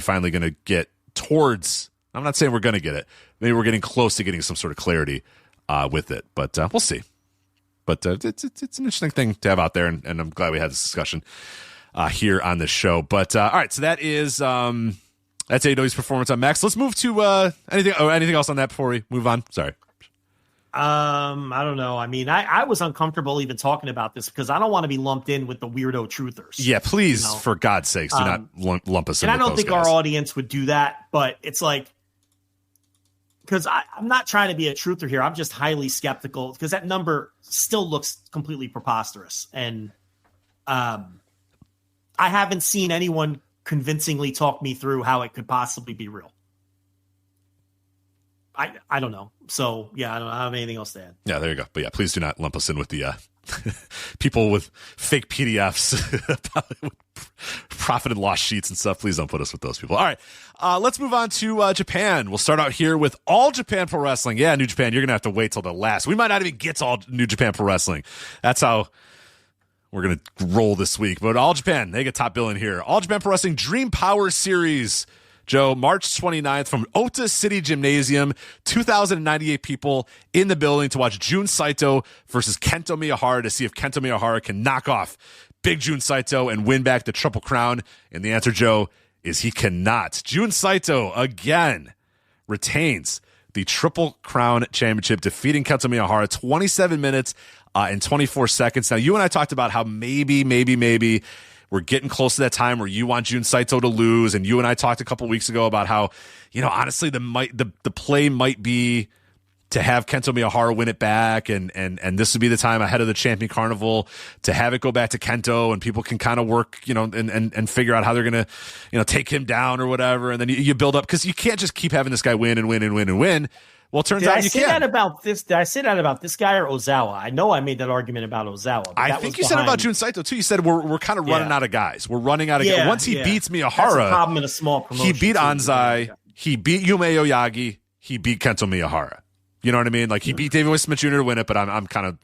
finally going to get towards, I'm not saying we're going to get it. Maybe we're getting close to getting some sort of clarity with it, but we'll see. But it's an interesting thing to have out there, and I'm glad we had this discussion here on this show. But all right, so that's AEW's performance on Max. Let's move to anything else on that before we move on. Sorry. I don't know. I mean, I was uncomfortable even talking about this because I don't want to be lumped in with the weirdo truthers. Yeah, please, for God's sakes, do not lump us in. And with I don't think guys. Our audience would do that, but it's like, because I'm not trying to be a truther here. I'm just highly skeptical because that number still looks completely preposterous. And I haven't seen anyone convincingly talk me through how it could possibly be real. I don't know. So yeah, I don't have anything else to add. Yeah, there you go. But yeah, please do not lump us in with the people with fake PDFs, with profit and loss sheets and stuff. Please don't put us with those people. All right, let's move on to Japan. We'll start out here with All Japan Pro Wrestling. Yeah, New Japan, you're going to have to wait till the last. We might not even get to All New Japan Pro Wrestling. That's how we're going to roll this week. But All Japan, they get top billing here. All Japan Pro Wrestling Dream Power Series. Joe, March 29th from Ota City Gymnasium, 2,098 people in the building to watch Jun Saito versus Kento Miyahara to see if Kento Miyahara can knock off Big Jun Saito and win back the Triple Crown. And the answer, Joe, is he cannot. Jun Saito, again, retains the Triple Crown Championship, defeating Kento Miyahara 27 minutes and 24 seconds. Now, you and I talked about how maybe we're getting close to that time where you want Jun Saito to lose, and you and I talked a couple weeks ago about how, honestly, the play might be to have Kento Miyahara win it back, and this would be the time ahead of the Champion Carnival to have it go back to Kento, and people can kind of work, and figure out how they're gonna, take him down or whatever, and then you build up, because you can't just keep having this guy win and win and win and win. Well, it turns out you can. Did I say that about this guy or Ozawa? I know I made that argument about Ozawa. I think you said about Jun Saito too. You said we're kind of running out of guys. We're running out of guys. Once he beats Miyahara, that's a problem in a small promotion. He beat Anzai. He beat Yume Oyagi. He beat Kento Miyahara. You know what I mean? Like, he beat David Smith Jr. to win it, but I'm kind of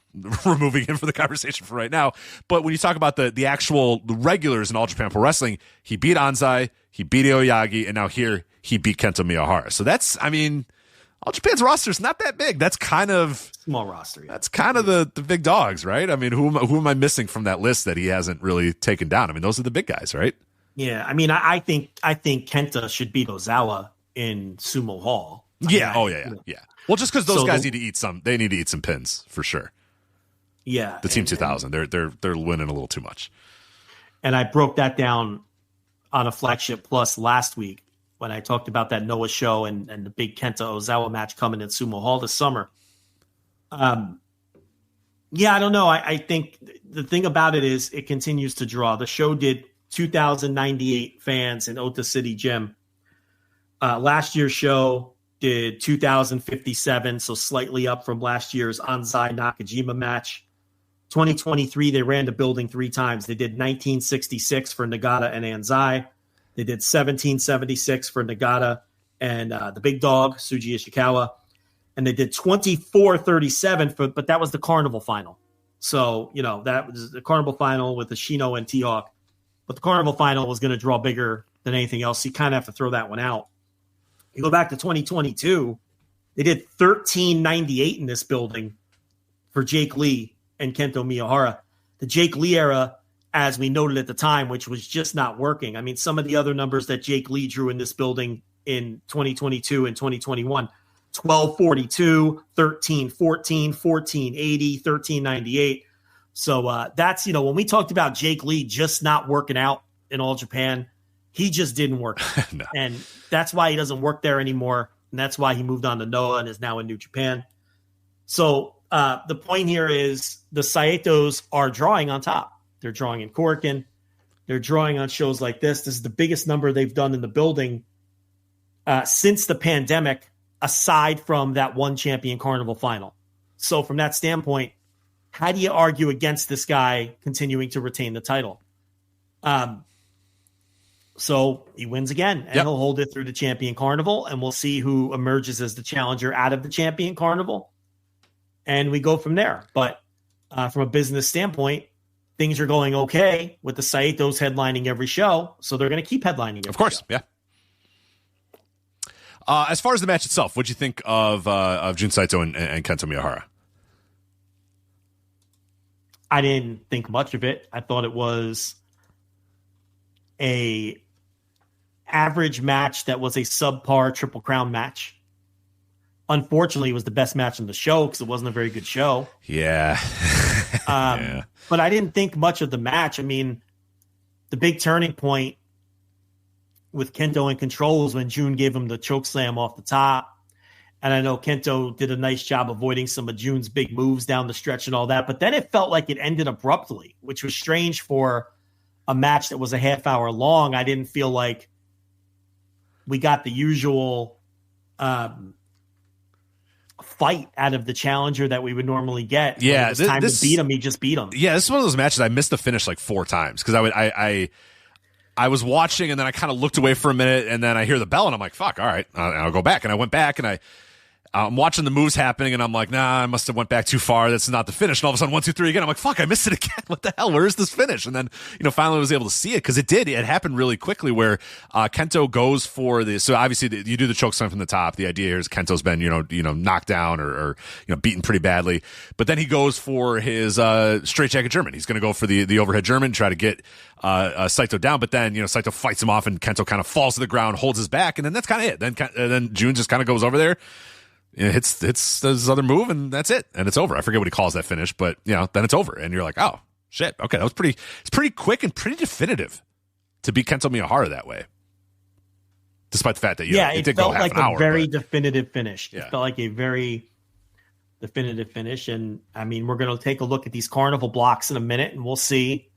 removing him from the conversation for right now. But when you talk about the actual regulars in All Japan Pro Wrestling, he beat Anzai, he beat Oyagi, and now here he beat Kento Miyahara. So that's, All Japan's roster is not that big. That's kind of small roster. Yeah. That's kind of the big dogs, right? Who am I missing from that list that he hasn't really taken down? Those are the big guys, right? Yeah, I think Kenta should beat Ozawa in Sumo Hall. Yeah. Well, just because those guys need to eat some, they need to eat some pins for sure. Yeah, the Team 2000, they're winning a little too much. And I broke that down on a Flagship Plus last week when I talked about that Noah show and the big Kenta Ozawa match coming in Sumo Hall this summer. I don't know. I think the thing about it is it continues to draw. The show did 2,098 fans in Ota City Gym. Last year's show did 2,057, so slightly up from last year's Anzai Nakajima match. 2023, they ran the building 3 times. They did 1966 for Nagata and Anzai. They did 1776 for Nagata and the big dog, Suji Ishikawa. And they did 2437 but that was the Carnival final. So, that was the Carnival final with the Shino and T-Hawk. But the Carnival final was going to draw bigger than anything else. So you kind of have to throw that one out. You go back to 2022, they did 1398 in this building for Jake Lee and Kento Miyahara. The Jake Lee era, as we noted at the time, which was just not working. Some of the other numbers that Jake Lee drew in this building in 2022 and 2021, 1242, 1314, 1480, 1398. So that's, when we talked about Jake Lee just not working out in All Japan, he just didn't work. No. And that's why he doesn't work there anymore. And that's why he moved on to Noah and is now in New Japan. So the point here is the Saitos are drawing on top. They're drawing in Korakuen. They're drawing on shows like this. This is the biggest number they've done in the building since the pandemic, aside from that one Champion Carnival final. So from that standpoint, how do you argue against this guy continuing to retain the title? So he wins again, and he'll hold it through the Champion Carnival, and we'll see who emerges as the challenger out of the Champion Carnival. And we go from there. But from a business standpoint, things are going okay with the Saitos headlining every show, so they're going to keep headlining every Of course, show. yeah. As far as the match itself, what'd you think of Jun Saito and Kento Miyahara? I didn't think much of it. I thought it was a average match that was a subpar Triple Crown match. Unfortunately, it was the best match in the show because it wasn't a very good show. Yeah. But I didn't think much of the match. The big turning point with Kento in control was when Jun gave him the choke slam off the top. And I know Kento did a nice job avoiding some of Jun's big moves down the stretch and all that. But then it felt like it ended abruptly, which was strange for a match that was a half hour long. I didn't feel like we got the usual fight out of the challenger that we would normally get. Yeah, when it was time to beat him, he just beat him. Yeah, this is one of those matches I missed the finish like 4 times because I was watching and then I kind of looked away for a minute and then I hear the bell and I'm like, fuck, all right, I'll go back. And I went back and I'm watching the moves happening and I'm like, nah, I must have went back too far. That's not the finish. And all of a sudden, 1, 2, 3 again. I'm like, fuck, I missed it again. What the hell? Where is this finish? And then, finally was able to see it because it happened really quickly where Kento goes for so obviously you do the choke slam from the top. The idea here is Kento's been, knocked down or beaten pretty badly. But then he goes for his straight jacket German. He's going to go for the overhead German, try to get Saito down. But then, Saito fights him off and Kento kind of falls to the ground, holds his back. And then that's kind of it. Then Jun just kind of goes over there. Hits his other move and that's it, and it's over. I forget what he calls that finish, but then it's over, and you're like, oh shit, okay, that was it's pretty quick and pretty definitive to beat Kento Miyahara that way, despite the fact that it did go half an hour. It felt like a very definitive finish. Yeah. It felt like a very definitive finish, and I mean, we're going to take a look at these carnival blocks in a minute, and we'll see,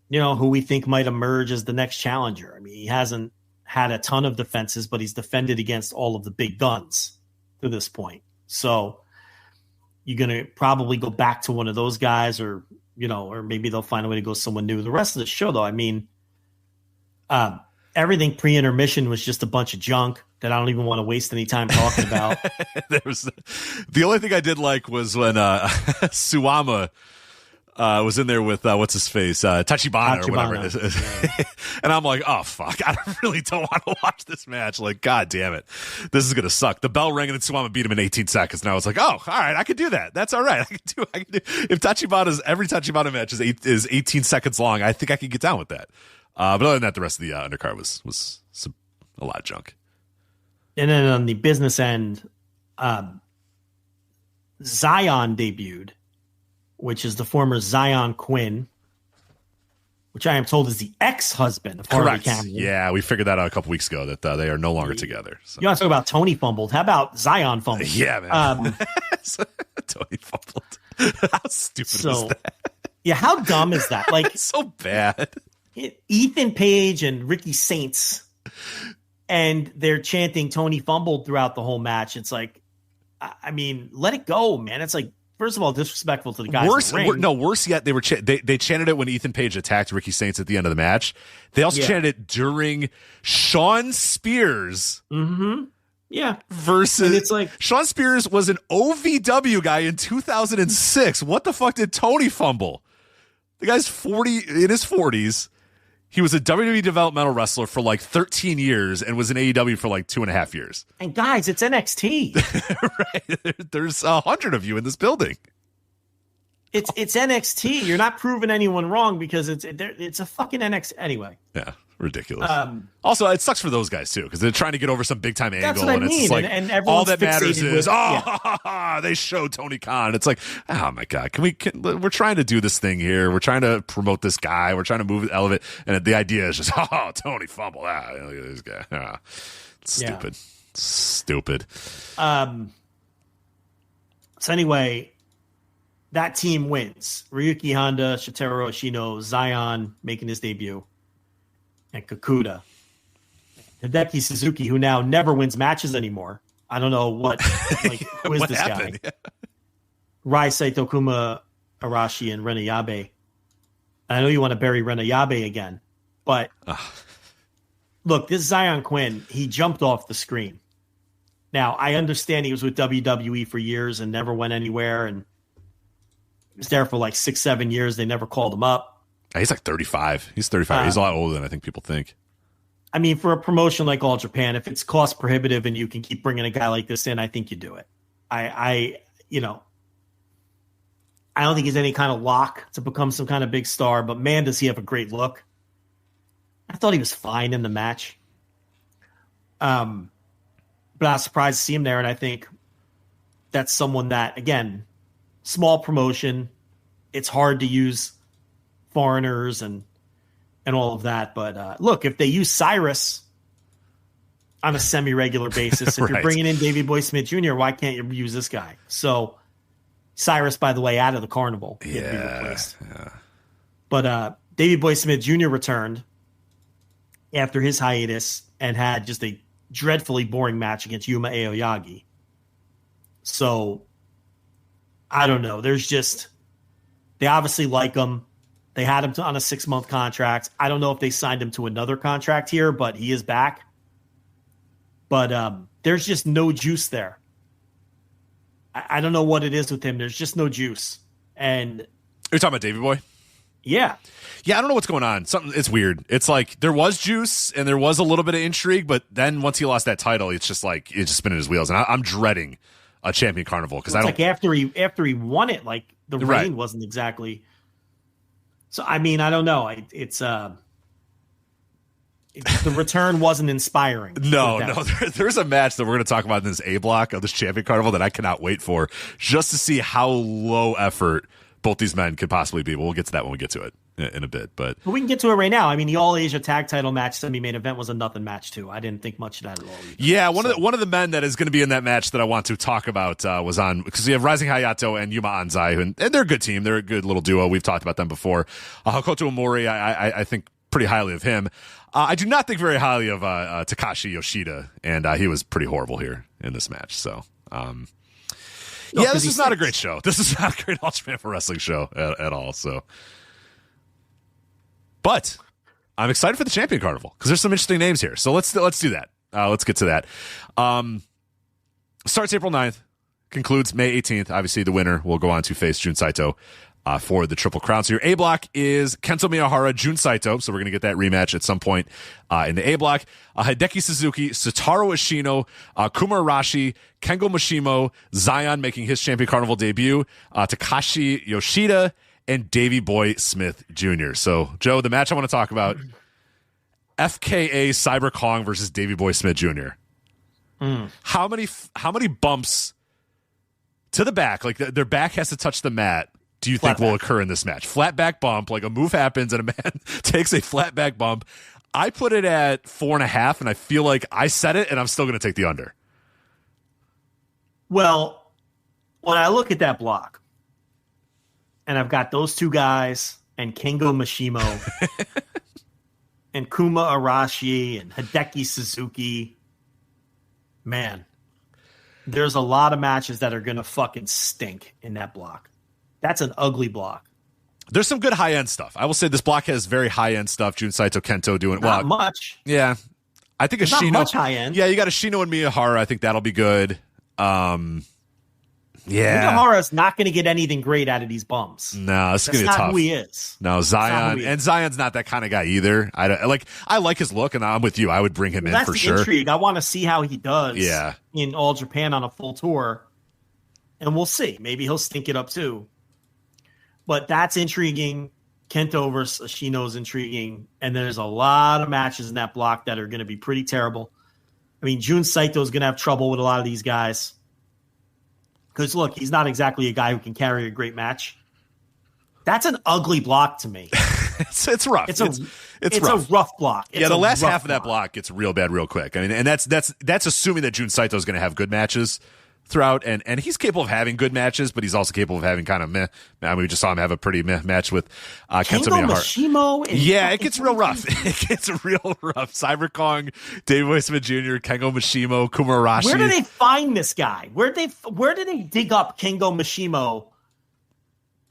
who we think might emerge as the next challenger. I mean, he hasn't had a ton of defenses, but he's defended against all of the big guns to this point. So you're going to probably go back to one of those guys or maybe they'll find a way to go someone new. The rest of the show, though, I mean, everything pre-intermission was just a bunch of junk that I don't even want to waste any time talking about. The only thing I did like was when Suwama was in there with what's his face, Tachibana or whatever it is. Yeah. And I'm like, oh fuck, I really don't want to watch this match. Like, god damn it, this is gonna suck. The bell rang and then Suwama beat him in 18 seconds. And I was like, oh, all right, I could do that. That's all right. I can do. If every Tachibana match is 18 seconds long, I think I could get down with that. But other than that, the rest of the undercard was a lot of junk. And then on the business end, Zion debuted, which is the former Zion Quinn, which I am told is the ex-husband of Harley Cameron. Yeah, we figured that out a couple weeks ago that they are no longer together. So. You want to talk about Tony fumbled? How about Zion fumbled? Yeah, man. Tony fumbled. How stupid was that? Yeah, how dumb is that? Like, it's so bad. Ethan Page and Ricky Saints, and they're chanting Tony fumbled throughout the whole match. It's like, I mean, let it go, man. It's like, first of all, disrespectful to the guys. Worse yet, they chanted it when Ethan Page attacked Ricky Saints at the end of the match. They also chanted it during Sean Spears. Mm-hmm. Yeah. Versus, and it's like, Sean Spears was an OVW guy in 2006. What the fuck did Tony fumble? The guy's in his 40s. He was a WWE developmental wrestler for like 13 years and was in AEW for like 2.5 years. And guys, it's NXT. Right. There's 100 of you in this building. It's NXT. You're not proving anyone wrong because it's a fucking NXT anyway. Yeah, ridiculous. Also, it sucks for those guys too because they're trying to get over some big time angle. That's what I mean. It's like and all that matters is they show Tony Khan. It's like, oh my god, we're trying to do this thing here. We're trying to promote this guy. We're trying to move elevate, and the idea is just Tony fumble. Look at this guy. Stupid. Stupid. So anyway, that team wins. Ryuki Honda, Shotaro Ashino, Zion making his debut, and Kakuta. Hideki Suzuki, who now never wins matches anymore. I don't know who is what this happened? guy? Rai Saito, Kuma Arashi, and Renayabe. I know you want to bury Renayabe again, but look, this Zion Quinn, he jumped off the screen. Now, I understand he was with WWE for years and never went anywhere, and he was there for like 6-7 years. They never called him up. He's like 35. He's 35. He's a lot older than I think people think. I mean, for a promotion like All Japan, if it's cost prohibitive and you can keep bringing a guy like this in, I think you do it. I don't think he's any kind of lock to become some kind of big star, but man, does he have a great look. I thought he was fine in the match. But I was surprised to see him there, and I think that's someone that, again, small promotion, it's hard to use foreigners and all of that. But look, if they use Cyrus on a semi-regular basis, if you're bringing in Davey Boy Smith Jr., why can't you use this guy? So Cyrus, by the way, out of the Carnival. Yeah. But Davey Boy Smith Jr. returned after his hiatus and had just a dreadfully boring match against Yuma Aoyagi. So I don't know. They obviously like him. They had him on a 6-month contract. I don't know if they signed him to another contract here, but he is back. But there's just no juice there. I don't know what it is with him. There's just no juice. And you're talking about Davey Boy? Yeah. Yeah, I don't know what's going on. It's weird. It's like there was juice and there was a little bit of intrigue, but then once he lost that title, it's just like it's just spinning his wheels. And I'm dreading a Champion Carnival because I don't like after he won it, like the reign wasn't exactly. So I mean, I don't know. The return wasn't inspiring. No. There's a match that we're going to talk about in this A block of this Champion Carnival that I cannot wait for, just to see how low effort both these men could possibly be. We'll get to that when we get to it in a bit. But we can get to it right now. I mean, the All Asia Tag Title match semi-main event was a nothing match too. I didn't think much of that at all. Either. Yeah, one of the men that is going to be in that match that I want to talk about was on, because we have Rising Hayato and Yuma Anzai, and they're a good team. They're a good little duo. We've talked about them before. Hakoto Omori, I think pretty highly of him. I do not think very highly of Takashi Yoshida, and he was pretty horrible here in this match. So, this is not a great show. This is not a great All Japan Pro Wrestling show at all. So, but I'm excited for the Champion Carnival because there's some interesting names here. So let's do that. Let's get to that. Starts April 9th, concludes May 18th. Obviously, the winner will go on to face Jun Saito for the Triple Crown. So your A block is Kento Miyahara, Jun Saito. So we're going to get that rematch at some point in the A block. Hideki Suzuki, Satoru Ashino, Kuma Arashi, Kengo Mishimo, Zion making his Champion Carnival debut, Takashi Yoshida, and Davey Boy Smith Jr. So, Joe, the match I want to talk about, FKA Cyber Kong versus Davey Boy Smith Jr. How many bumps to the back, like their back has to touch the mat, do you think will occur in this match? Flat back bump, like a move happens and a man takes a flat back bump. I put it at 4.5, and I feel like I said it, and I'm still going to take the under. Well, when I look at that block, and I've got those two guys, and Kengo Mishimo, and Kuma Arashi, and Hideki Suzuki, man, there's a lot of matches that are going to fucking stink in that block. That's an ugly block. There's some good high-end stuff. I will say this block has very high-end stuff. Jun Saito, Kento doing not much. Yeah. I think Ashino. Not much high-end. Yeah, you got Ashino and Miyahara. I think that'll be good. Yeah. Miyahara's not going to get anything great out of these bumps. No, it's going to be tough. That's not who he is. No, Zion. And Zion's not that kind of guy either. I like his look, and I'm with you. I would bring him in for sure. That's the intrigue. I want to see how he does in All Japan on a full tour. And we'll see. Maybe he'll stink it up too. But that's intriguing. Kento versus Ashino is intriguing. And there's a lot of matches in that block that are going to be pretty terrible. I mean, Jun Saito is going to have trouble with a lot of these guys. Because, look, he's not exactly a guy who can carry a great match. That's an ugly block to me. it's rough. It's a rough block. The last half of that block gets real bad real quick. I mean, and that's assuming that Jun Saito is going to have good matches throughout, and he's capable of having good matches, but he's also capable of having kind of meh. I mean, we just saw him have a pretty meh match with Kento Miyahara. Yeah, it gets real rough. It gets real rough. Cyber Kong, Davey Boy Smith Jr., Kengo Mishimo, Kuma Arashi. Where do they find this guy? Where do they dig up Kengo Mishimo?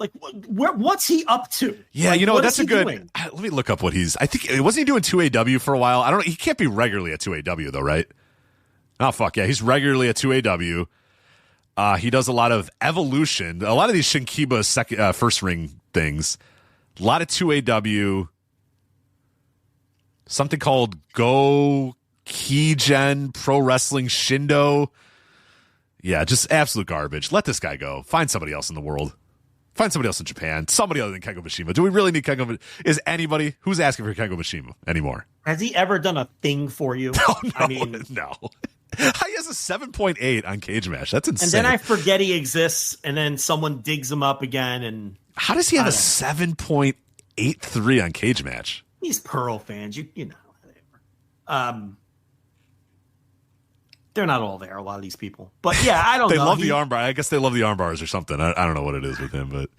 Like, what's he up to? Yeah, like, that's a good. Doing? Let me look up what he's. I think wasn't he doing 2AW for a while? I don't know. He can't be regularly at 2AW though, right? Oh fuck yeah, he's regularly at 2AW. He does a lot of Evolution, a lot of these Shinkiba first ring things, a lot of 2AW, something called Go Kigen Pro Wrestling Shindo. Yeah, just absolute garbage. Let this guy go. Find somebody else in the world. Find somebody else in Japan. Somebody other than Kengo Mishima. Do we really need Kengo? Is anybody who's asking for Kengo Mishima anymore? Has he ever done a thing for you? No, I mean, no. He has a 7.8 on Cage Match. That's insane. And then I forget he exists, and then someone digs him up again. And how does he have a 7.83 on Cage Match? These Pearl fans, you know, they're not all there. A lot of these people, but yeah, I don't know. They love the armbar. I guess they love the arm bars or something. I don't know what it is with him, but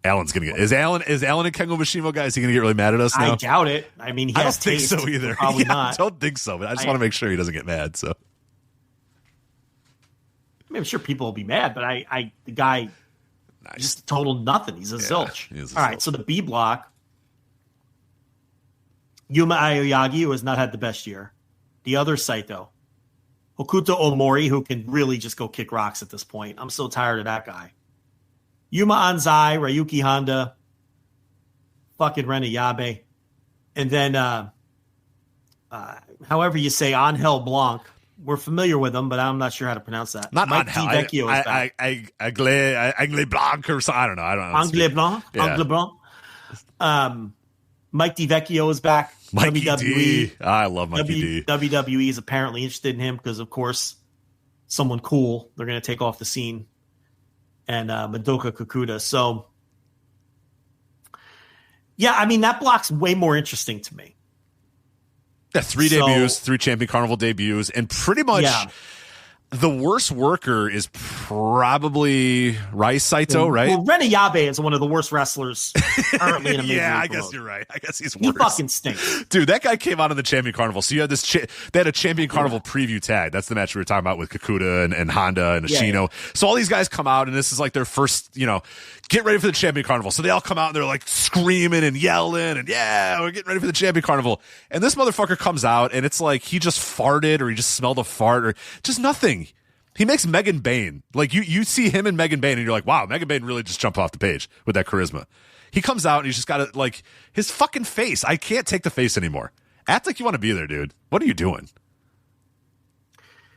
Alan's gonna get. Is Alan and Kengo Mishimo guy? Is he gonna get really mad at us now? I doubt it. I mean, I don't think so either. Probably not. I don't think so, but I just want to make sure he doesn't get mad. So mean, I'm sure people will be mad, but the guy just total nothing. He's a zilch. All right, so the B block, Yuma Aoyagi, who has not had the best year. The other Saito, Hokuto Omori, who can really just go kick rocks at this point. I'm so tired of that guy. Yuma Anzai, Ryuki Honda, fucking Rena Yabe. And then, however you say, Angel Blanc. We're familiar with him, but I'm not sure how to pronounce that. Not Mike Angel. DiVecchio is back. Angle Blanc or something. I don't know. Angle Blanc? Yeah. Angle Blanc. Mike DiVecchio is back. Mikey WWE. D. I love Mikey D. WWE is apparently interested in him because, of course, someone cool. They're going to take off the scene. And Madoka Kakuta. So, yeah, I mean, that block's way more interesting to me. Yeah, 3 debuts, 3 Champion Carnival debuts, and pretty much the worst worker is probably Rai Saito, right? Well, Rena Yabe is one of the worst wrestlers currently in a major Yeah, I league guess promotion. you're right. I guess he's He worse. fucking stinks. Dude, that guy came out on the Champion Carnival. So you had this, they had a Champion Carnival preview tag. That's the match we were talking about with Kakuta and Honda and Ashino. Yeah. So all these guys come out, and this is like their first, get ready for the Champion Carnival. So they all come out and they're like screaming and yelling and we're getting ready for the Champion Carnival. And this motherfucker comes out and it's like he just farted or he just smelled a fart or just nothing. He makes Megan Bain. Like you see him and Megan Bain and you're like, wow, Megan Bain really just jumped off the page with that charisma. He comes out and he's just got his fucking face. I can't take the face anymore. Act like you want to be there, dude. What are you doing?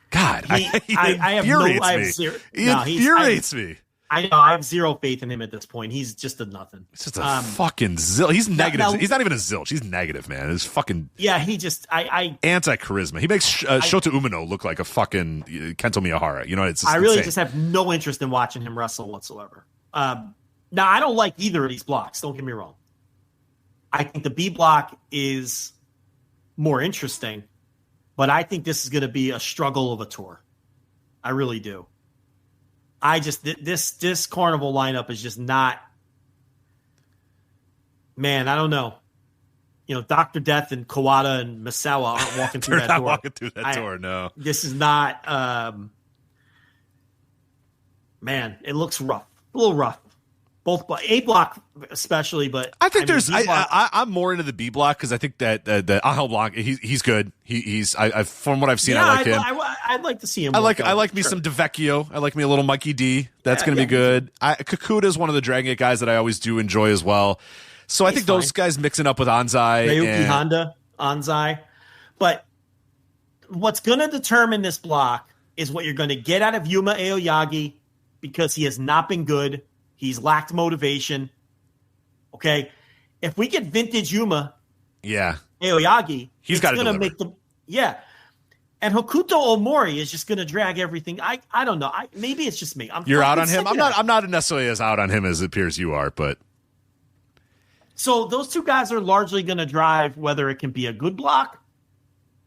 God, he infuriates me. I know. I have zero faith in him at this point. He's just a nothing. It's just a fucking zilch. He's negative. He's not even a zilch. He's negative, man. It's fucking he just anti-charisma. He makes Shota Umino look like a fucking Kento Miyahara. It's just I really insane. just have no interest in watching him wrestle whatsoever. Now, I don't like either of these blocks. Don't get me wrong. I think the B block is more interesting, but I think this is going to be a struggle of a tour. I really do. I just this carnival lineup is just not. Man, I don't know. Dr. Death and Kawada and Misawa aren't walking through that door. They're not walking through that door. No, this is not. Man, it looks rough. A little rough. Both A block especially, but I think I'm more into the B block because I think that Angel Blanc he's good. He's from what I've seen, I like him. I'd like to see him. I like me some DeVecchio. I like me a little Mikey D. That's going to be good. Kakuta is one of the Dragon Gate guys that I always do enjoy as well. So I think those guys mixing up with Anzai, Ryuki Honda, Anzai. But what's going to determine this block is what you're going to get out of Yuma Aoyagi because he has not been good. He's lacked motivation. Okay. If we get vintage Yuma Aoyagi, he's got to deliver. And Hokuto Omori is just going to drag everything. I don't know. Maybe it's just me. You're out on him? I'm not necessarily as out on him as it appears you are, but. So those two guys are largely going to drive whether it can be a good block.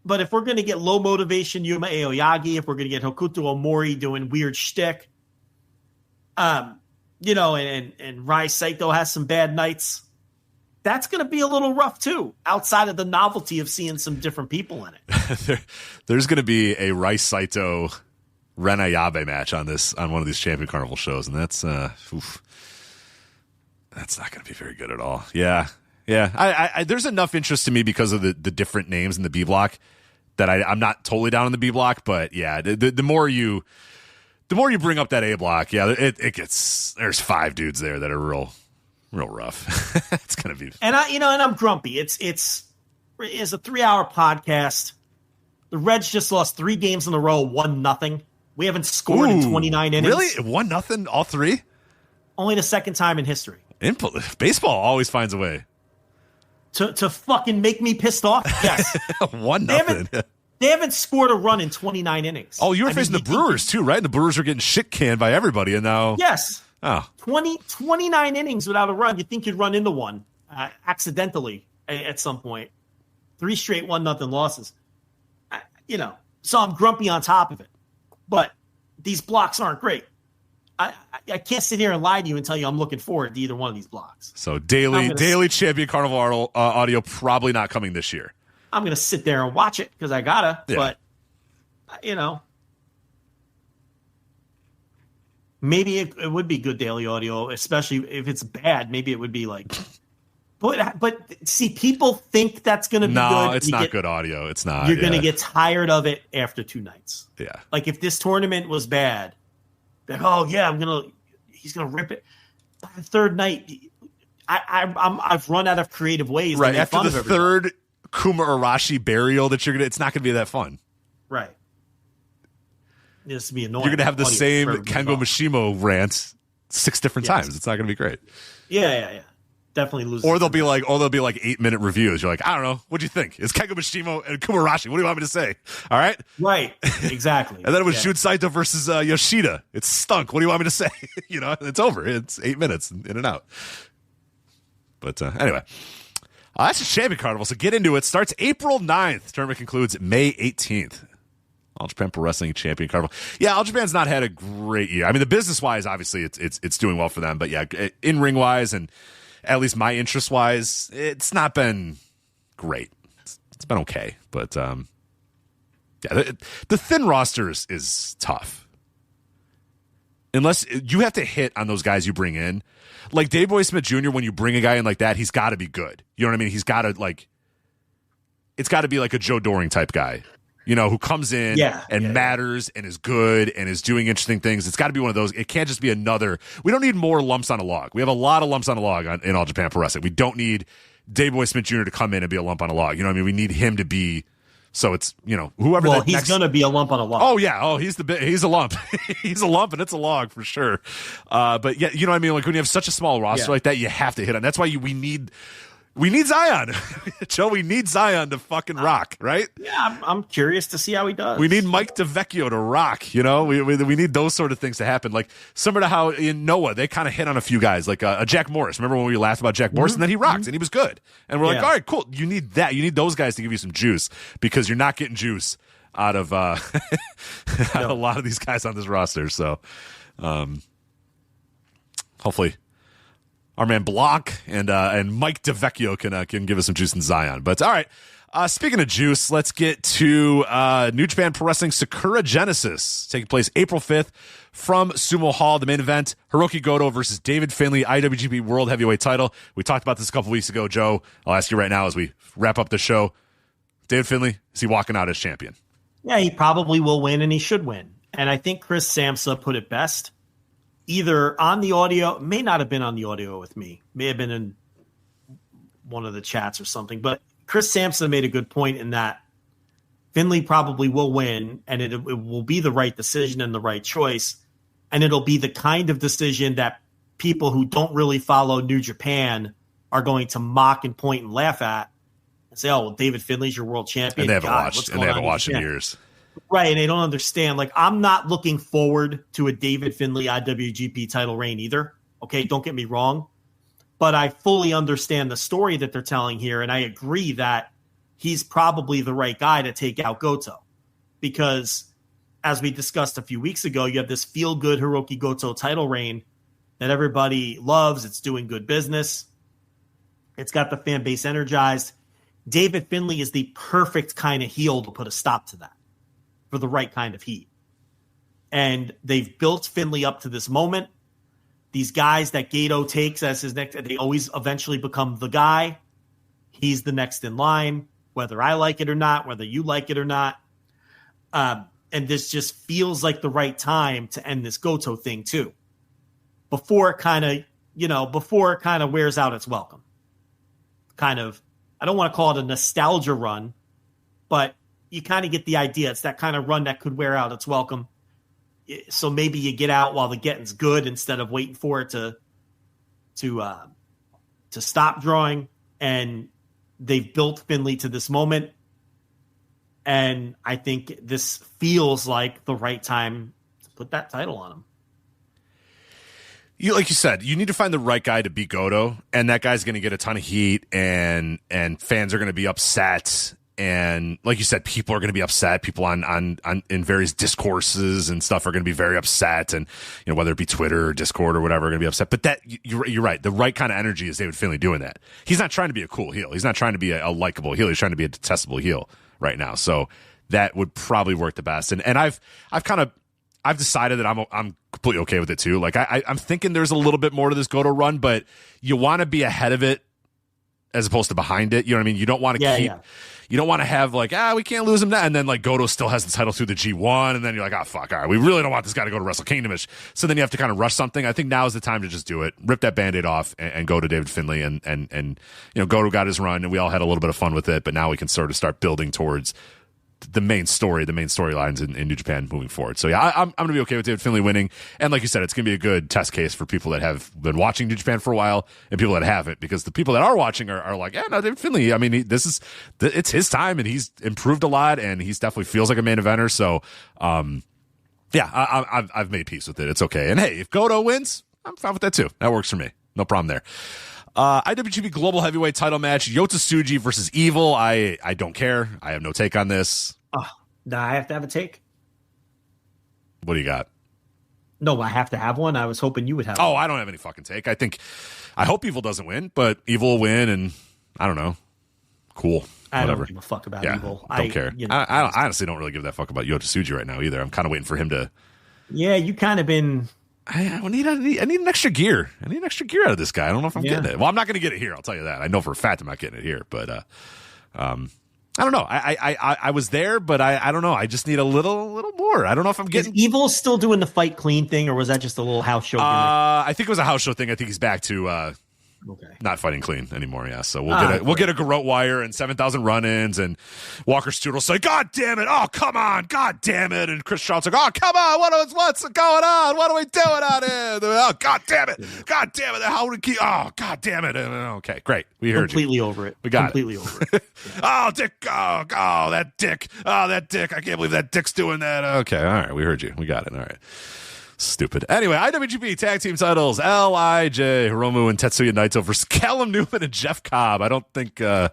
But if we're going to get low motivation Yuma Aoyagi, if we're going to get Hokuto Omori doing weird shtick, and Rai Saito has some bad nights, that's going to be a little rough too, outside of the novelty of seeing some different people in it. There's going to be a Rai Saito Rena Yabe match on one of these Champion Carnival shows, and that's that's not going to be very good at all. Yeah. I there's enough interest to me because of the different names in the B block that I'm not totally down in the B block, but yeah, the more you bring up that A block, it gets. There's 5 dudes there that are real rough. It's gonna be. And I'm grumpy. It's a 3-hour podcast. The Reds just lost 3 games in a row, 1-0. We haven't scored in 29 innings. Really, 1-0, all 3? Only the second time in history. Baseball always finds a way to fucking make me pissed off. Yes, 1-0. They haven't scored a run in 29 innings. Oh, you were facing the Brewers too, right? And the Brewers are getting shit canned by everybody, and now yes, 29 innings without a run. You think you'd run into one accidentally at some point? 3 straight 1-0 losses. So I'm grumpy on top of it. But these blocks aren't great. I can't sit here and lie to you and tell you I'm looking forward to either one of these blocks. So daily Champion Carnival audio probably not coming this year. I'm going to sit there and watch it because I gotta. Yeah. But, maybe it would be good daily audio, especially if it's bad. Maybe it would be like, but see, people think that's going to be good. No, it's not good audio. It's not. You're going to get tired of it after 2 nights. Yeah. Like if this tournament was bad, like, oh yeah, he's going to rip it. By the third night, I've run out of creative ways. Right. After the third Kuma Arashi burial it's not going to be that fun. Right. This be annoying. You're going to have the same Kengo Mishimo rant 6 different times. It's not going to be great. Yeah. Definitely lose. Or they'll be like 8-minute reviews. You're like, I don't know. What'd you think? It's Kengo Mishimo and Kuma Arashi. What do you want me to say? All right. Right. Exactly. And then it was Shun Saito versus Yoshida. It stunk. What do you want me to say? It's over. It's 8 minutes in and out. But anyway, that's the Champion Carnival. So get into it. Starts April 9th. Tournament concludes May 18th. All Japan Pro Wrestling Champion Carnival. Yeah, All Japan's not had a great year. I mean, the business wise, obviously, it's doing well for them. But yeah, in ring wise and at least my interest wise, it's not been great. It's been okay, but yeah, the thin rosters is tough. Unless you have to hit on those guys you bring in, like Dave Boy Smith Jr. When you bring a guy in like that, he's got to be good. You know what I mean? He's got to it's got to be like a Joe Doring type guy. Who comes in and matters and is good and is doing interesting things. It's got to be one of those. It can't just be another. We don't need more lumps on a log. We have a lot of lumps on a log in All Japan Pro Wrestling. We don't need Dave Boy Smith Jr. to come in and be a lump on a log. You know what I mean? We need him to be. So it's, whoever. Well, he's going to be a lump on a log. Oh, yeah. Oh, he's a lump. He's a lump and it's a log for sure. But yeah, you know what I mean? Like when you have such a small roster like that, you have to hit on. That's why we need Zion. Joe, we need Zion to fucking rock, right? Yeah, I'm curious to see how he does. We need Mike DeVecchio to rock, We need those sort of things to happen. Like similar to how in Noah, they kind of hit on a few guys, like a Jack Morris. Remember when we laughed about Jack Morris? And then he rocked and he was good. And we're like, all right, cool. You need that. You need those guys to give you some juice because you're not getting juice out of out of a lot of these guys on this roster. So hopefully our man Block and Mike DeVecchio can give us some juice in Zion. But all right, speaking of juice, let's get to New Japan Pro Wrestling Sakura Genesis taking place April 5th from Sumo Hall. The main event: Hiroki Goto versus David Finlay, IWGP World Heavyweight Title. We talked about this a couple weeks ago, Joe. I'll ask you right now as we wrap up the show: David Finlay, is he walking out as champion? Yeah, he probably will win, and he should win. And I think Chris Samsa put it best. Either on the audio, may not have been on the audio with me, may have been in one of the chats or something, but Chris Sampson made a good point in that Finlay probably will win, and it will be the right decision and the right choice, and it'll be the kind of decision that people who don't really follow New Japan are going to mock and point and laugh at and say, oh, well, David Finlay's your world champion. And they haven't watched in years. Right, and they don't understand. Like, I'm not looking forward to a David Finlay IWGP title reign either. Okay, don't get me wrong. But I fully understand the story that they're telling here, and I agree that he's probably the right guy to take out Goto. Because, as we discussed a few weeks ago, you have this feel-good Hiroki Goto title reign that everybody loves. It's doing good business. It's got the fan base energized. David Finlay is the perfect kind of heel to put a stop to that, for the right kind of heat. And they've built Finlay up to this moment. These guys that Gato takes as his next, they always eventually become the guy. He's the next in line, whether I like it or not, whether you like it or not. And this just feels like the right time to end this Goto thing too. Before it kind of wears out its welcome. Kind of, I don't want to call it a nostalgia run, but you kind of get the idea. It's that kind of run that could wear out its welcome. So maybe you get out while the getting's good instead of waiting for it to stop drawing. And they've built Finlay to this moment. And I think this feels like the right time to put that title on him. Like you said, you need to find the right guy to beat Goto, and that guy's going to get a ton of heat, and fans are going to be upset. And like you said, people are going to be upset. People on in various discourses and stuff are going to be very upset. And, whether it be Twitter or Discord or whatever, are going to be upset. But that you're right. The right kind of energy is David Finlay doing that. He's not trying to be a cool heel. He's not trying to be a likable heel. He's trying to be a detestable heel right now. So that would probably work the best. And I've I've decided that I'm completely okay with it too. Like I'm thinking there's a little bit more to this Goto run, but you want to be ahead of it as opposed to behind it. You know what I mean? You don't want to you don't want to have like, we can't lose him now. And then like Goto still has the title through the G1. And then you're like, fuck, all right, we really don't want this guy to go to Wrestle Kingdom-ish. So then you have to kind of rush something. I think now is the time to just do it. Rip that Band-Aid off and go to David Finlay. And you know, Goto got his run and we all had a little bit of fun with it. But now we can sort of start building towards the main storylines in New Japan moving forward. So yeah, I'm going to be okay with David Finlay winning. And like you said, it's going to be a good test case for people that have been watching New Japan for a while and people that haven't, because the people that are watching are like, no, David Finlay. I mean, it's his time and he's improved a lot and he's definitely feels like a main eventer. So, I've made peace with it. It's okay. And hey, if Goto wins, I'm fine with that too. That works for me. No problem there. IWGP Global Heavyweight title match, Yota Tsuji versus Evil. I don't care. I have no take on this. No, I have to have a take. What do you got? No, I have to have one. I was hoping you would have one. I don't have any fucking take. I hope Evil doesn't win, but Evil will win, and I don't know. Cool. I don't give a fuck about Evil. I don't care. You know, I honestly don't really give that fuck about Yota Tsuji right now either. I'm kind of waiting for him to. Yeah, you kind of been. I need an extra gear. I need an extra gear out of this guy. I don't know if I'm getting it. Well, I'm not going to get it here. I'll tell you that. I know for a fact I'm not getting it here. But I don't know. I was there, but I don't know. I just need a little more. I don't know if I'm getting. Is Evil still doing the fight clean thing, or was that just a little house show? I think it was a house show thing. I think he's back to not fighting clean anymore. Yeah, so we'll get a garrote wire and 7,000 run-ins, and Walker Strudel say, "God damn it! Oh, come on! God damn it!" And Chris Charles like, "Oh, come on! What's going on? What are we doing out here? Oh, God damn it! God damn it! How would we keep? Oh, God damn it!" Okay, great. We heard completely you. Over it. We got completely over it. Oh, Dick! Oh, that Dick! Oh, that Dick! I can't believe that Dick's doing that. Okay, all right, we heard you. We got it. All right. Stupid. Anyway, IWGP Tag Team titles, LIJ, Hiromu and Tetsuya Naito versus Callum Newman and Jeff Cobb. I don't think, I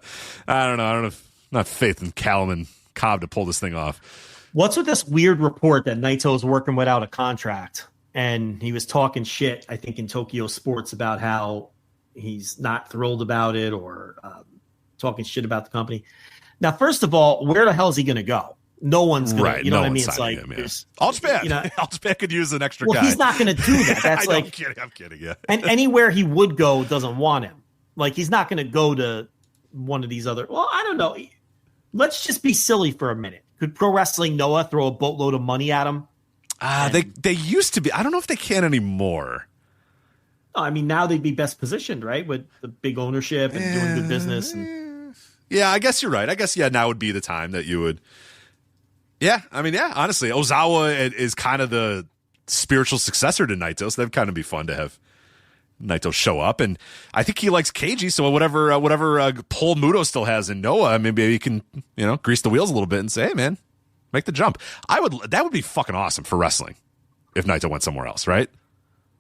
don't know. Not faith in Callum and Cobb to pull this thing off. What's with this weird report that Naito's working without a contract? And he was talking shit, I think, in Tokyo Sports about how he's not thrilled about it, or talking shit about the company. Now, first of all, where the hell is he going to go? No one's going to, you know what I mean? It's like, All Japan. All Japan could use an extra guy. Well, he's not going to do that. That's like, I'm kidding. Yeah. And anywhere he would go doesn't want him. Like, he's not going to go to one of these other, well, I don't know. Let's just be silly for a minute. Could Pro Wrestling Noah throw a boatload of money at him? They used to be. I don't know if they can anymore. I mean, now they'd be best positioned, right? With the big ownership and doing good business. And... Yeah, I guess you're right. I guess, now would be the time that you would. Yeah, I mean, honestly, Ozawa is kind of the spiritual successor to Naito, so that'd kind of be fun to have Naito show up. And I think he likes Keiji, so whatever pull Muto still has in Noah, maybe he can, grease the wheels a little bit and say, hey, man, make the jump. That would be fucking awesome for wrestling if Naito went somewhere else, right?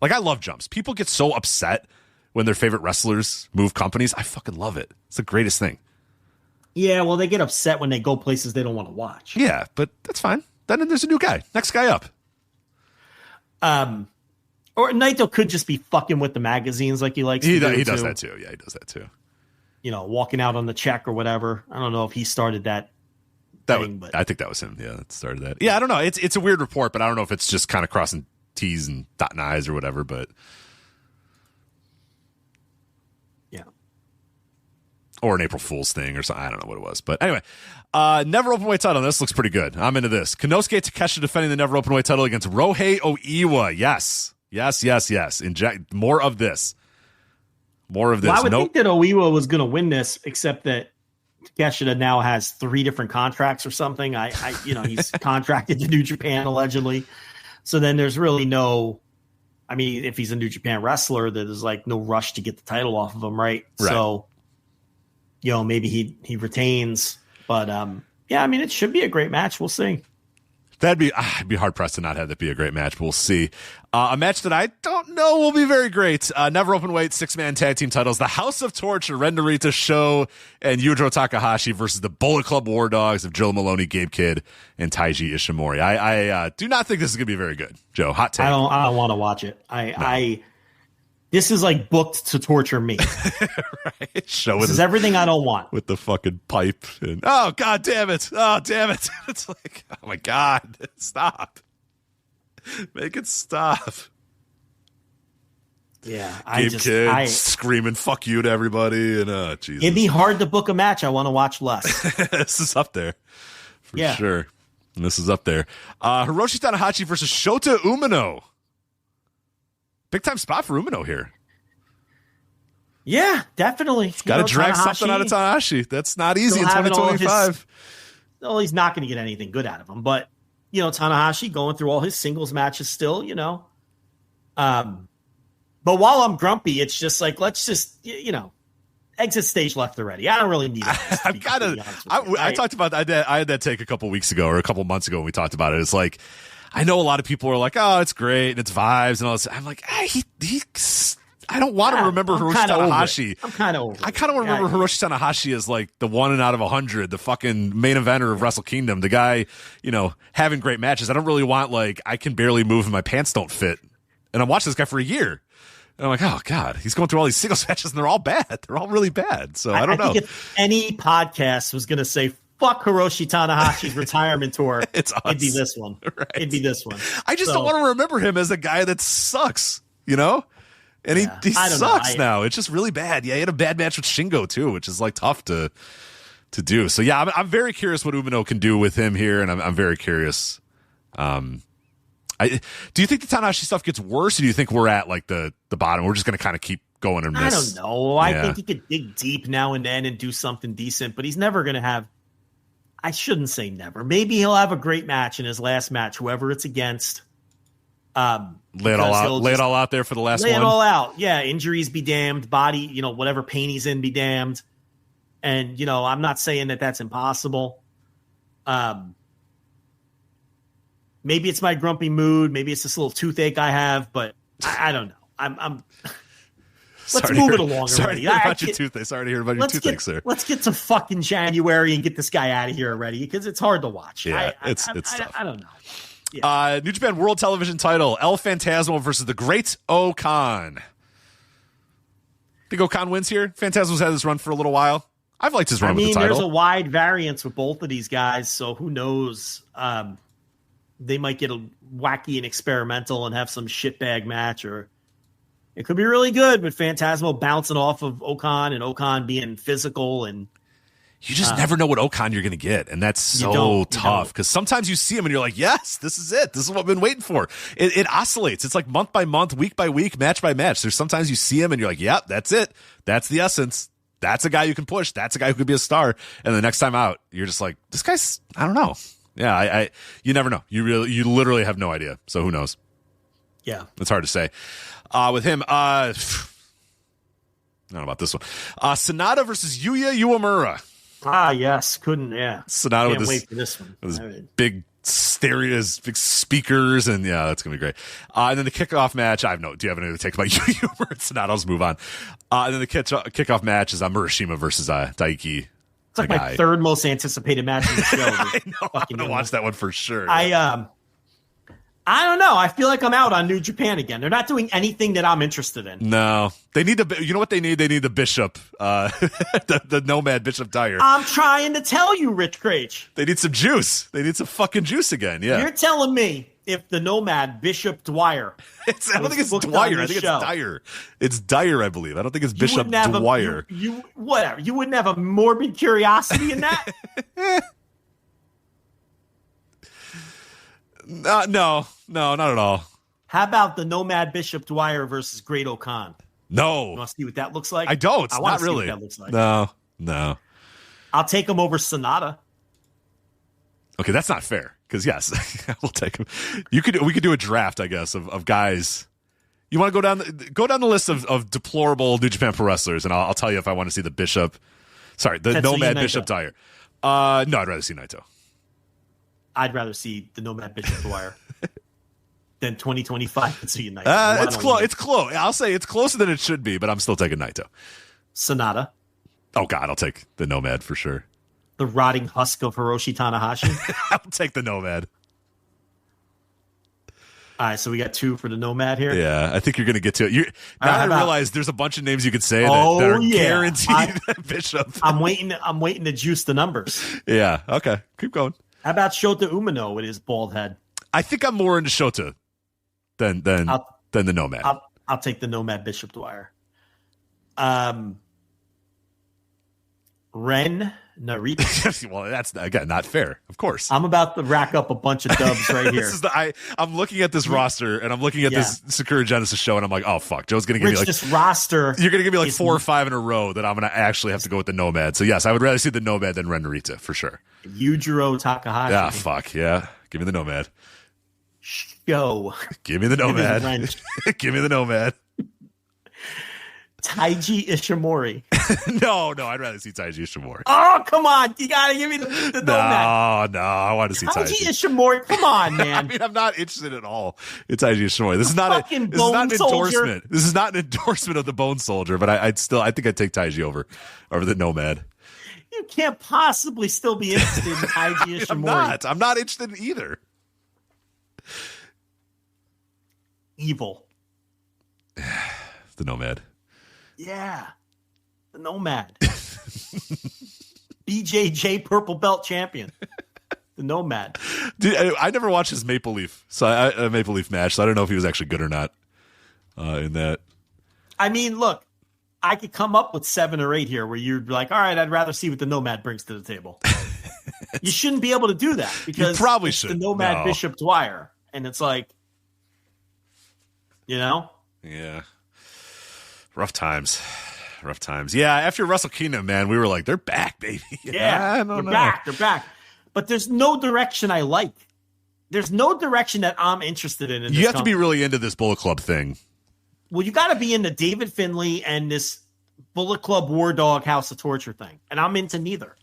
Like, I love jumps. People get so upset when their favorite wrestlers move companies. I fucking love it. It's the greatest thing. Yeah, well, they get upset when they go places they don't want to watch. Yeah, but that's fine. Then there's a new guy. Next guy up. Or Naito could just be fucking with the magazines like he likes to do. He does that too. Yeah, he does that too. Walking out on the check or whatever. I don't know if he started that thing. But I think that was him. Yeah, that started that. Yeah, I don't know. It's a weird report, but I don't know if it's just kind of crossing T's and dotting I's or whatever, but... Or an April Fool's thing or something. I don't know what it was. But anyway, Never Openweight title. This looks pretty good. I'm into this. Konosuke Takeshita defending the Never Openweight title against Rohei Oiwa. Yes. Inject more of this. Well, I would think that Oiwa was going to win this, except that Takeshita now has 3 different contracts or something. He's contracted to New Japan allegedly. So then there's really no, I mean, if he's a New Japan wrestler, there's like no rush to get the title off of him, right? So, maybe he retains, but I mean, it should be a great match. We'll see. I'd be hard pressed to not have that be a great match, but we'll see. A match that I don't know will be very great. Never Openweight 6-man tag team titles. The House of Torture, Ren Narita, Sho, and Yujiro Takahashi versus the Bullet Club War Dogs of Joe Maloney, Gabe Kidd, and Taiji Ishimori. I do not think this is going to be very good, Joe. Hot take. I don't want to watch it. This is like booked to torture me. Right? This is everything I don't want. With the fucking pipe. And, oh, God damn it. Oh, damn it. It's like, oh, my God. Stop. Make it stop. Yeah, Kid screaming "fuck you" to everybody, and Jesus. It'd be hard to book a match I want to watch less. This is up there for sure. This is up there. Hiroshi Tanahashi versus Shota Umino. Big time spot for Umino here. Yeah, definitely. Got to drag something out of Tanahashi. That's not easy in 2025. Well, he's not going to get anything good out of him, but Tanahashi going through all his singles matches still. But while I'm grumpy, it's just like, let's just, exit stage left already. I don't really need it. I talked about that. I had that take a couple weeks ago or a couple months ago when we talked about it. It's like, I know a lot of people are like, oh, it's great and it's vibes and all this. I'm like, I don't want to remember Hiroshi Tanahashi. I'm kind of over it. I kind of want to remember Hiroshi Tanahashi as like the 1 out of 100, the fucking main eventer of Wrestle Kingdom, the guy, having great matches. I don't really want like, I can barely move and my pants don't fit. And I'm watching this guy for a year. And I'm like, oh, God, he's going through all these singles matches, and they're all bad. They're all really bad. So I don't know. Think if any podcast was going to say, fuck Hiroshi Tanahashi's retirement tour, it'd be this one. Right. It'd be this one. I just don't want to remember him as a guy that sucks, And he sucks now. It's just really bad. Yeah, he had a bad match with Shingo, too, which is, like, tough to do. So, yeah, I'm very curious what Umino can do with him here, and I'm very curious. Do you think the Tanahashi stuff gets worse, or do you think we're at like the bottom? We're just going to kind of keep going and miss? I don't know. I think he could dig deep now and then and do something decent, but he's never going to have. I shouldn't say never. Maybe he'll have a great match in his last match, whoever it's against. Lay it all out there for the last one. Lay it all out. Yeah, injuries be damned. Body, whatever pain he's in be damned. And I'm not saying that that's impossible. Maybe it's my grumpy mood. Maybe it's this little toothache I have, but I don't know. I'm let's move it along already. Sorry to hear about your toothache, sir. Let's get to fucking January and get this guy out of here already because it's hard to watch. Yeah, it's tough. I don't know. Yeah. New Japan World Television title, El Phantasmo versus the Great O-Khan. Think O-Khan wins here? Phantasmo's had this run for a little while. I've liked his run with the title. There's a wide variance with both of these guys, so who knows? They might get a wacky and experimental and have some shitbag match, or it could be really good with Phantasmo bouncing off of O-Khan and O-Khan being physical. And you just never know what O-Khan you're going to get, and that's so tough because sometimes you see him and you're like, yes, this is it. This is what I've been waiting for. It oscillates. It's like month by month, week by week, match by match. There's sometimes you see him and you're like, yep, that's it. That's the essence. That's a guy you can push. That's a guy who could be a star. And the next time out, you're just like, this guy's, I don't know. Yeah, you never know. You literally have no idea. So who knows? Yeah, it's hard to say. With him, I don't know about this one. Sonata versus Yuya Uemura. Yes, Sonata with wait for this one. With his big stereos, big speakers, and yeah, that's gonna be great. And then the kickoff match. Do you have anything to take about Yuya Uemura and Sonata? I'll just move on. And then the kickoff match is Murashima versus Daiki. It's like my third most anticipated match in the show. I know. I'm gonna watch that one for sure. I don't know. I feel like I'm out on New Japan again. They're not doing anything that I'm interested in. No, they need you know what they need? They need the Bishop, the Nomad Bishop Dyer. I'm trying to tell you, Rich Craich. They need some juice. They need some fucking juice again. Yeah, you're telling me if the Nomad Bishop Dwyer. I don't think it's Dwyer. I think it's Dyer. It's Dyer, I believe. I don't think it's Bishop Dwyer. Whatever. You wouldn't have a morbid curiosity in that? No, not at all. How about the Nomad Bishop Dwyer versus Great O-Khan? No. You want to see what that looks like? I don't. I want not to really. see what that looks like. No. I'll take him over Sonata. Okay, that's not fair. Because yes, we'll take him. We could do a draft, I guess, of guys. You want to go down the list of deplorable New Japan Pro wrestlers, and I'll tell you if I want to see the Bishop. Sorry, the Nomad Bishop Dyer. No, I'd rather see Naito. I'd rather see the Nomad Bishop Dwyer than 2025 and see Naito. It's close. It's close. I'll say it's closer than it should be, but I'm still taking Naito. Sonata. Oh God, I'll take the Nomad for sure. The rotting husk of Hiroshi Tanahashi. I'll take the Nomad. All right, so we got 2 for the Nomad here. Yeah, I think you're going to get to it. Now I realize there's a bunch of names you could say that are guaranteed Bishop. I'm waiting to juice the numbers. Yeah, okay. Keep going. How about Shota Umino with his bald head? I think I'm more into Shota than the Nomad. I'll take the Nomad Bishop Dwyer. Ren Narita. Well, that's again not fair. Of course, I'm about to rack up a bunch of dubs right here. I'm looking at this roster and I'm looking at this Sakura Genesis show and I'm like, oh fuck, Joe's gonna give me like this roster. You're gonna give me like 4 or 5 in a row that I'm gonna actually have to go with the Nomad. So yes, I would rather see the Nomad than Ren Narita for sure. Yujiro Takahashi. Yeah, fuck yeah. Give me the Nomad. Show. Give me the Nomad. Give me the Nomad. Taiji Ishimori. No, I'd rather see Taiji Ishimori. Oh, come on. You got to give me the Nomad. No, I want to see Taiji Ishimori. Come on, man. I mean, I'm not interested at all in Taiji Ishimori. This is not an soldier. endorsement. This is not an endorsement of the Bone Soldier, but I think I'd take Taiji over the Nomad. You can't possibly still be interested in Taiji Ishimori. I'm not interested in either. Evil. The Nomad. Yeah. The Nomad. BJJ Purple Belt Champion. The Nomad. Dude, I never watched his Maple Leaf Maple Leaf match, so I don't know if he was actually good or not in that. I mean, look, I could come up with 7 or 8 here where you're like, all right, I'd rather see what the Nomad brings to the table. You shouldn't be able to do that because you probably it's should. The Nomad Bishop Dwyer. And it's like, Yeah. Rough times. Yeah, after Wrestle Kingdom, man, we were like, they're back, baby. Yeah, they're back. But there's no direction I like. There's no direction that I'm interested in you have to be really into this Bullet Club thing. Well, you got to be into David Finlay and this Bullet Club War Dog House of Torture thing. And I'm into neither.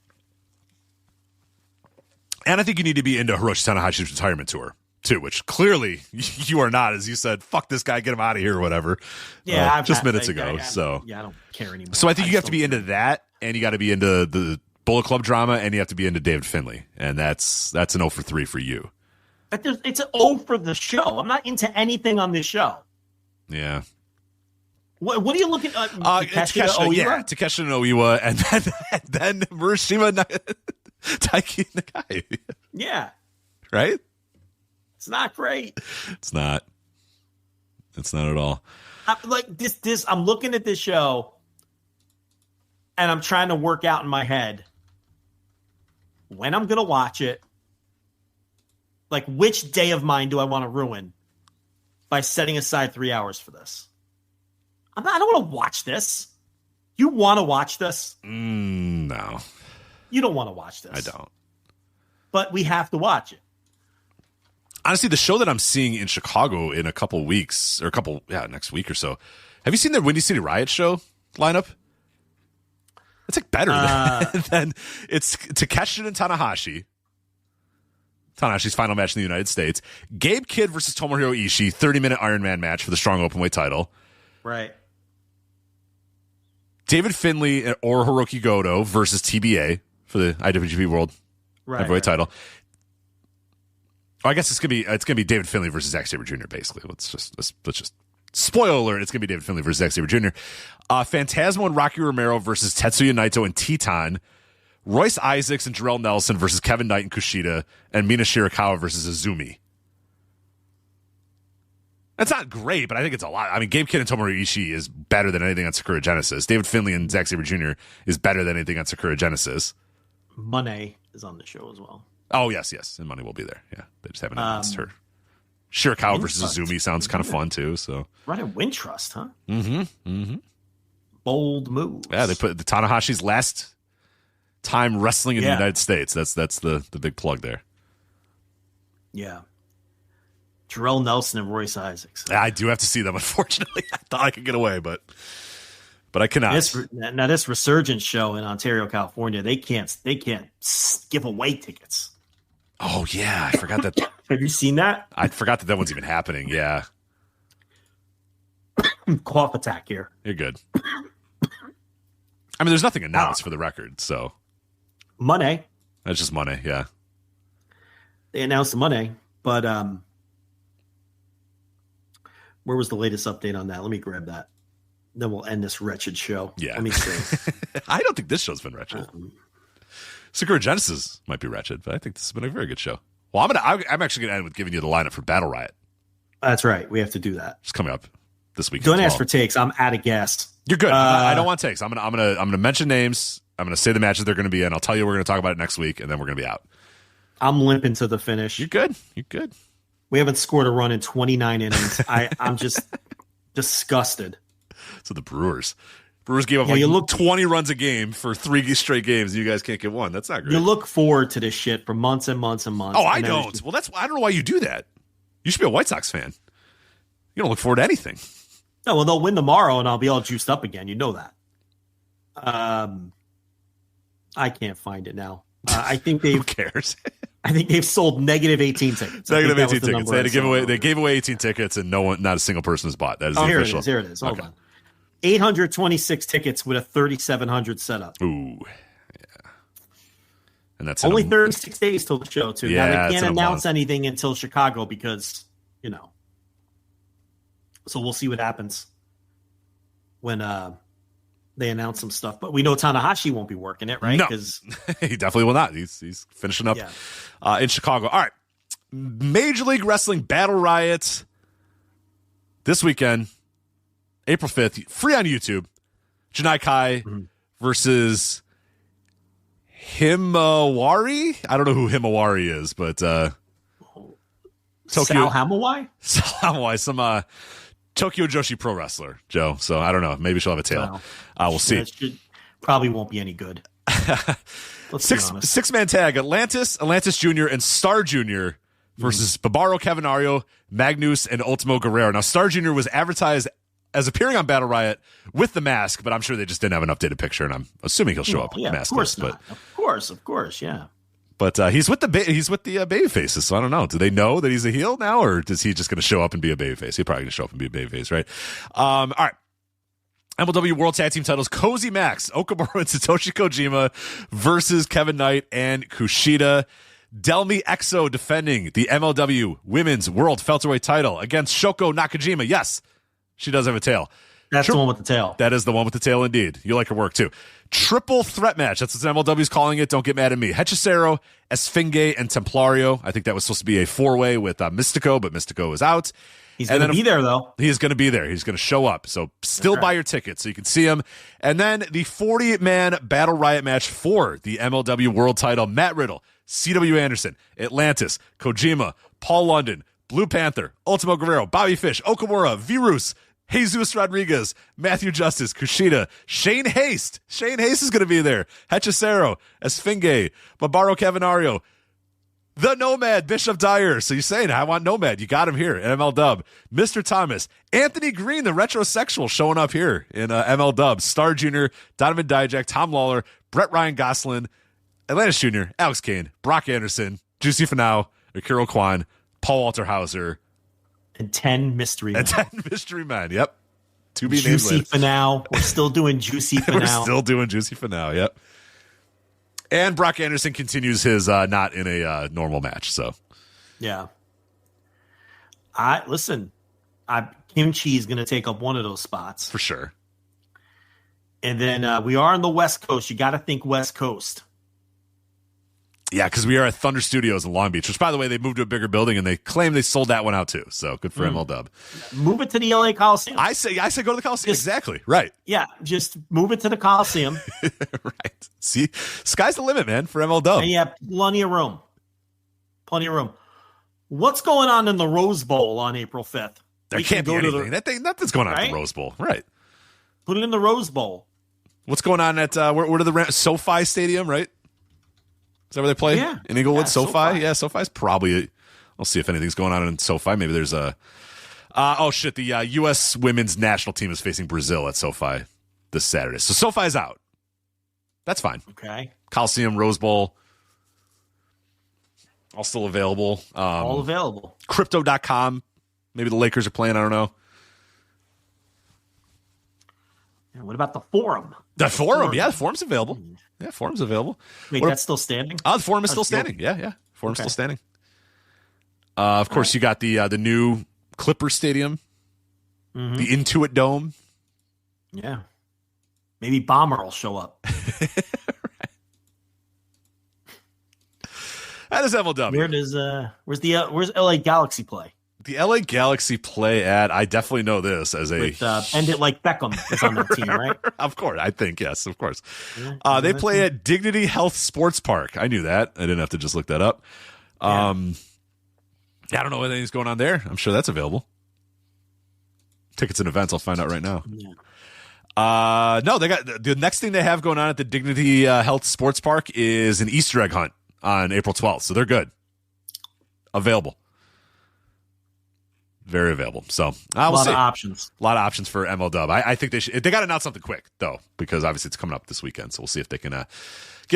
And I think you need to be into Hiroshi Tanahashi's retirement tour, too, which clearly you are not, as you said, fuck this guy, get him out of here or whatever. Yeah, just minutes ago. So I don't care anymore. So I think you have to be into that, and you got to be into the Bullet Club drama, and you have to be into David Finlay, and that's an 0 for 3 for you. But it's an 0 for the show. I'm not into anything on this show. Yeah. What are you looking at? Takeshita and Oiwa, and then Murashima Taiki Nakai. Yeah. Right? It's not great. It's not at all. I'm looking at this show and I'm trying to work out in my head when I'm going to watch it. Like, which day of mine do I want to ruin by setting aside 3 hours for this? I don't want to watch this. You want to watch this? No. You don't want to watch this. I don't. But we have to watch it. Honestly, the show that I'm seeing in Chicago in a couple weeks, or next week or so. Have you seen the Windy City Riot show lineup? It's like better than it's Takeshita and Tanahashi. Tanahashi's final match in the United States. Gabe Kidd versus Tomohiro Ishii, 30-minute Iron Man match for the strong openweight title. Right. David Finlay or Hiroki Goto versus TBA for the IWGP World Heavyweight title. Oh, I guess it's gonna be David Finlay versus Zack Sabre Jr. Basically, let's just spoiler alert. It's gonna be David Finlay versus Zack Sabre Jr. Phantasmo and Rocky Romero versus Tetsuya Naito and Teton. Royce Isaacs and Jarrell Nelson versus Kevin Knight and Kushida, and Mina Shirakawa versus Azumi. That's not great, but I think it's a lot. I mean, Gabe Kidd and Tomohiro Ishii is better than anything on Sakura Genesis. David Finlay and Zack Sabre Jr. is better than anything on Sakura Genesis. Money is on the show as well. Oh, yes, and Money will be there. Yeah, they just haven't announced her. Shirakawa versus Azumi sounds kind of fun, too. So running Wintrust, huh? Mm-hmm. Bold moves. Yeah, they put the Tanahashi's last time wrestling in the United States. That's the big plug there. Yeah. Jarrell Nelson and Royce Isaacs. I do have to see them, unfortunately. I thought I could get away, but I cannot. This Resurgence show in Ontario, California, they can't give away tickets. Oh yeah, I forgot that. Have you seen that? I forgot that one's even happening. Yeah. Cough attack here. You're good. I mean, there's nothing announced for the record, so. Money. That's just money, yeah. They announced the money, but where was the latest update on that? Let me grab that. Then we'll end this wretched show. Yeah. Let me see. I don't think this show's been wretched. Sakura Genesis might be wretched, but I think this has been a very good show. Well, I'm actually gonna end with giving you the lineup for Battle Riot. That's right. We have to do that. It's coming up this week. Don't ask for takes. I'm out of gas. You're good. I don't want takes. I'm gonna mention names. I'm gonna say the matches they're gonna be in. I'll tell you we're gonna talk about it next week, and then we're gonna be out. I'm limping to the finish. You're good. You're good. We haven't scored a run in 29 innings. I'm just disgusted. So the Brewers gave up 20 runs a game for 3 straight games, and you guys can't get one. That's not great. You look forward to this shit for months and months and months. Oh, I don't. Well, I don't know why you do that. You should be a White Sox fan. You don't look forward to anything. No, well, they'll win tomorrow, and I'll be all juiced up again. You know that. I can't find it now. I think they've. Who cares? I think they've sold negative 18 tickets. Negative 18 tickets. They gave away 18 tickets, and not a single person has bought. That is the official. Here it is. Hold on. 826 tickets with a 3,700 setup. Ooh, yeah. And that's only 36 days till the show, too. Yeah, now, they can't announce anything until Chicago because, So we'll see what happens when they announce some stuff. But we know Tanahashi won't be working it, right? No, he definitely will not. He's finishing up in Chicago. All right. Major League Wrestling Battle Riot this weekend. April 5th, free on YouTube. Janai Kai versus Himawari. I don't know who Himawari is, but Tokyo Sal Hamawai? Some Tokyo Joshi pro wrestler, Joe. So I don't know. Maybe she'll have a tail. We'll see. Probably won't be any good. Six-man tag. Atlantis Jr. and Star Jr. versus Barbaro Cavernario, Magnus, and Ultimo Guerrero. Now, Star Jr. was advertised as appearing on Battle Riot with the mask, but I'm sure they just didn't have an updated picture, and I'm assuming he'll show up maskless. Of course, yeah. But he's with the baby faces, so I don't know. Do they know that he's a heel now, or is he just going to show up and be a baby face? He's probably going to show up and be a baby face, right? All right. MLW World Tag Team titles, Cozy Max, Okamura and Satoshi Kojima versus Kevin Knight and Kushida. Delmi Exo defending the MLW Women's World Welterweight title against Shoko Nakajima. Yes, she does have a tail. That's the one with the tail. That is the one with the tail, indeed. You like her work, too. Triple threat match. That's what MLW's calling it. Don't get mad at me. Hechicero, Esfinge, and Templario. I think that was supposed to be a 4-way with Mystico, but Mystico is out. He's going to be there, though. He is going to be there. He's going to show up. So still buy your tickets so you can see him. And then the 40-man Battle Riot match for the MLW World title. Matt Riddle, C.W. Anderson, Atlantis, Kojima, Paul London, Blue Panther, Ultimo Guerrero, Bobby Fish, Okamura, Virus, Jesus Rodriguez, Matthew Justice, Kushida, Shane Haste. Shane Haste is going to be there. Hechicero, Esfinge, Barbaro Cavernario, the Nomad, Bishop Dyer. So you're saying, I want Nomad. You got him here in ML Dub. Mr. Thomas, Anthony Green, the retrosexual, showing up here in ML Dub. Star Jr., Donovan Dijak, Tom Lawler, Brett Ryan Gosselin, Atlantis Jr., Alex Kane, Brock Anderson, Juicy Finau, Akira Kwan, Paul Walter Hauser, and 10 mystery men. 10 mystery men, yep. To be Juicy named for now. We're still doing Juicy for now. We're still doing Juicy for now, yep. And Brock Anderson continues his not in a normal match, so. Yeah. Kimchi is going to take up one of those spots. For sure. And then we are on the West Coast. You got to think West Coast. Yeah, because we are at Thunder Studios in Long Beach, which, by the way, they moved to a bigger building, and they claim they sold that one out, too. So good for ML Dub. Move it to the LA Coliseum. I say go to the Coliseum. Exactly. Right. Yeah, just move it to the Coliseum. Right. See, sky's the limit, man, for ML Dub. And you have plenty of room. What's going on in the Rose Bowl on April 5th? There can't be anything. Nothing's going on at the Rose Bowl. Right. Put it in the Rose Bowl. What's going on at, where are the SoFi Stadium, right? Is that where they play? Yeah. In Inglewood, SoFi? Yeah, SoFi's probably. I'll see if anything's going on in SoFi. Maybe there's a. The U.S. women's national team is facing Brazil at SoFi this Saturday. So SoFi's out. That's fine. Okay. Coliseum, Rose Bowl. All still available. All available. Crypto.com. Maybe the Lakers are playing. I don't know. And what about the Forum? The Forum. Yeah, the Forum's available. Yeah, Forum's available. Wait, that's still standing? Oh, the Forum is still standing. Yeah. Forum's still standing. Of course, you got the new Clippers Stadium, the Intuit Dome. Yeah. Maybe Bomber will show up. Right. That is MLW. Where's LA Galaxy play? The LA Galaxy play at, I definitely know this as a... With, End It Like Beckham is on that team, right? Of course, I think, yes, of course. They play at Dignity Health Sports Park. I knew that. I didn't have to just look that up. I don't know what anything's going on there. I'm sure that's available. Tickets and events, I'll find out right now. Yeah. No, they got the next thing they have going on at the Dignity Health Sports Park is an Easter egg hunt on April 12th. So they're good. Available. Very available. So a lot of options. A lot of options for MLW. I think they got to announce something quick though, because obviously it's coming up this weekend. So we'll see if they can get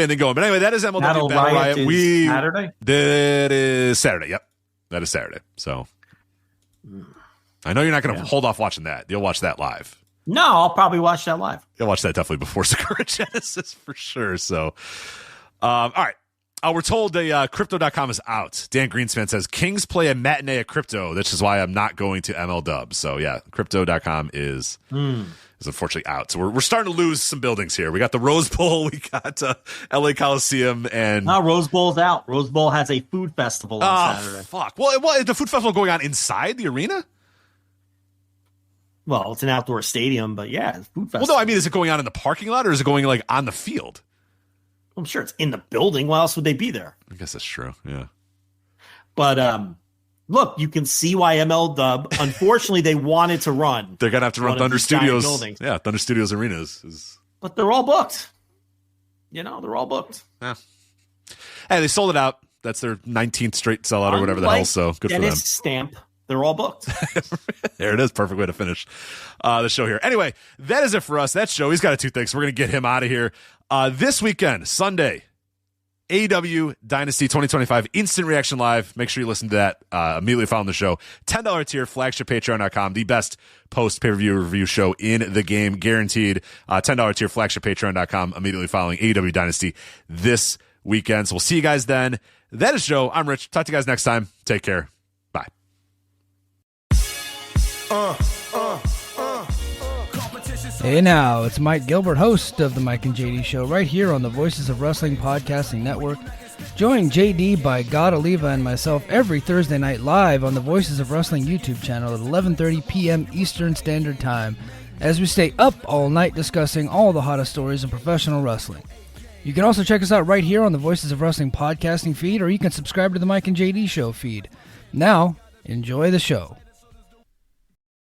anything going. But anyway, that is MLW Battle Riot. Saturday? That is Saturday. Yep. That is Saturday. So I know you're not going to hold off watching that. You'll watch that live. No, I'll probably watch that live. You'll watch that definitely before Sakura Genesis for sure. So, all right. We're told Crypto.com is out. Dan Greenspan says Kings play a matinee at Crypto. This is why I'm not going to MLW. So yeah, Crypto.com is unfortunately out. So we're starting to lose some buildings here. We got the Rose Bowl, we got LA Coliseum, and no, Rose Bowl's out. Rose Bowl has a food festival on Saturday. Fuck. Well, is the food festival going on inside the arena? Well, it's an outdoor stadium, but yeah, it's food festival. Well, no, I mean, is it going on in the parking lot or is it going like on the field? I'm sure it's in the building. Why else would they be there? I guess that's true. Yeah. But look, you can see why MLW, unfortunately, they wanted to run. They're going to have to run Thunder Studios. Yeah, Thunder Studios arenas. But they're all booked. They're all booked. Yeah. Hey, they sold it out. That's their 19th straight sellout or whatever the hell. So good for them. Stamp. They're all booked. There it is. Perfect way to finish the show here. Anyway, that is it for us. That's Joe. He's got a toothpick, so we're going to get him out of here. This weekend, Sunday, AEW Dynasty 2025 Instant Reaction Live. Make sure you listen to that immediately following the show. $10 tier, flagshippatreon.com. The best post-pay-per-view review show in the game, guaranteed. $10 tier, flagshippatreon.com, immediately following AEW Dynasty this weekend. So we'll see you guys then. That is Joe. I'm Rich. Talk to you guys next time. Take care. Bye. Hey now, it's Mike Gilbert, host of the Mike and JD Show, right here on the Voices of Wrestling Podcasting Network. Join JD by God Oliva and myself every Thursday night live on the Voices of Wrestling YouTube channel at 11:30 p.m. Eastern Standard Time, as we stay up all night discussing all the hottest stories in professional wrestling. You can also check us out right here on the Voices of Wrestling Podcasting feed, or you can subscribe to the Mike and JD Show feed. Now, enjoy the show.